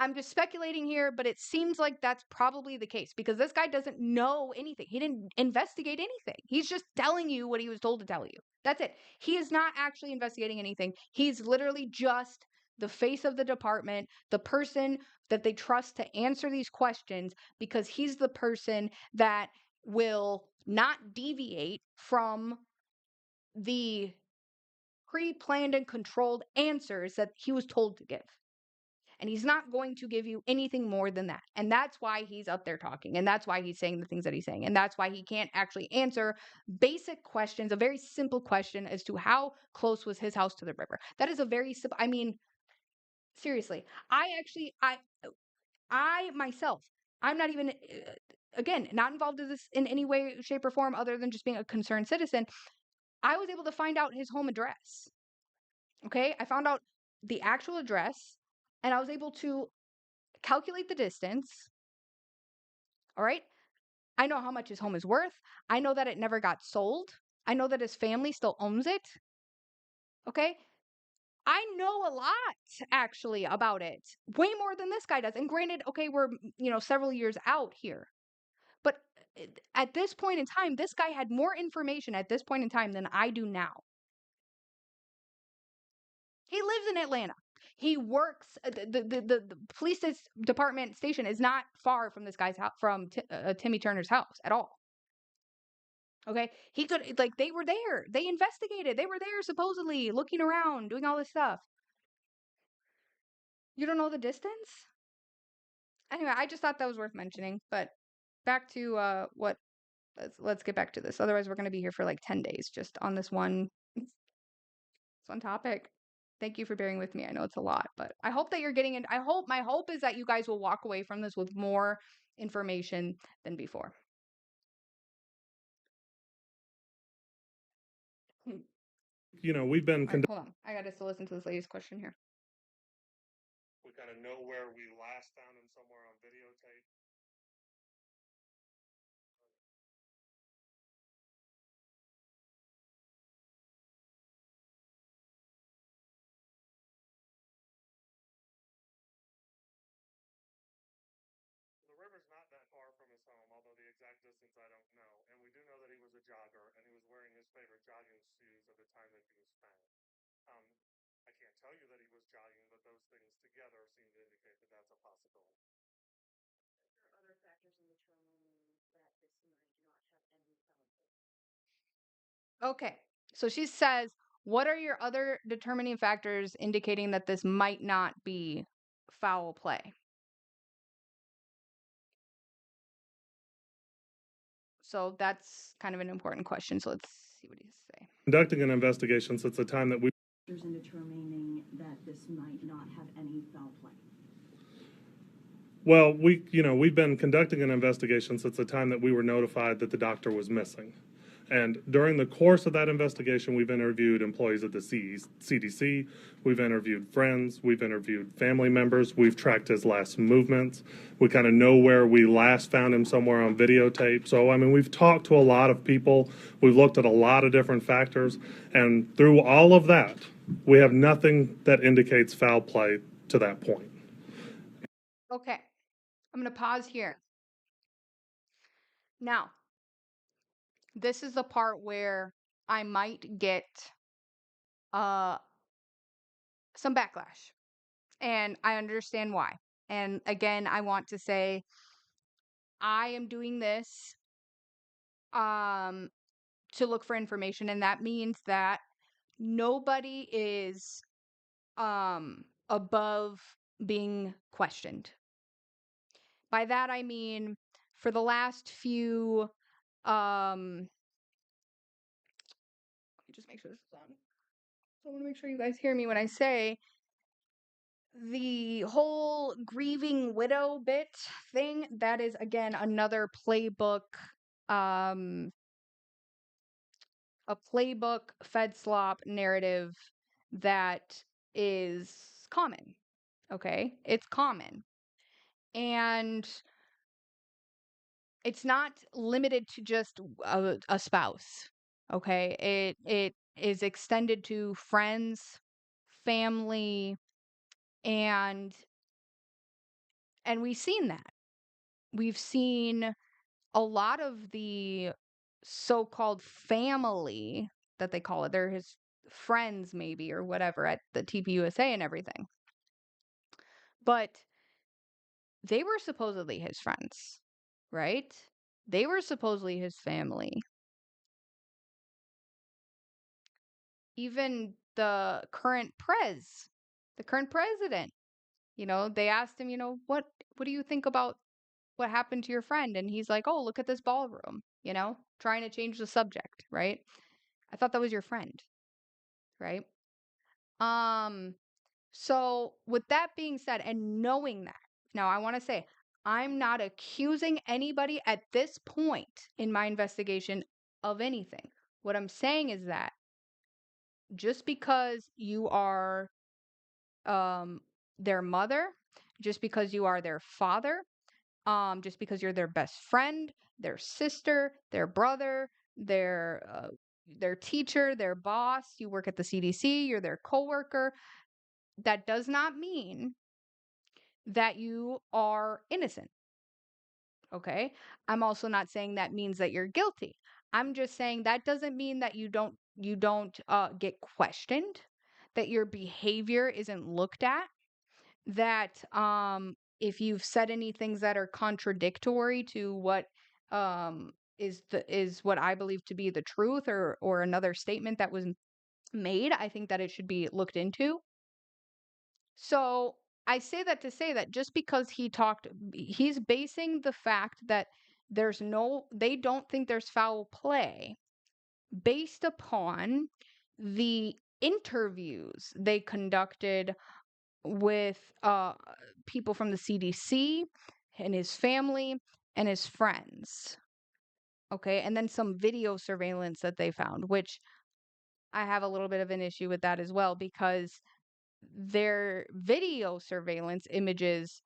I'm just speculating here, but it seems like that's probably the case because this guy doesn't know anything. He didn't investigate anything. He's just telling you what he was told to tell you. That's it. He is not actually investigating anything. He's literally just the face of the department, the person that they trust to answer these questions because he's the person that will not deviate from the pre-planned and controlled answers that he was told to give. And he's not going to give you anything more than that. And that's why he's up there talking. And that's why he's saying the things that he's saying. And that's why he can't actually answer basic questions, a very simple question as to how close was his house to the river. That is a very simple, seriously. I myself, I'm not even, again, not involved in this in any way, shape, or form other than just being a concerned citizen. I was able to find out his home address. Okay, I found out the actual address and I was able to calculate the distance. All right, I know how much his home is worth. I know that it never got sold. I know that his family still owns it. Okay, I know a lot actually about it, way more than this guy does. And granted, okay, we're, several years out here. But at this point in time, this guy had more information at this point in time than I do now. He lives in Atlanta. He works. The police department station is not far from this guy's house, from Timmy Turner's house at all. Okay, he could, like, they were there. They investigated. They were there supposedly looking around, doing all this stuff. You don't know the distance? Anyway, I just thought that was worth mentioning. But back to what. Let's get back to this. Otherwise, we're going to be here for like 10 days just on this one topic. Thank you for bearing with me. I know it's a lot, but I hope that you're getting in. My hope is that you guys will walk away from this with more information than before. We've been All right, hold on. I got to still listen to this lady's question here. We kind of know where we last found him somewhere on videotape. The river's not that far from his home, although the exact distance I don't know. And we do know that he was a jogger and he was wearing his favorite jogging shoes at the time that he was found. I can't tell you that he was jogging, but those things together seem to indicate that that's a possibility. There are other factors in determining that this might not have any foul. Okay. So she says, what are your other determining factors indicating that this might not be foul play? So that's kind of an important question. So let's see what he has to say. Conducting an investigation since the time that we In determining that this might not have any foul play. Well, we've been conducting an investigation since the time that we were notified that the doctor was missing. And during the course of that investigation, we've interviewed employees at the CDC, we've interviewed friends, we've interviewed family members, we've tracked his last movements. We kind of know where we last found him somewhere on videotape. So, I mean, we've talked to a lot of people, we've looked at a lot of different factors, and through all of that, we have nothing that indicates foul play to that point. Okay. I'm going to pause here. Now, this is the part where I might get some backlash. And I understand why. And again, I want to say I am doing this to look for information, and that means that nobody is above being questioned. By that I mean for the last few let me just make sure this is on. So I want to make sure you guys hear me when I say the whole grieving widow bit thing. That is again another playbook, a playbook fed slop narrative that is common. Okay, it's common, and it's not limited to just a spouse. Okay, it is extended to friends, family, and we've seen that. We've seen a lot of the so-called family that they call it. They're his friends maybe or whatever at the TPUSA and everything. But they were supposedly his friends, right? They were supposedly his family. Even the current president, they asked him, what do you think about what happened to your friend? And he's like, oh, look at this ballroom, trying to change the subject, right? I thought that was your friend, right? So with that being said, and knowing that, now I want to say, I'm not accusing anybody at this point in my investigation of anything. What I'm saying is that just because you are their mother, just because you are their father, just because you're their best friend, their sister, their brother, their teacher, their boss, you work at the CDC, you're their coworker, that does not mean that you are innocent. Okay? I'm also not saying that means that you're guilty. I'm just saying that doesn't mean that you don't get questioned, that your behavior isn't looked at, that if you've said any things that are contradictory to what is what I believe to be the truth, or another statement that was made, I think that it should be looked into. So I say that to say that just because he's basing the fact that they don't think there's foul play based upon the interviews they conducted with people from the CDC and his family and his friends. Okay. And then some video surveillance that they found, which I have a little bit of an issue with that as well, because their video surveillance images,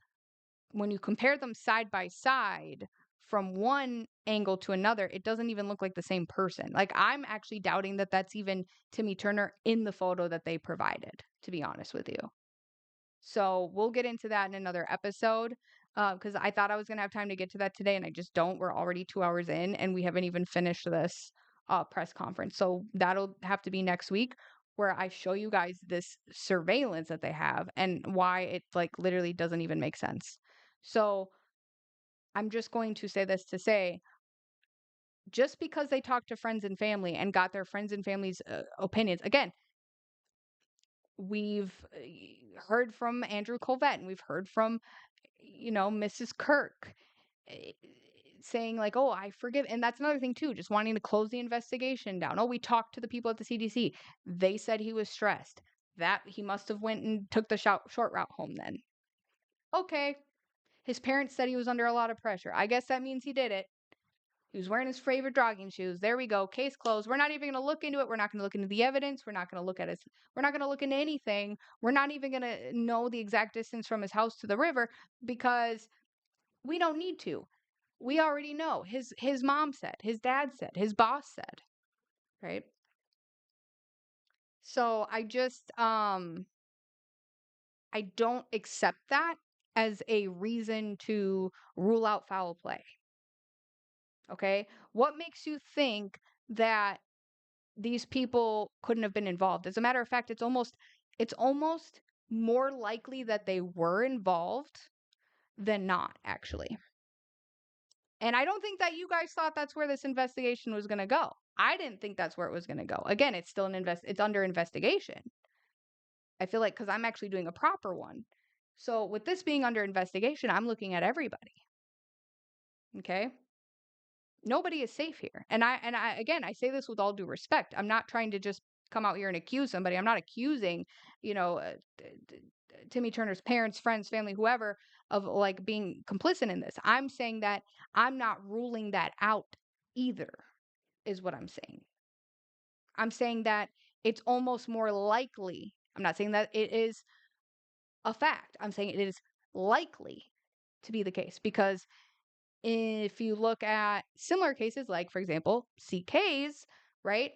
when you compare them side by side from one angle to another, it doesn't even look like the same person. Like, I'm actually doubting that that's even Timmy Turner in the photo that they provided, to be honest with you. So we'll get into that in another episode, because I thought I was going to have time to get to that today, and I just don't. We're already 2 hours in, and we haven't even finished this press conference. So that'll have to be next week, where I show you guys this surveillance that they have and why it like literally doesn't even make sense. So I'm just going to say this to say, just because they talked to friends and family and got their friends and family's opinions, again, we've heard from Andrew Colvette, and we've heard from Mrs. Kirk, eh, saying like, "Oh, I forgive." And that's another thing too, just wanting to close the investigation down. Oh, we talked to the people at the CDC. They said he was stressed. That he must have went and took the short route home then. Okay. His parents said he was under a lot of pressure. I guess that means he did it. He was wearing his favorite jogging shoes. There we go. Case closed. We're not even going to look into it. We're not going to look into the evidence. We're not going to look at his. We're not going to look into anything. We're not even going to know the exact distance from his house to the river, because we don't need to. We already know. His mom said, his dad said, his boss said, right? So I don't accept that as a reason to rule out foul play. Okay? What makes you think that these people couldn't have been involved? As a matter of fact, it's almost more likely that they were involved than not, actually. And I don't think that you guys thought that's where this investigation was going to go. I didn't think that's where it was going to go. Again, it's still it's under investigation. I feel like, because I'm actually doing a proper one. So with this being under investigation, I'm looking at everybody. Okay? Nobody is safe here. And I again, I say this with all due respect. I'm not trying to just come out here and accuse somebody. I'm not accusing, you know, Timmy Turner's parents, friends, family, whoever, of like being complicit in this. I'm saying that I'm not ruling that out either, is what I'm saying. I'm saying that it's almost more likely. I'm not saying that it is a fact. I'm saying it is likely to be the case, because if you look at similar cases, like, for example, CK's, right?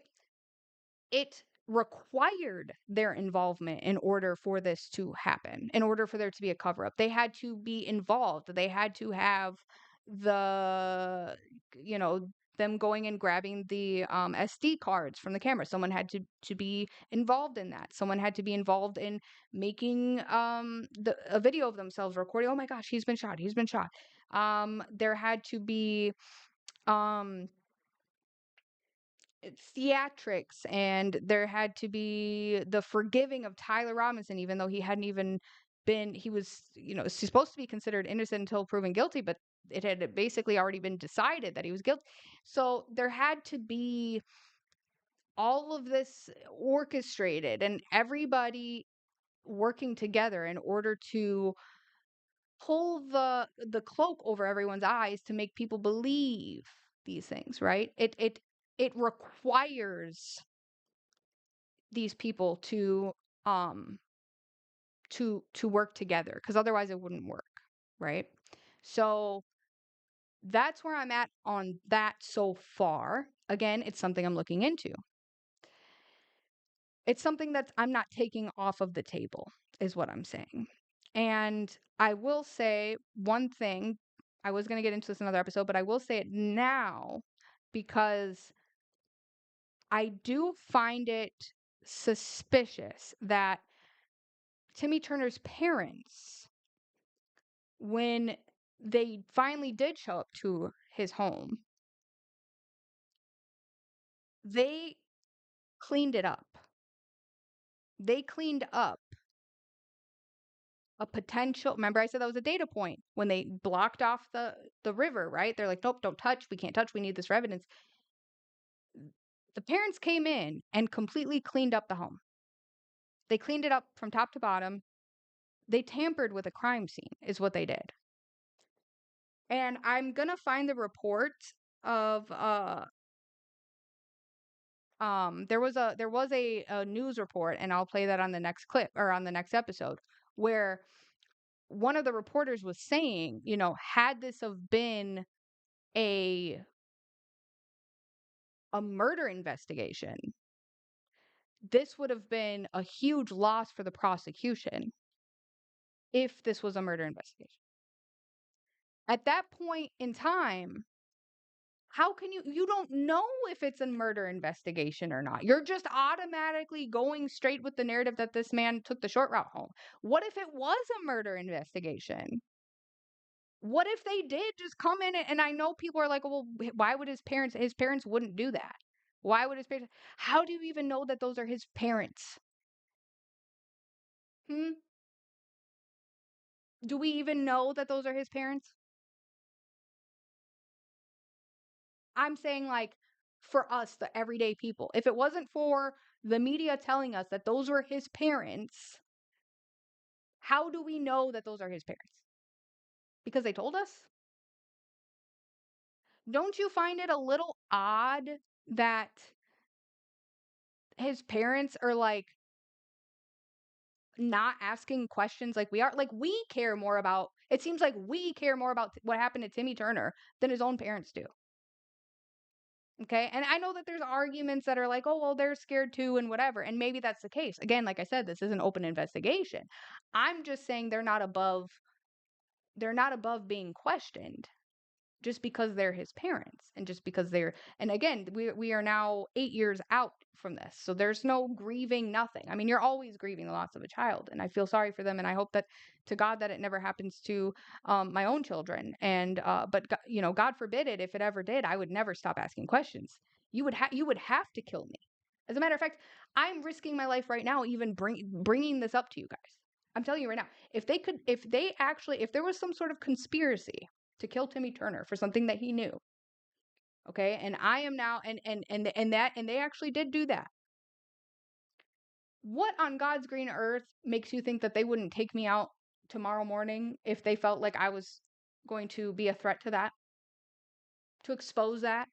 It required their involvement in order for this to happen, in order for there to be a cover up. They had to be involved. They had to have the, you know, them going and grabbing the SD cards from the camera. Someone had to be involved in that. Someone had to be involved in making a video of themselves recording. Oh my gosh, he's been shot. He's been shot. There had to be um theatrics, and there had to be the forgiving of Tyler Robinson, even though he hadn't even been, he was, supposed to be considered innocent until proven guilty, but it had basically already been decided that he was guilty. So there had to be all of this orchestrated and everybody working together in order to pull the cloak over everyone's eyes to make people believe these things, right? It requires these people to work together, because otherwise it wouldn't work, right? So that's where I'm at on that so far. Again, it's something I'm looking into. It's something that I'm not taking off of the table, is what I'm saying. And I will say one thing. I was going to get into this in another episode, but I will say it now because I do find it suspicious that Timmy Turner's parents, when they finally did show up to his home, they cleaned it up. They cleaned up a potential, remember I said that was a data point when they blocked off the river, right? They're like, nope, don't touch. We can't touch. We need this for evidence. The parents came in and completely cleaned up the home. They cleaned it up from top to bottom. They tampered with a crime scene, is what they did. And I'm gonna find the report of there was a news report, and I'll play that on the next clip or on the next episode, where one of the reporters was saying, had this have been a murder investigation, this would have been a huge loss for the prosecution if this was a murder investigation. At that point in time, how can you don't know if it's a murder investigation or not. You're just automatically going straight with the narrative that this man took the short route home. What if it was a murder investigation? What if they did just come in and I know people are like, well, why would his parents wouldn't do that? Why would his parents? How do you even know that those are his parents? Do we even know that those are his parents? I'm saying, like, for us, the everyday people. If it wasn't for the media telling us that those were his parents, how do we know that those are his parents? Because they told us? Don't you find it a little odd that his parents are like not asking questions like we are? Like, we care more about, it seems like we care more about what happened to Timmy Turner than his own parents do. Okay. And I know that there's arguments that are like, oh, well, they're scared too and whatever. And maybe that's the case. Again, like I said, this is an open investigation. I'm just saying they're not above being questioned just because they're his parents and just because and again, we are now 8 years out from this. So there's no grieving, nothing. I mean, you're always grieving the loss of a child, and I feel sorry for them, and I hope that to God that it never happens to my own children. And but God forbid it, if it ever did, I would never stop asking questions. You would have to kill me. As a matter of fact, I'm risking my life right now even bringing this up to you guys. I'm telling you right now, if there was some sort of conspiracy to kill Timmy Turner for something that he knew. Okay? And I am now and they actually did do that. What on God's green earth makes you think that they wouldn't take me out tomorrow morning if they felt like I was going to be a threat to that? To expose that?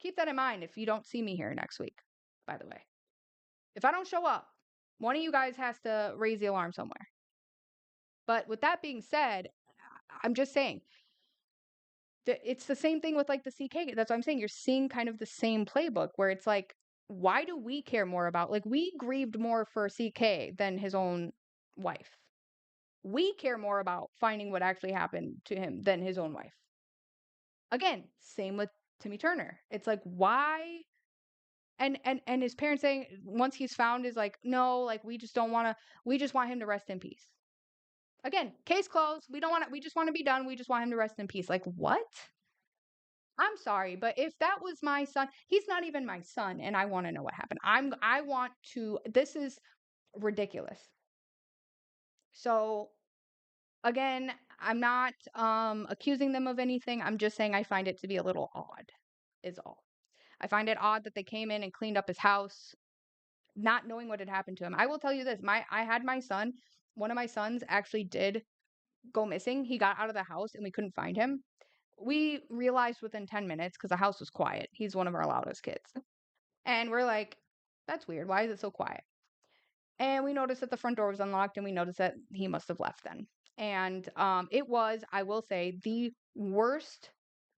Keep that in mind if you don't see me here next week, by the way. If I don't show up, one of you guys has to raise the alarm somewhere. But with that being said, I'm just saying, it's the same thing with like the CK. That's what I'm saying. You're seeing kind of the same playbook where it's like, why do we care more about, like, we grieved more for CK than his own wife. We care more about finding what actually happened to him than his own wife. Again, same with Timmy Turner. It's like, why? And his parents saying once he's found is like, no, like, we just want him to rest in peace. Again, case closed. We just want to be done. We just want him to rest in peace. Like, what? I'm sorry, but if that was my son, he's not even my son, and I want to know what happened. This is ridiculous. So again, I'm not accusing them of anything. I'm just saying I find it to be a little odd, is all. I find it odd that they came in and cleaned up his house, not knowing what had happened to him. I will tell you this, I had my son, one of my sons actually did go missing. He got out of the house and we couldn't find him. We realized within 10 minutes because the house was quiet. He's one of our loudest kids. And we're like, that's weird. Why is it so quiet? And we noticed that the front door was unlocked, and we noticed that he must have left then. And it was, I will say, the worst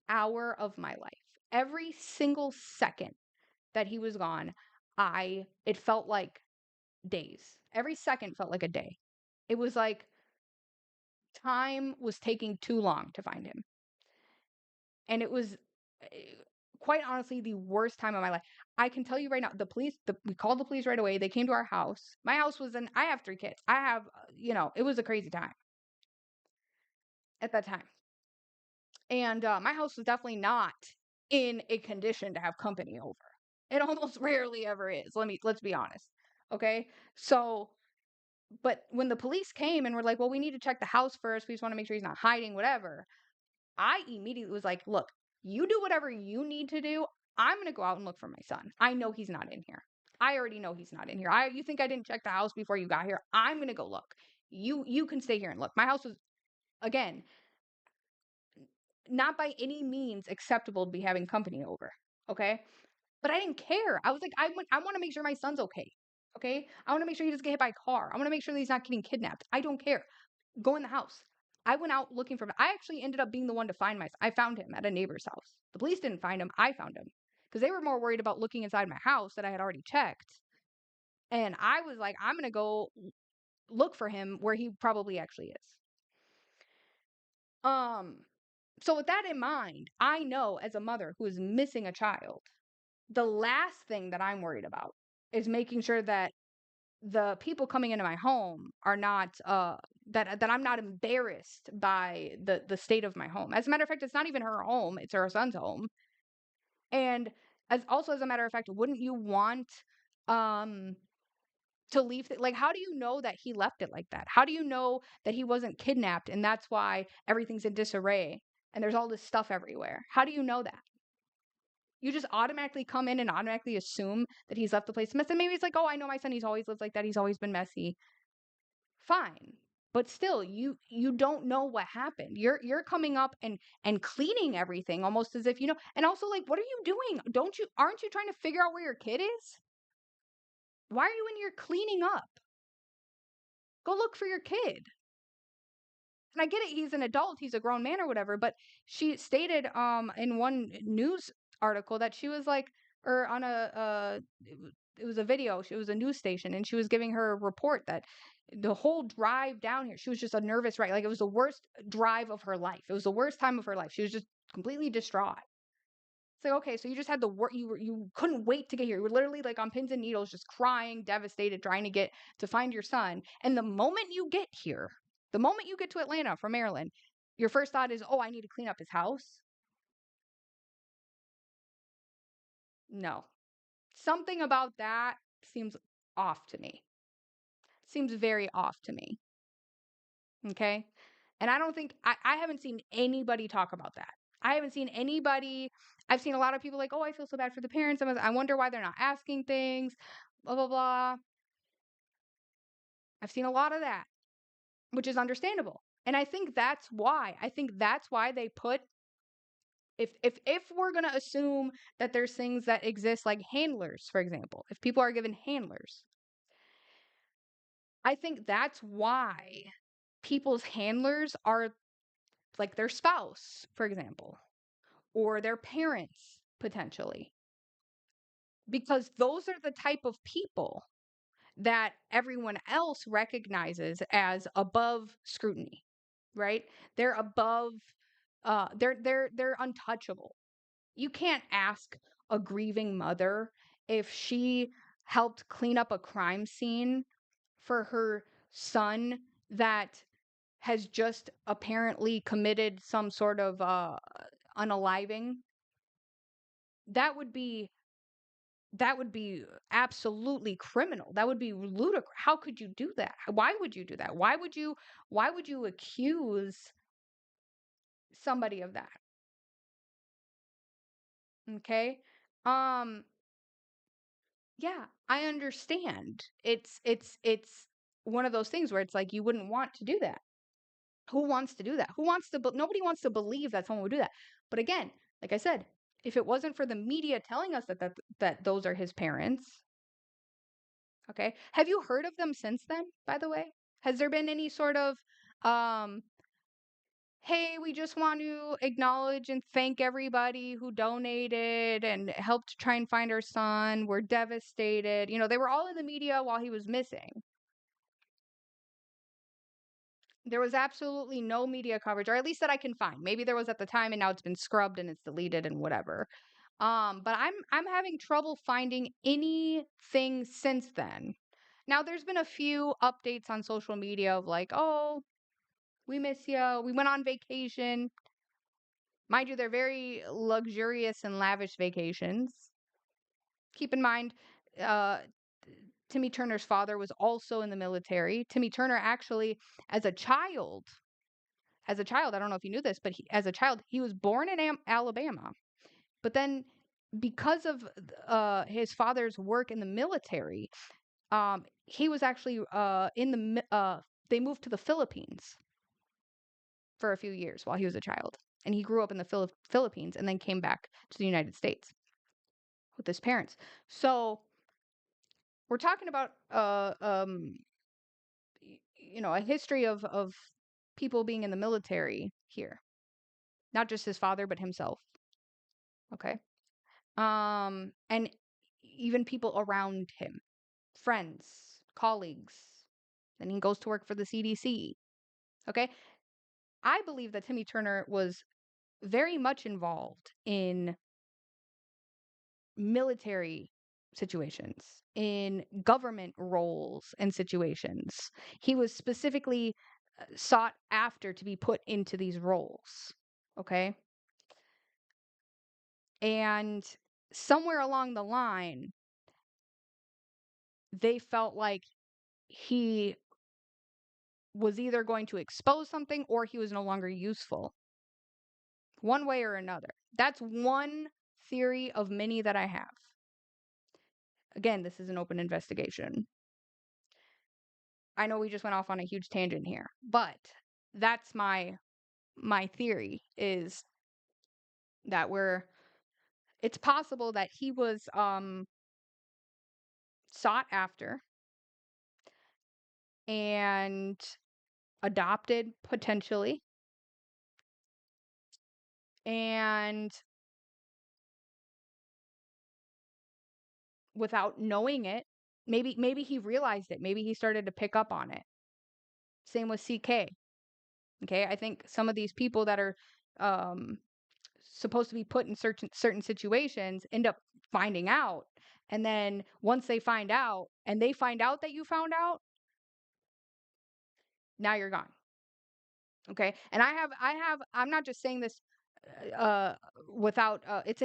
hour of my life. Every single second that he was gone, it felt like days. Every second felt like a day. It was like time was taking too long to find him. And it was quite honestly the worst time of my life. I can tell you right now, we called the police right away. They came to our house. My house I have 3 kids. I have, it was a crazy time at that time. And my house was definitely not in a condition to have company over. It almost rarely ever is. Let's be honest. Okay. So, but when the police came and were like, well, we need to check the house first. We just want to make sure he's not hiding, whatever. I immediately was like, look, you do whatever you need to do. I'm going to go out and look for my son. I know he's not in here. I already know he's not in here. You think I didn't check the house before you got here? I'm going to go look. You can stay here and look. My house was, again, not by any means acceptable to be having company over. Okay. But I didn't care. I was like, I want to make sure my son's okay. Okay. I want to make sure he doesn't get hit by a car. I want to make sure that he's not getting kidnapped. I don't care. Go in the house. I went out looking for him. I actually ended up being the one to find my son. I found him at a neighbor's house. The police didn't find him. I found him because they were more worried about looking inside my house that I had already checked. And I was like, I'm going to go look for him where he probably actually is. So with that in mind, I know as a mother who is missing a child, the last thing that I'm worried about is making sure that the people coming into my home are not that I'm not embarrassed by the state of my home. As a matter of fact, it's not even her home, it's her son's home. And as a matter of fact, wouldn't you want to leave like, how do you know that he left it like that? How do you know that he wasn't kidnapped and that's why everything's in disarray and there's all this stuff everywhere? How do you know that? You just automatically come in and automatically assume that he's left the place a mess. And maybe it's like, oh, I know my son. He's always lived like that. He's always been messy. Fine. But still, you don't know what happened. You're coming up and cleaning everything almost as if you know. And also, like, what are you doing? Aren't you trying to figure out where your kid is? Why are you in here cleaning up? Go look for your kid. And I get it, he's an adult, he's a grown man or whatever, but she stated in one news article that she was like, or on it was a video, it was a news station, and she was giving her report that the whole drive down here, she was just a nervous wreck. Like, it was the worst drive of her life. It was the worst time of her life. She was just completely distraught. It's like, okay, so you just had you couldn't wait to get here. You were literally like on pins and needles, just crying, devastated, trying to find your son. And the moment you get here, the moment you get to Atlanta from Maryland, your first thought is, oh, I need to clean up his house. No. Something about that seems off to me. Seems very off to me. Okay. And I don't think, I haven't seen anybody talk about that. I haven't seen anybody. I've seen a lot of people like, oh, I feel so bad for the parents. I wonder why they're not asking things, blah, blah, blah. I've seen a lot of that, which is understandable. And I think that's why. I think that's why they put, if we're going to assume that there's things that exist like handlers, for example, if people are given handlers, I think that's why people's handlers are like their spouse, for example, or their parents potentially, because those are the type of people that everyone else recognizes as above scrutiny, right? They're above they're untouchable. You can't ask a grieving mother if she helped clean up a crime scene for her son that has just apparently committed some sort of unaliving. That would be absolutely criminal. That would be ludicrous. How could you do that? Why would you do that? Why would you accuse somebody of that? Okay? Um yeah, I understand. It's one of those things where it's like you wouldn't want to do that. Who wants to do that? Nobody wants to believe that someone would do that. But again, like I said, if it wasn't for the media telling us that those are his parents. Okay. Have you heard of them since then, by the way? Has there been any sort of um hey, we just want to acknowledge and thank everybody who donated and helped try and find our son. We're devastated. You know, they were all in the media while he was missing. There was absolutely no media coverage, or at least that I can find. Maybe there was at the time and now it's been scrubbed and it's deleted and whatever. But I'm having trouble finding anything since then. Now there's been a few updates on social media of like, oh, we miss you. We went on vacation. Mind you, they're very luxurious and lavish vacations. Keep in mind, uh, Timmy Turner's father was also in the military. Timmy Turner actually, as a child, I don't know if you knew this, but as a child, he was born in Alabama. But then, because of his father's work in the military, he was actually they moved to the Philippines for a few years while he was a child. And he grew up in the Philippines and then came back to the United States with his parents. So we're talking about a history of people being in the military here, not just his father but himself. Okay. And even people around him, friends, colleagues. Then he goes to work for the CDC. Okay. I believe that Timmy Turner was very much involved in military situations, in government roles and situations. He was specifically sought after to be put into these roles. Okay. And somewhere along the line, they felt like he was either going to expose something or he was no longer useful. One way or another. That's one theory of many that I have. Again, this is an open investigation. I know we just went off on a huge tangent here, but that's my theory is that it's possible that he was sought after and adopted potentially, and without knowing it, maybe he realized it, maybe he started to pick up on it. Same with CK. Okay, I think some of these people that are um supposed to be put in certain situations end up finding out, and then once they find out and they find out that you found out, now you're gone. Okay. And I'm not just saying this uh without it's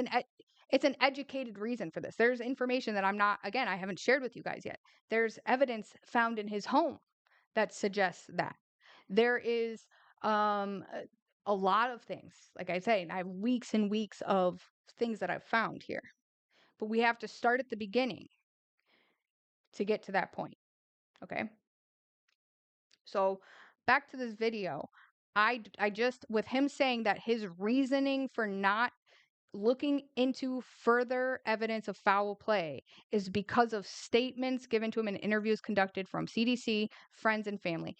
an educated reason for this. There's information that I haven't shared with you guys yet. There's evidence found in his home that suggests that. There is a lot of things. Like I say, and I have weeks and weeks of things that I've found here. But we have to start at the beginning to get to that point. Okay? So, back to this video. I just, with him saying that his reasoning for not looking into further evidence of foul play is because of statements given to him in interviews conducted from CDC, friends, and family.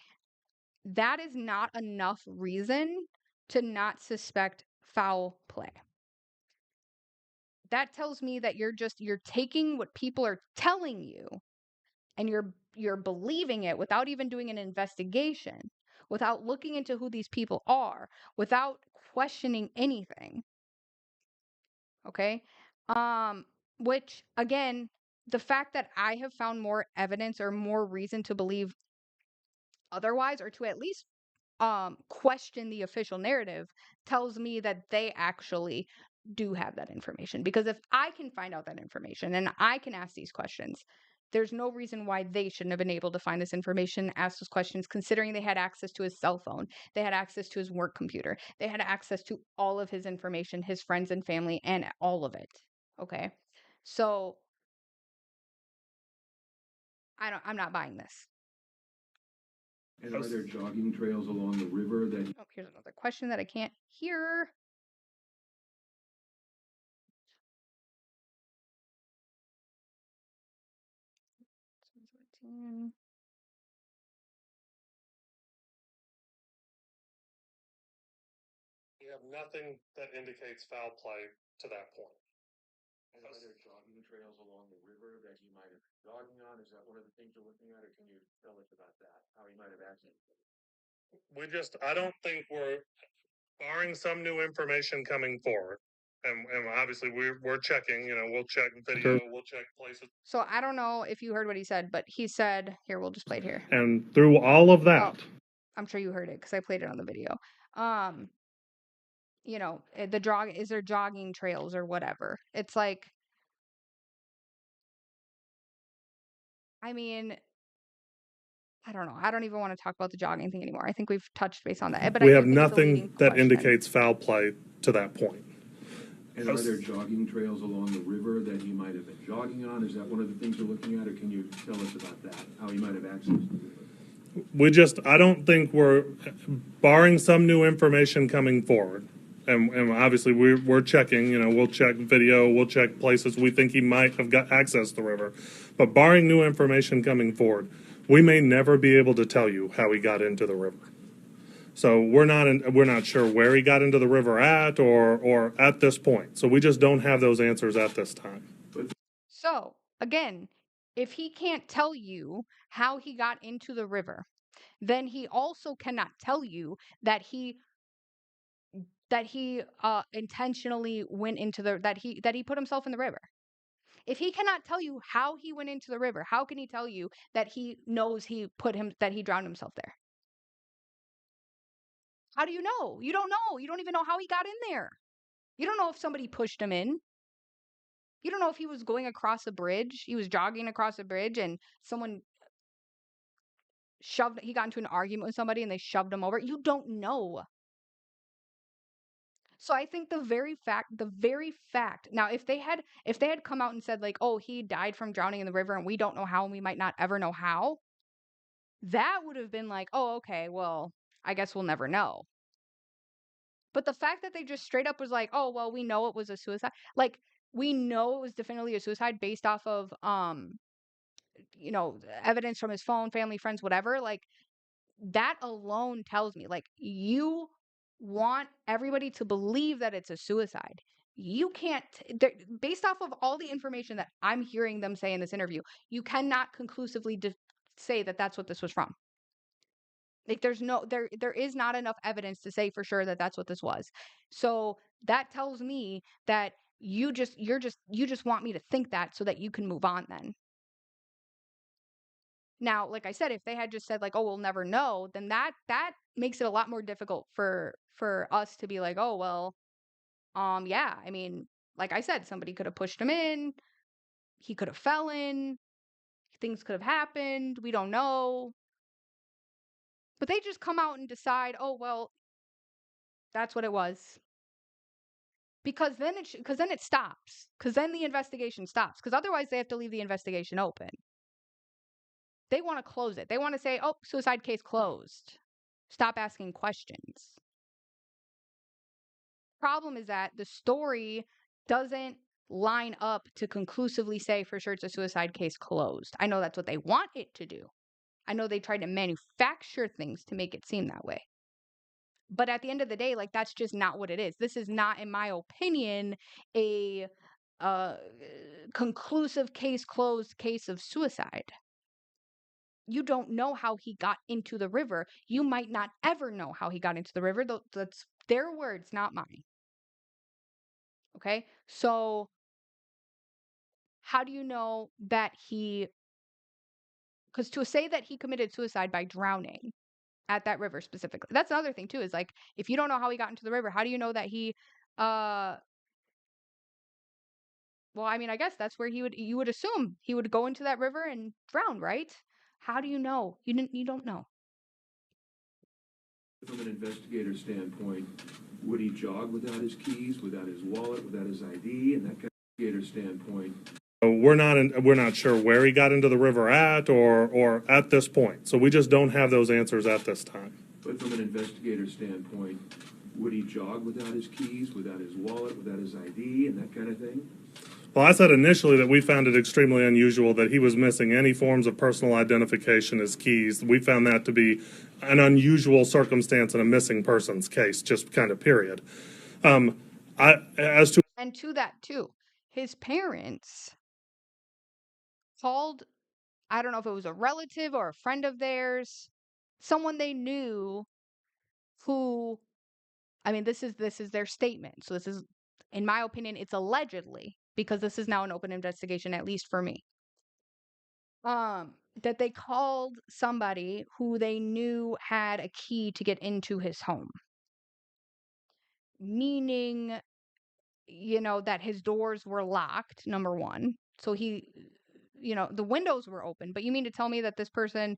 That is not enough reason to not suspect foul play. That tells me that you're taking what people are telling you and you're believing it without even doing an investigation, without looking into who these people are, without questioning anything. Okay? Which again, the fact that I have found more evidence or more reason to believe otherwise, or to at least question the official narrative, tells me that they actually do have that information. Because if I can find out that information and I can ask these questions, there's no reason why they shouldn't have been able to find this information, ask those questions, considering they had access to his cell phone, they had access to his work computer, they had access to all of his information, his friends and family, and all of it. Okay. So I'm not buying this. And are there jogging trails along the river that? Oh, here's another question that I can't hear. We have nothing that indicates foul play to that point. And are there jogging trails along the river that he might have been jogging on? Is that one of the things you're looking at, or can you tell us about that? How he might have accessed it? I don't think barring some new information coming forward, and obviously we're checking, we'll check video, we'll check places. So I don't know if you heard what he said, but he said, here, we'll just play it here. And through all of that, I'm sure you heard it because I played it on the video. Is there jogging trails or whatever? It's like, I mean, I don't know. I don't even want to talk about the jogging thing anymore. I think we've touched base on that. But we I have do think it's a leading nothing that question. indicates foul play to that point. And are there jogging trails along the river that he might have been jogging on? Is that one of the things you're looking at, or can you tell us about that? How he might have accessed the river? I don't think barring some new information coming forward, and obviously we're checking, we'll check video, we'll check places we think he might have got access to the river. But barring new information coming forward, we may never be able to tell you how he got into the river. So we're not sure where he got into the river at or at this point. So we just don't have those answers at this time. So, again, if he can't tell you how he got into the river, then he also cannot tell you that he intentionally went into that he put himself in the river. If he cannot tell you how he went into the river, how can he tell you that he knows that he drowned himself there? How do you know? You don't know. You don't even know how he got in there. You don't know if somebody pushed him in. You don't know if he was going across a bridge. He was jogging across a bridge and someone he got into an argument with somebody and they shoved him over. You don't know. So I think the very fact, now if they had come out and said like, oh, he died from drowning in the river and we don't know how and we might not ever know how, that would have been like, oh, okay, well, I guess we'll never know. But the fact that they just straight up was like, oh, well, we know it was a suicide. Like, we know it was definitely a suicide based off of evidence from his phone, family, friends, whatever. Like, that alone tells me, like, you want everybody to believe that it's a suicide. You can't, based off of all the information that I'm hearing them say in this interview, you cannot conclusively say that that's what this was from. Like, there is not enough evidence to say for sure that that's what this was. So that tells me that you just want me to think that so that you can move on then. Now, like I said, if they had just said like, "Oh, we'll never know," then that makes it a lot more difficult for us to be like, "Oh, well, yeah, I mean, like I said, somebody could have pushed him in, he could have fell in, things could have happened, we don't know." But they just come out and decide, "Oh, well, that's what it was." Because then it stops. Because then the investigation stops. Because otherwise they have to leave the investigation open. They want to close it. They want to say, "Oh, suicide case closed." Stop asking questions. Problem is that the story doesn't line up to conclusively say for sure it's a suicide case closed. I know that's what they want it to do. I know they tried to manufacture things to make it seem that way. But at the end of the day, like, that's just not what it is. This is not, in my opinion, a conclusive case closed case of suicide. You don't know how he got into the river. You might not ever know how he got into the river. That's their words, not mine. Okay? So how do you know that because to say that he committed suicide by drowning at that river specifically, that's another thing too, is like, if you don't know how he got into the river, how do you know that he, well, I mean, I guess that's where you would assume he would go into that river and drown, right? How do you know? You don't know. From an investigator standpoint, would he jog without his keys, without his wallet, without his ID, and that kind of investigator standpoint? We're not sure where he got into the river at or at this point. So we just don't have those answers at this time. But from an investigator standpoint, would he jog without his keys, without his wallet, without his ID, and that kind of thing? Well, I said initially that we found it extremely unusual that he was missing any forms of personal identification as keys. We found that to be an unusual circumstance in a missing persons case, just kind of period. As to And to that too, his parents called, I don't know if it was a relative or a friend of theirs, someone they knew who, I mean, this is their statement. So this is, in my opinion, it's allegedly, because this is now an open investigation, at least for me. That they called somebody who they knew had a key to get into his home. Meaning, that his doors were locked, number one. So the windows were open. But you mean to tell me that this person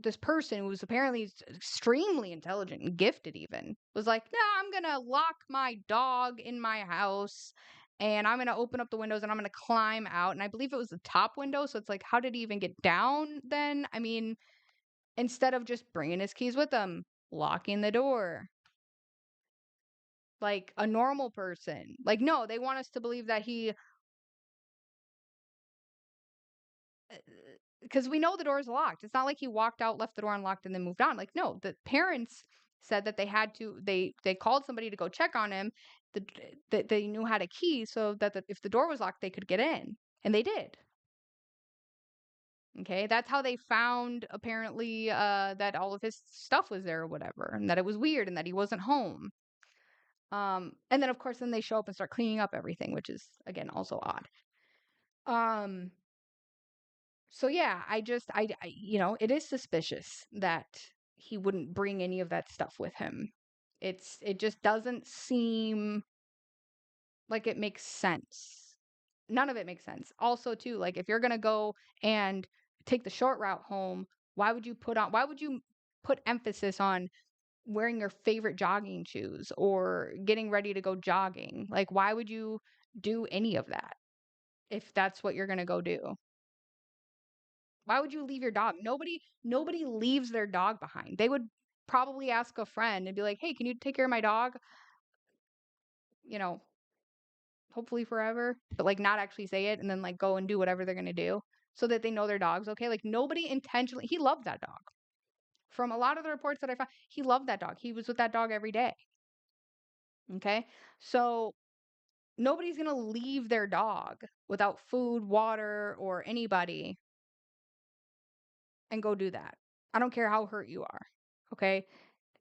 who was apparently extremely intelligent and gifted even was like, no, I'm gonna lock my dog in my house and I'm gonna open up the windows and I'm gonna climb out. And I believe it was the top window, so it's like, how did he even get down then? I mean, instead of just bringing his keys with him, locking the door like a normal person. Like, no, they want us to believe that he, because we know the door's locked. It's not like he walked out, left the door unlocked, and then moved on. Like, no, the parents said that they had to. They called somebody to go check on him. That they knew had a key, so that if the door was locked, they could get in, and they did. Okay, that's how they found apparently that all of his stuff was there or whatever, and that it was weird and that he wasn't home. And then of course, then they show up and start cleaning up everything, which is again also odd. So yeah, it is suspicious that he wouldn't bring any of that stuff with him. It just doesn't seem like it makes sense. None of it makes sense. Also, too, like if you're gonna go and take the short route home, why would you put emphasis on wearing your favorite jogging shoes or getting ready to go jogging? Like, why would you do any of that if that's what you're gonna go do? Why would you leave your dog? Nobody leaves their dog behind. They would probably ask a friend and be like, "Hey, can you take care of my dog?" You know, hopefully forever, but like not actually say it and then like go and do whatever they're going to do so that they know their dog's okay. Like nobody intentionally, he loved that dog. From a lot of the reports that I found, he loved that dog. He was with that dog every day. Okay? So nobody's going to leave their dog without food, water, or anybody and go do that. I don't care how hurt you are. Okay?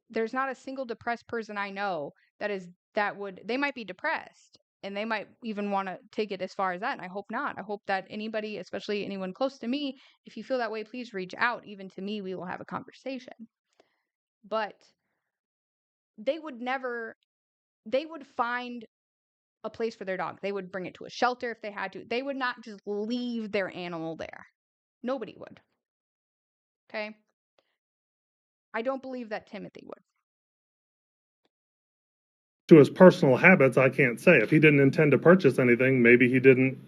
There's not a single depressed person I know they might be depressed and they might even want to take it as far as that. And I hope not. I hope that anybody, especially anyone close to me, if you feel that way, please reach out. Even to me, we will have a conversation. But they would find a place for their dog. They would bring it to a shelter if they had to. They would not just leave their animal there. Nobody would. Okay? I don't believe that Timothy would. to his personal habits, I can't say. If he didn't intend to purchase anything, maybe he didn't,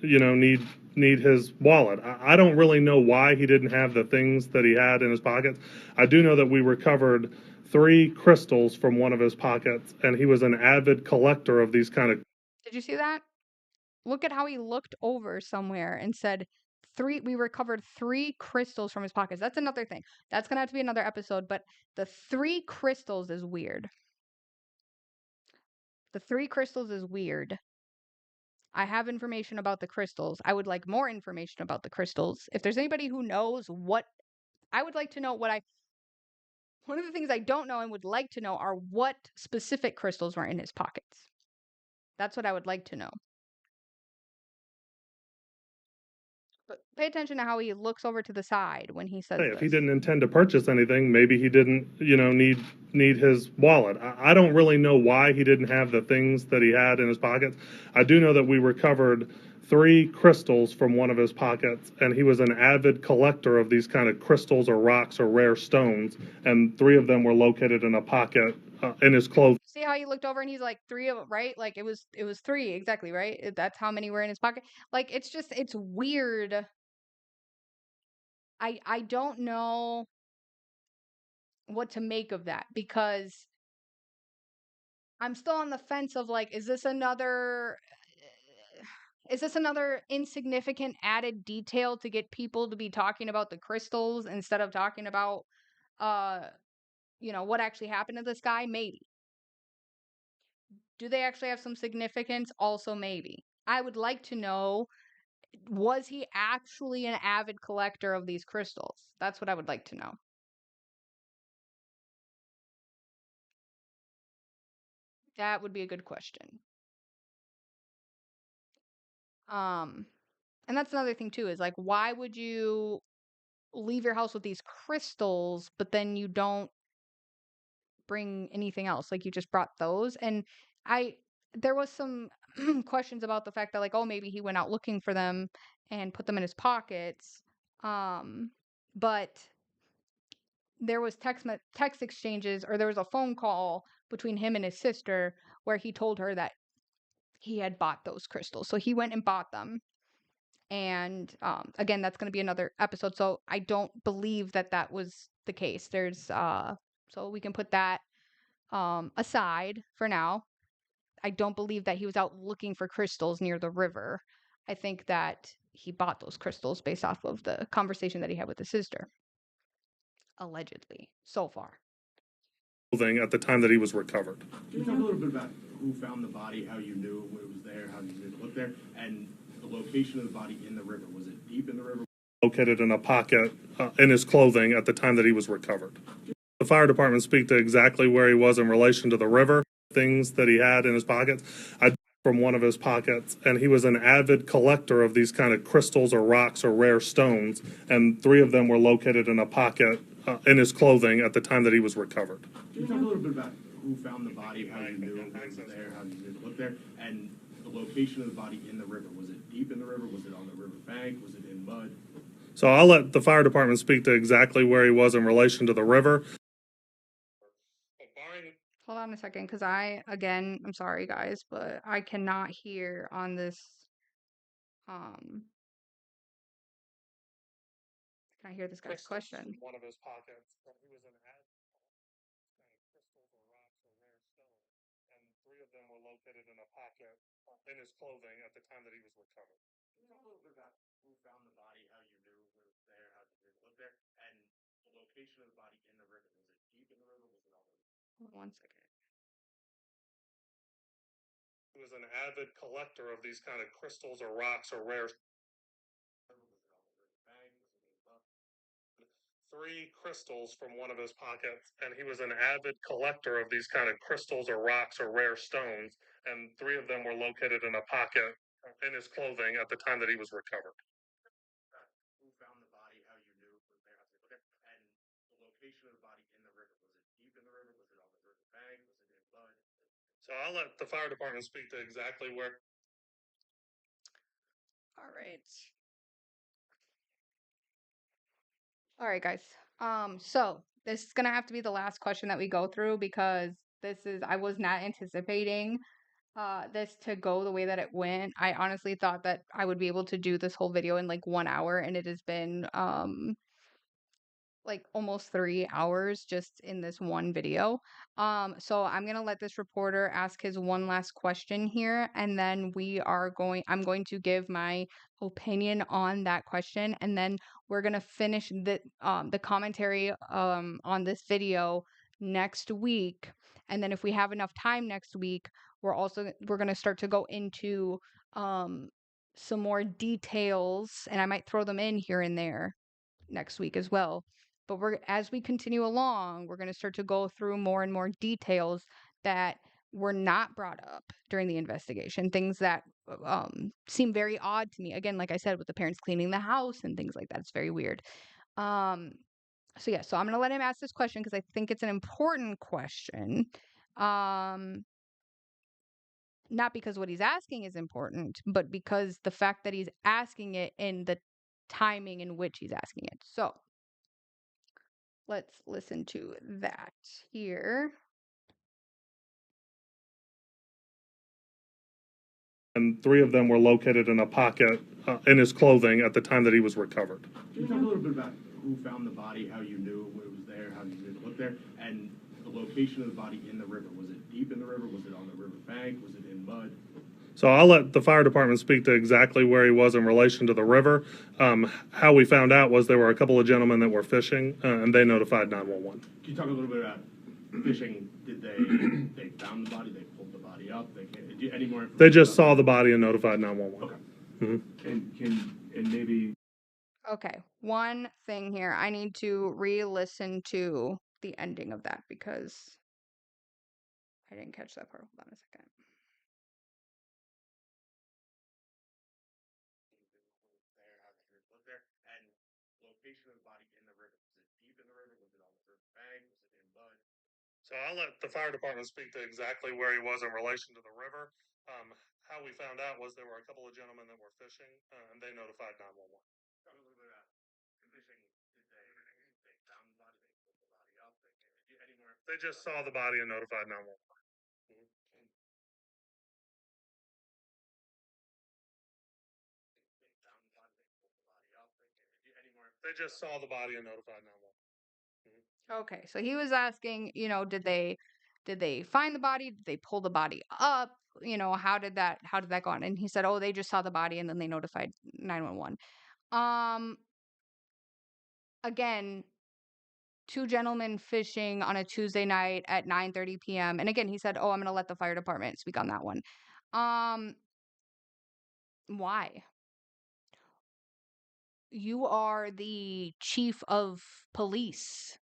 need his wallet. I don't really know why he didn't have the things that he had in his pockets. I do know that we recovered 3 crystals from one of his pockets, and he was an avid collector of these kind of. Did you see that? Look at how he looked over somewhere and said, we recovered 3 crystals from his pockets. That's another thing. That's going to have to be another episode, but the 3 crystals is weird. The 3 crystals is weird. I have information about the crystals. I would like more information about the crystals. If there's anybody who knows I would like to know one of the things I don't know and would like to know are what specific crystals were in his pockets. That's what I would like to know. But pay attention to how he looks over to the side when he says If he this. didn't intend to purchase anything, maybe he didn't, need his wallet. I don't really know why he didn't have the things that he had in his pockets. I do know that we recovered 3 crystals from one of his pockets, and he was an avid collector of these kind of crystals or rocks or rare stones, and 3 of them were located in a pocket in his clothes. See how he looked over and he's like 3 of them, right? Like it was 3 exactly, right? That's how many were in his pocket. Like it's weird. I don't know what to make of that because I'm still on the fence of like, is this another Is this another insignificant added detail to get people to be talking about the crystals instead of talking about, uh, what actually happened to this guy? Maybe. Do they actually have some significance? Also, maybe. I would like to know, was he actually an avid collector of these crystals? That's what I would like to know. That would be a good question. And that's another thing too, is like, why would you leave your house with these crystals, but then you don't bring anything else? Like, you just brought those. And I there was some questions about the fact that, like, oh, maybe he went out looking for them and put them in his pockets. But there was text exchanges, or there was a phone call between him and his sister where he told her that he had bought those crystals. So he went and bought them. And again, that's going to be another episode. So I don't believe that that was the case. So we can put that aside for now. I don't believe that he was out looking for crystals near the river. I think that he bought those crystals based off of the conversation that he had with his sister, allegedly, so far. Clothing at the time that he was recovered. Can you talk a little bit about who found the body, how you knew it was there, how you did look there, and the location of the body in the river? Was it deep in the river? Located in a pocket in his clothing at the time that he was recovered. The fire department speak to exactly where he was in relation to the river, things that he had in his pockets. I from one of his pockets, and he was an avid collector of these kind of crystals or rocks or rare stones, and 3 of them were located in a pocket in his clothing at the time that he was recovered. Can you talk a little bit about who found the body, how you knew it was there, how you did look there, and the location of the body in the river? Was it deep in the river? Was it on the river bank? Was it in mud? So I'll let the fire department speak to exactly where he was in relation to the river. Hold on a second, because I'm sorry guys, but I cannot hear on this. Can I hear this guy's question? One of his pockets, and he was an avid crystals or rocks or rare stones, and 3 of them were located in a pocket in his clothing at the time that he was recovered. Can you talk a little bit about who found the body, how you knew it was there, how you did look there, and the location of the body in the river? Was it deep in the river? Was it on the river? Hold on 1 second. He was an avid collector of these kind of crystals or rocks or rare. 3 crystals from one of his pockets, and he was an avid collector of these kind of crystals or rocks or rare stones, and 3 of them were located in a pocket in his clothing at the time that he was recovered. Who found the body, how you knew it was there, how you did look there, and the location of the body in the river? Was it deep in the river? Was it on the river bank? Was it in mud? So I'll let the fire department speak to exactly where. All right. All right, guys. So this is gonna have to be the last question that we go through, because I was not anticipating this to go the way that it went. I honestly thought that I would be able to do this whole video in like 1 hour, and it has been like almost 3 hours just in this one video. So I'm gonna let this reporter ask his one last question here, and then I'm going to give my opinion on that question, and then we're gonna finish the commentary on this video next week. And then if we have enough time next week, we're gonna start to go into some more details, and I might throw them in here and there next week as well. But as we continue along, we're going to start to go through more and more details that were not brought up during the investigation, things that seem very odd to me. Again, like I said, with the parents cleaning the house and things like that, it's very weird. So I'm going to let him ask this question because I think it's an important question. Not because what he's asking is important, but because the fact that he's asking it and the timing in which he's asking it. So let's listen to that here. And 3 of them were located in a pocket in his clothing at the time that he was recovered. Can you talk a little bit about who found the body, how you knew it was there, how you did look there, and the location of the body in the river? Was it deep in the river? Was it on the river bank? Was it in mud? So I'll let the fire department speak to exactly where he was in relation to the river. How we found out was there were a couple of gentlemen that were fishing, and they notified 911. Can you talk a little bit about fishing? Did they found the body? They pulled the body up? Any more information? They just saw the body and notified 911. Okay. Mm-hmm. And maybe. Okay, one thing here. I need to re-listen to the ending of that because I didn't catch that part. Hold on a second. Location of the body in the river. Was it deep in the river? Was it on the river bank? Was it in mud? So I'll let the fire department speak to exactly where he was in relation to the river. How we found out was there were a couple of gentlemen that were fishing, and they notified 911. Talk a little bit about fishing. Did they found the body? They pulled the body up? Any more? They just saw the body and notified 911. Mm-hmm. They found the body. They pulled the body up? Any more? They just saw the body and notified 911. Okay, so he was asking, did they find the body? Did they pull the body up? How did that go on? And he said, "Oh, they just saw the body and then they notified 911." Um again, two gentlemen fishing on a Tuesday night at 9:30 p.m. And again, he said, "Oh, I'm going to let the fire department speak on that one." Um why? You are the chief of police.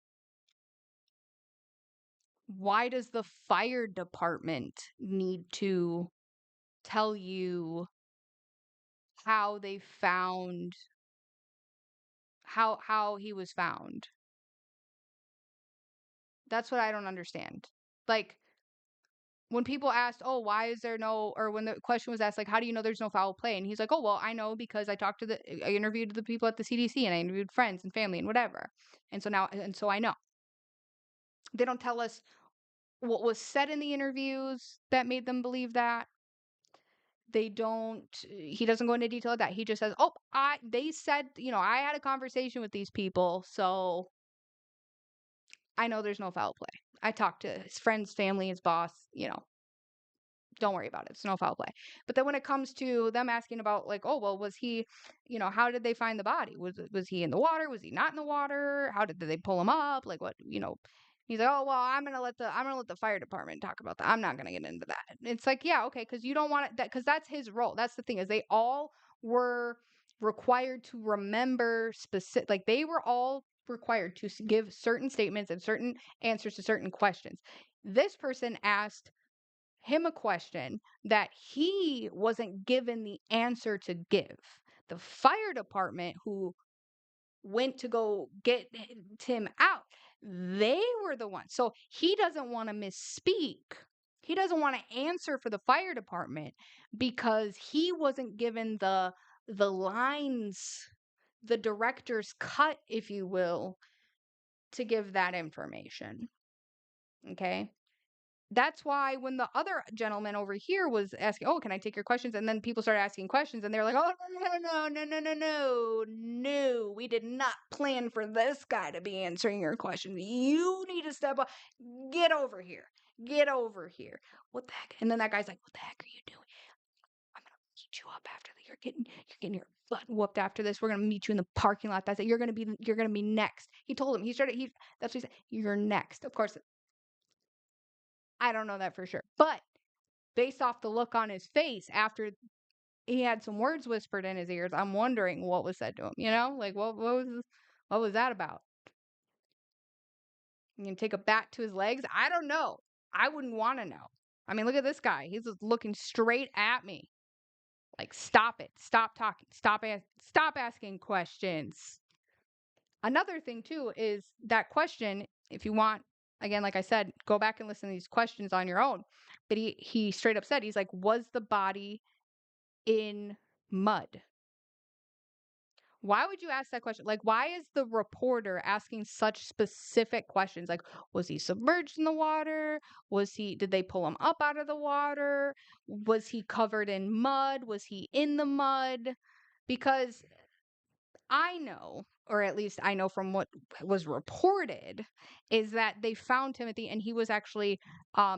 Why does the fire department need to tell you how they found how he was found? That's what I don't understand. Like when people asked, "Oh, why is there no," or when the question was asked, like, "How do you know there's no foul play?" And he's like, "Oh, well, I know because I interviewed the people at the CDC and I interviewed friends and family and whatever. And so I know." They don't tell us what was said in the interviews that made them believe that. He doesn't go into detail of that. He just says, "Oh, they said, I had a conversation with these people, so I know there's no foul play. I talked to his friends, family, his boss, don't worry about it. It's no foul play." But then when it comes to them asking about like, "Oh, well, was he, how did they find the body? Was he in the water? Was he not in the water? How did they pull him up? Like what, He's like, "Oh, well, I'm gonna let the fire department talk about that. I'm not gonna get into that." It's like, yeah, okay, because you don't want it, that because that's his role. That's the thing, is they all were required to remember specific, like they were all required to give certain statements and certain answers to certain questions. This person asked him a question that he wasn't given the answer to give. The fire department, who went to go get him out, they were the ones. So he doesn't want to misspeak. He doesn't want to answer for the fire department because he wasn't given the lines, the director's cut, if you will, to give that information. Okay? That's why when the other gentleman over here was asking, "Oh, can I take your questions?" And then people started asking questions and they're like, "Oh, no, we did not plan for this guy to be answering your questions. You need to step up. Get over here. Get over here. What the heck?" And then that guy's like, "What the heck are you doing? I'm gonna beat you up after this. You're getting your butt whooped after this. We're gonna meet you in the parking lot. That's it. You're gonna be next." He told him. That's what he said. "You're next." Of course, I don't know that for sure. But based off the look on his face after he had some words whispered in his ears, I'm wondering what was said to him. Like what was that about? You can take a bat to his legs? I don't know. I wouldn't want to know. I mean, look at this guy. He's just looking straight at me. Like, stop it. Stop talking. Stop asking questions. Another thing too is that question, if you want, again, like I said, go back and listen to these questions on your own. But he straight up said, he's like, "Was the body in mud?" Why would you ask that question? Like, why is the reporter asking such specific questions? Like, was he submerged in the water? Did they pull him up out of the water? Was he covered in mud? Was he in the mud? Because I know, or at least I know from what was reported, is that they found him at the end. He was actually,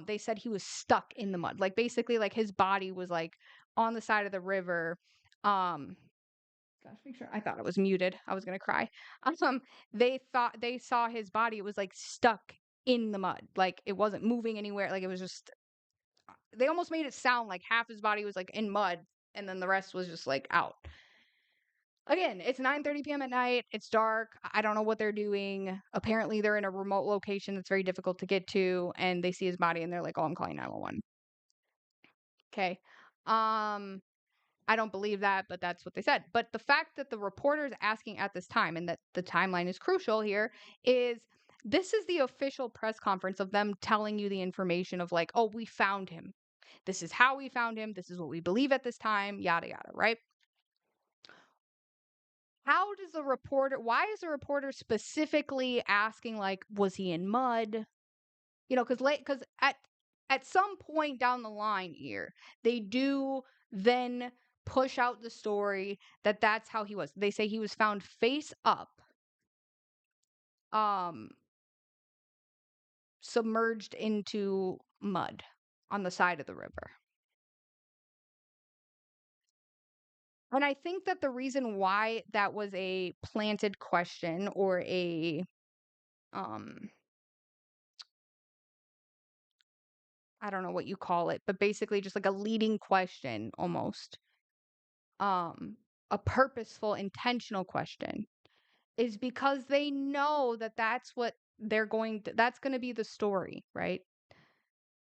they said he was stuck in the mud. Like, basically, like his body was like on the side of the river. Gosh, make sure I thought it was muted. I was gonna cry. They thought they saw his body. It was like stuck in the mud, like it wasn't moving anywhere. Like it was just. They almost made it sound like half his body was like in mud, and then the rest was just like out. Again, it's 9:30 p.m. at night. It's dark. I don't know what they're doing. Apparently, they're in a remote location that's very difficult to get to, and they see his body, and they're like, "Oh, I'm calling 911." Okay. I don't believe that, but that's what they said. But the fact that the reporter is asking at this time, and that the timeline is crucial here, is this is the official press conference of them telling you the information of like, oh, we found him. This is how we found him. This is what we believe at this time, yada, yada, right? How does the reporter, why is the reporter specifically asking, like, was he in mud? You know, because at some point down the line here, they do then push out the story that that's how he was. They say he was found face up, um, submerged into mud on the side of the river. And I think that the reason why that was a planted question or a um I don't know what you call it, but basically just like a leading question almost. Um a purposeful intentional question is because they know that that's what that's going to be the story, right?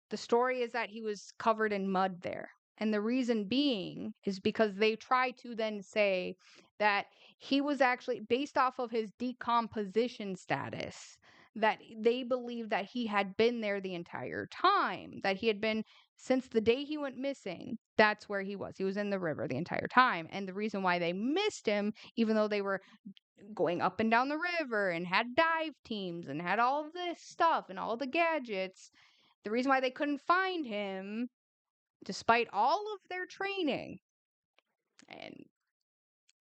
The story is that he was covered in mud there. And the reason being is because they try to then say that he was actually, based off of his decomposition status, that they believe that he had been there the entire time, that he had been since the day he went missing. That's where he was. He was in the river the entire time. And the reason why they missed him, even though they were going up and down the river and had dive teams and had all this stuff and all the gadgets, the reason why they couldn't find him, despite all of their training and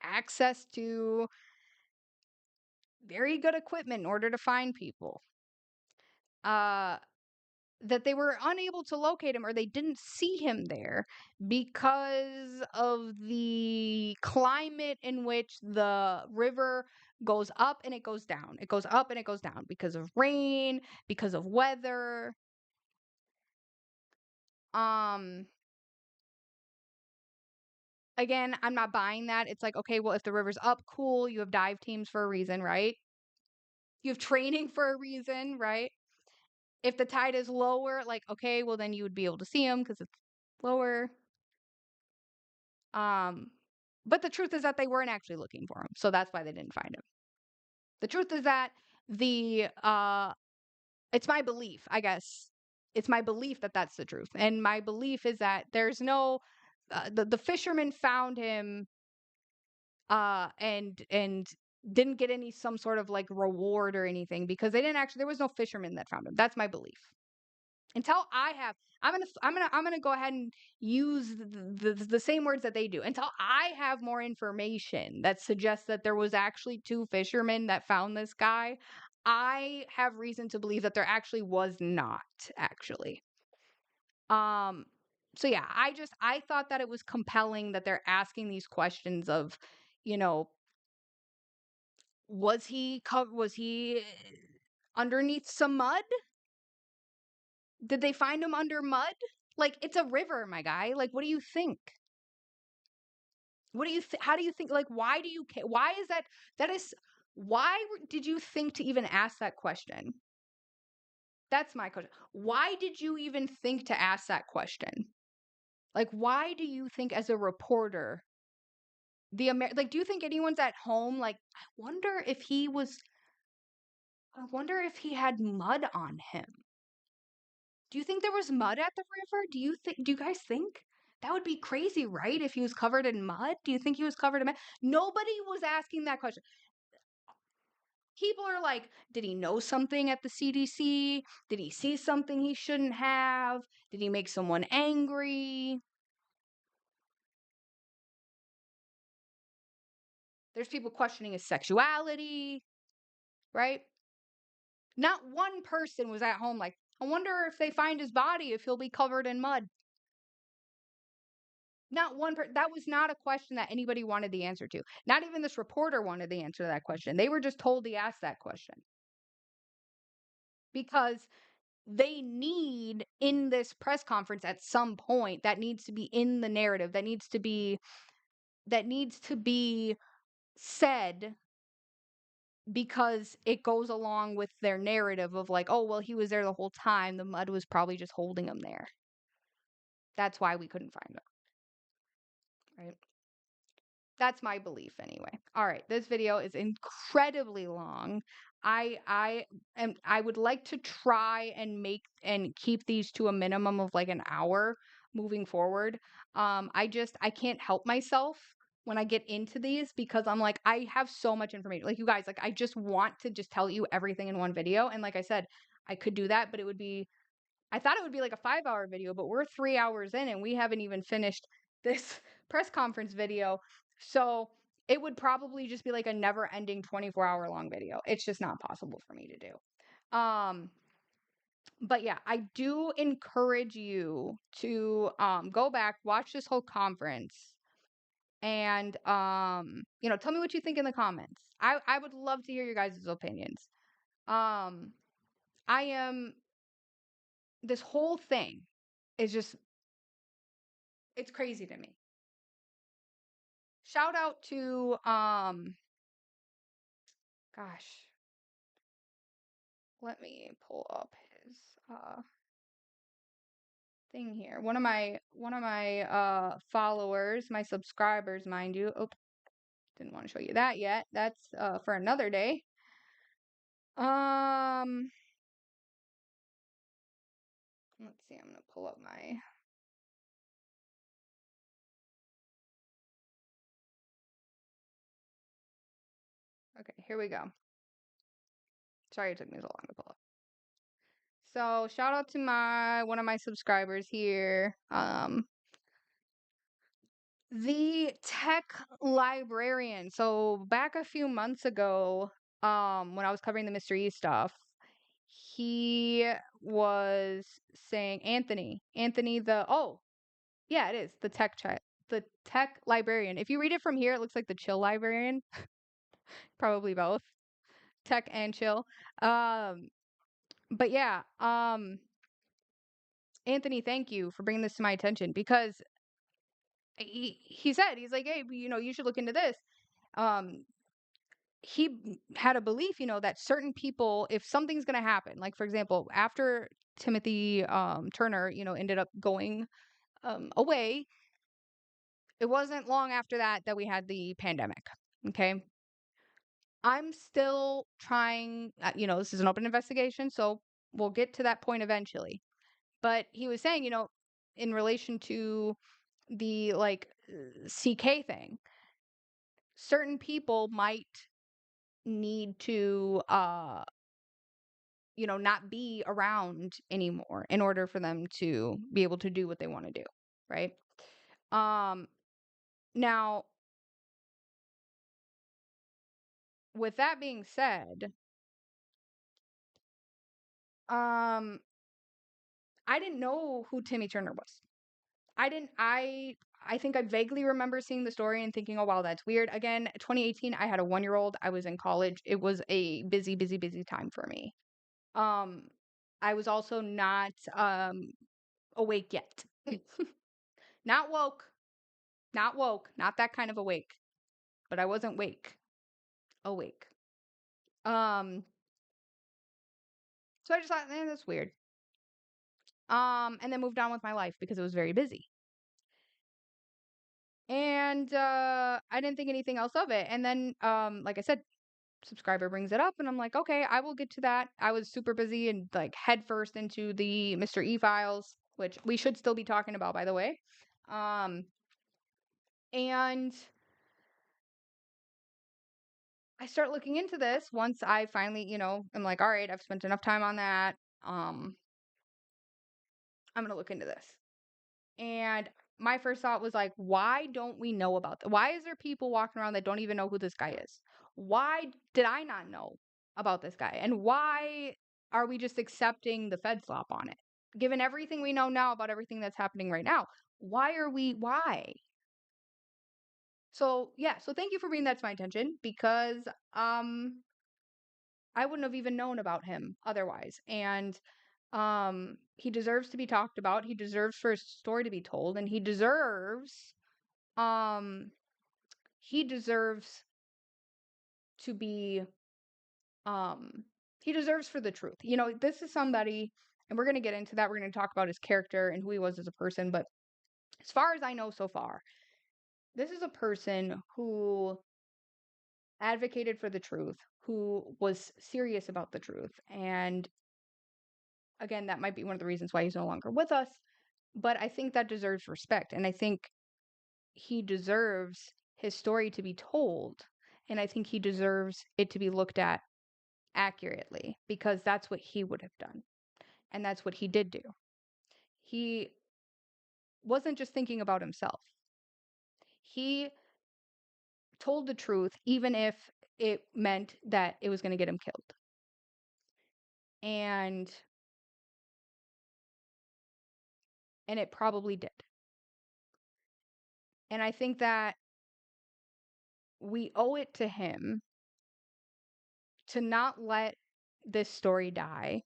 access to very good equipment in order to find people, uh, that they were unable to locate him or they didn't see him there because of the climate in which the river goes up and it goes down. It goes up and it goes down because of rain, because of weather. Um Again, I'm not buying that. It's like, okay, well, if the river's up, cool. You have dive teams for a reason, right? You have training for a reason, right? If the tide is lower, like, okay, well, then you would be able to see him because it's lower. Um, but the truth is that they weren't actually looking for him, so that's why they didn't find him. The truth is that the it's my belief, I guess. It's my belief that that's the truth, and my belief is that there's no the fishermen found him and didn't get any some sort of like reward or anything because they didn't actually there was no fisherman that found him. That's my belief. Until I have I'm gonna go ahead and use the same words that they do. Until I have more information that suggests that there was actually two fishermen that found this guy, I have reason to believe that there actually was not actually. Um so yeah, I thought that it was compelling that they're asking these questions of, you know, was he underneath some mud? Did they find him under mud? Like it's a river, my guy. Like what do you think? What do you how do you think like why do you care? Why is that that is why did you think to even ask that question? That's my question. Why did you even think to ask that question? Like why do you think as a reporter like do you think anyone's at home like I wonder if he had mud on him? Do you think there was mud at the river? Do you guys think? That would be crazy, right? If he was covered in mud? Do you think he was covered in mud? Nobody was asking that question. People are like, did he know something at the CDC? Did he see something he shouldn't have? Did he make someone angry? There's people questioning his sexuality, right? Not one person was at home like, I wonder if they find his body, if he'll be covered in mud. Not one that was not a question that anybody wanted the answer to. Not even this reporter wanted the answer to that question. They were just told to ask that question. Because they need in this press conference at some point, that needs to be in the narrative, that needs to be said, because it goes along with their narrative of like, oh, well, he was there the whole time. The mud was probably just holding him there. That's why we couldn't find him. Right? That's my belief anyway. All right, this video is incredibly long. I would like to try and make and keep these to a minimum of like an hour moving forward. I can't help myself when I get into these, because I'm like, I have so much information. Like, you guys, like, I just want to just tell you everything in one video. And like I said, I could do that, but I thought it would be like a 5-hour video, but we're 3 hours in and we haven't even finished this press conference video. So it would probably just be like a never ending 24-hour long video. It's just not possible for me to do. But yeah, I do encourage you to go back, watch this whole conference, and tell me what you think in the comments. I would love to hear your guys' opinions. I am this whole thing is just, it's crazy to me. Shout out to gosh, let me pull up his thing here. One of my followers, my subscribers, mind you. Oh, didn't want to show you that yet. That's for another day. Let's see. I'm gonna pull up my. Okay, here we go. Sorry it took me so long to pull up. So shout out to one of my subscribers here. The tech librarian. So back a few months ago, when I was covering the Mr. E stuff, he was saying Anthony, yeah, it is the tech librarian. If you read it from here, it looks like the chill librarian. Probably both, tech and chill. But yeah, Anthony, thank you for bringing this to my attention, because he said, he's like, hey, you should look into this. He had a belief, that certain people, if something's going to happen, like for example, after Timothy Turner, ended up going away, it wasn't long after that we had the pandemic. Okay. I'm still trying, this is an open investigation, so we'll get to that point eventually. But he was saying, in relation to the like CK thing, certain people might need to not be around anymore in order for them to be able to do what they want to do, right? Now, with that being said, I didn't know who Timmy Turner was. I think I vaguely remember seeing the story and thinking, oh wow, that's weird. Again, 2018, I had a 1-year-old. I was in college. It was a busy, busy, busy time for me. I was also not awake yet. Not woke. Not woke. Not that kind of awake. But I wasn't awake. So I just thought, that's weird. And then moved on with my life because it was very busy. And I didn't think anything else of it. And then, like I said, subscriber brings it up, and I'm like, okay, I will get to that. I was super busy and like head first into the Mr. E files, which we should still be talking about, by the way. And I start looking into this once I finally, I'm like, all right, I've spent enough time on that. I'm gonna look into this. And my first thought was like, why don't we know about that? Why is there people walking around that don't even know who this guy is? Why did I not know about this guy? And why are we just accepting the Fed slop on it? Given everything we know now about everything that's happening right now, Why? So yeah, so thank you for bringing that to my attention, because I wouldn't have even known about him otherwise. And he deserves to be talked about. He deserves for his story to be told, and um he deserves to be he deserves for the truth. You know, this is somebody, and we're going to get into that. We're going to talk about his character and who he was as a person, but as far as I know so far, this is a person who advocated for the truth, who was serious about the truth. And again, that might be one of the reasons why he's no longer with us, but I think that deserves respect. And I think he deserves his story to be told. And I think he deserves it to be looked at accurately, because that's what he would have done. And that's what he did do. He wasn't just thinking about himself. He told the truth, even if it meant that it was going to get him killed. And it probably did. And I think that we owe it to him to not let this story die.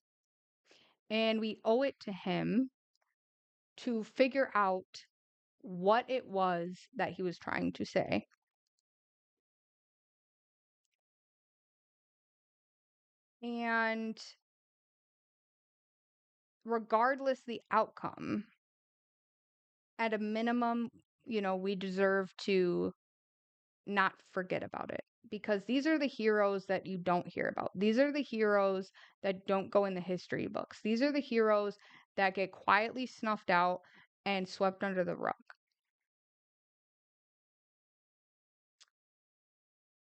And we owe it to him to figure out what it was that he was trying to say. And regardless the outcome, at a minimum, you know, we deserve to not forget about it, because these are the heroes that you don't hear about. These are the heroes that don't go in the history books. These are the heroes that get quietly snuffed out and swept under the rug.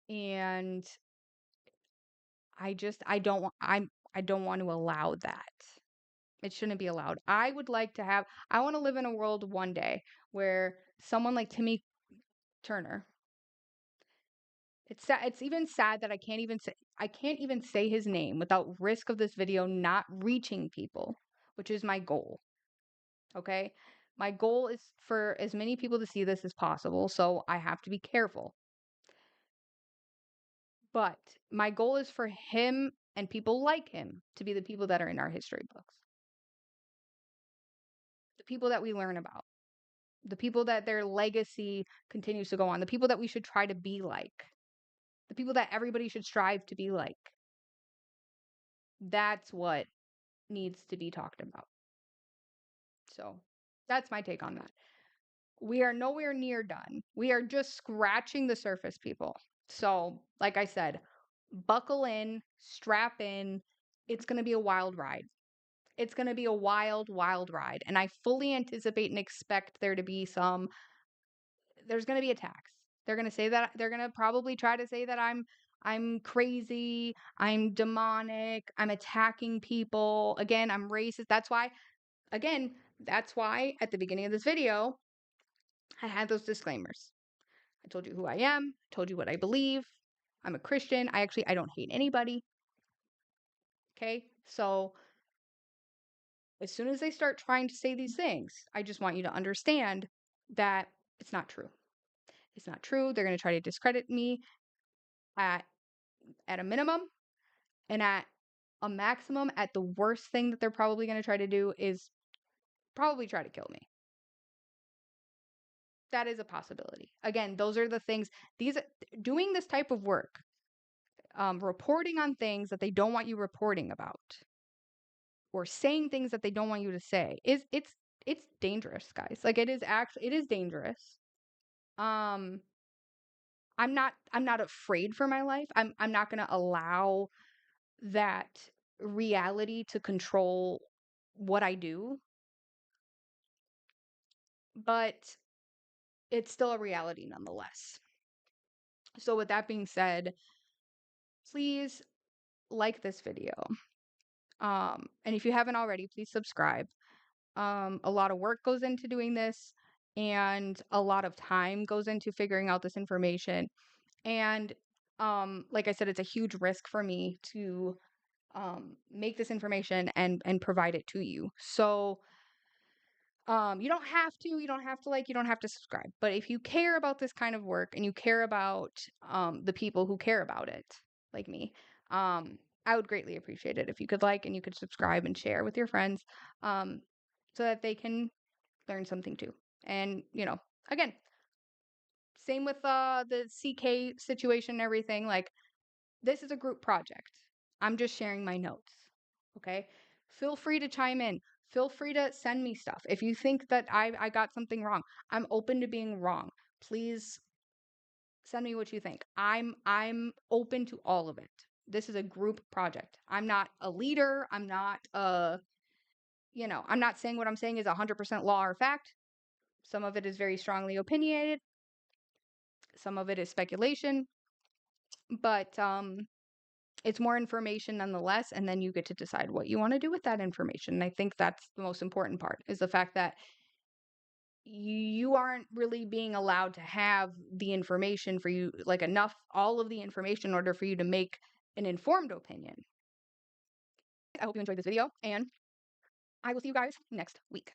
And I don't want to allow that. It shouldn't be allowed. I want to live in a world one day where someone like Timmy Turner, it's even sad that I can't even say his name without risk of this video not reaching people, which is my goal. Okay? My goal is for as many people to see this as possible, so I have to be careful. But my goal is for him and people like him to be the people that are in our history books. The people that we learn about. The people that their legacy continues to go on. The people that we should try to be like. The people that everybody should strive to be like. That's what needs to be talked about. So that's my take on that. We are nowhere near done. We are just scratching the surface, people. So, like I said, buckle in, strap in. It's going to be a wild ride. It's going to be a wild, wild ride. And I fully anticipate and expect there's going to be attacks. They're going to say that, they're going to probably try to say that I'm crazy, I'm demonic, I'm attacking people. Again, I'm racist. That's why at the beginning of this video, I had those disclaimers. I told you who I am, told you what I believe. I'm a Christian. I don't hate anybody. Okay? So as soon as they start trying to say these things, I just want you to understand that it's not true. It's not true. They're going to try to discredit me at a minimum, and at a maximum. At the worst thing that they're probably going to try to do is probably try to kill me. That is a possibility. Again, those are the things, doing this type of work, reporting on things that they don't want you reporting about, or saying things that they don't want you to say, it's dangerous, guys. Like, it is dangerous. I'm not afraid for my life. I'm not going to allow that reality to control what I do, but it's still a reality nonetheless. So with that being said, please like this video. And if you haven't already, please subscribe. A lot of work goes into doing this, and a lot of time goes into figuring out this information. And like I said, it's a huge risk for me to make this information and provide it to you. So You don't have to, you don't have to like, you don't have to subscribe. But if you care about this kind of work and you care about the people who care about it, like me, I would greatly appreciate it if you could like and you could subscribe and share with your friends, so that they can learn something too. And, again, same with the CK situation and everything. Like, this is a group project. I'm just sharing my notes. Okay? Feel free to chime in. Feel free to send me stuff. If you think that I got something wrong, I'm open to being wrong. Please send me what you think. I'm open to all of it. This is a group project. I'm not a leader. I'm not I'm not saying what I'm saying is 100% law or fact. Some of it is very strongly opinionated. Some of it is speculation. But it's more information nonetheless, and then you get to decide what you want to do with that information. And I think that's the most important part, is the fact that you aren't really being allowed to have the information for you, like all of the information in order for you to make an informed opinion. I hope you enjoyed this video, and I will see you guys next week.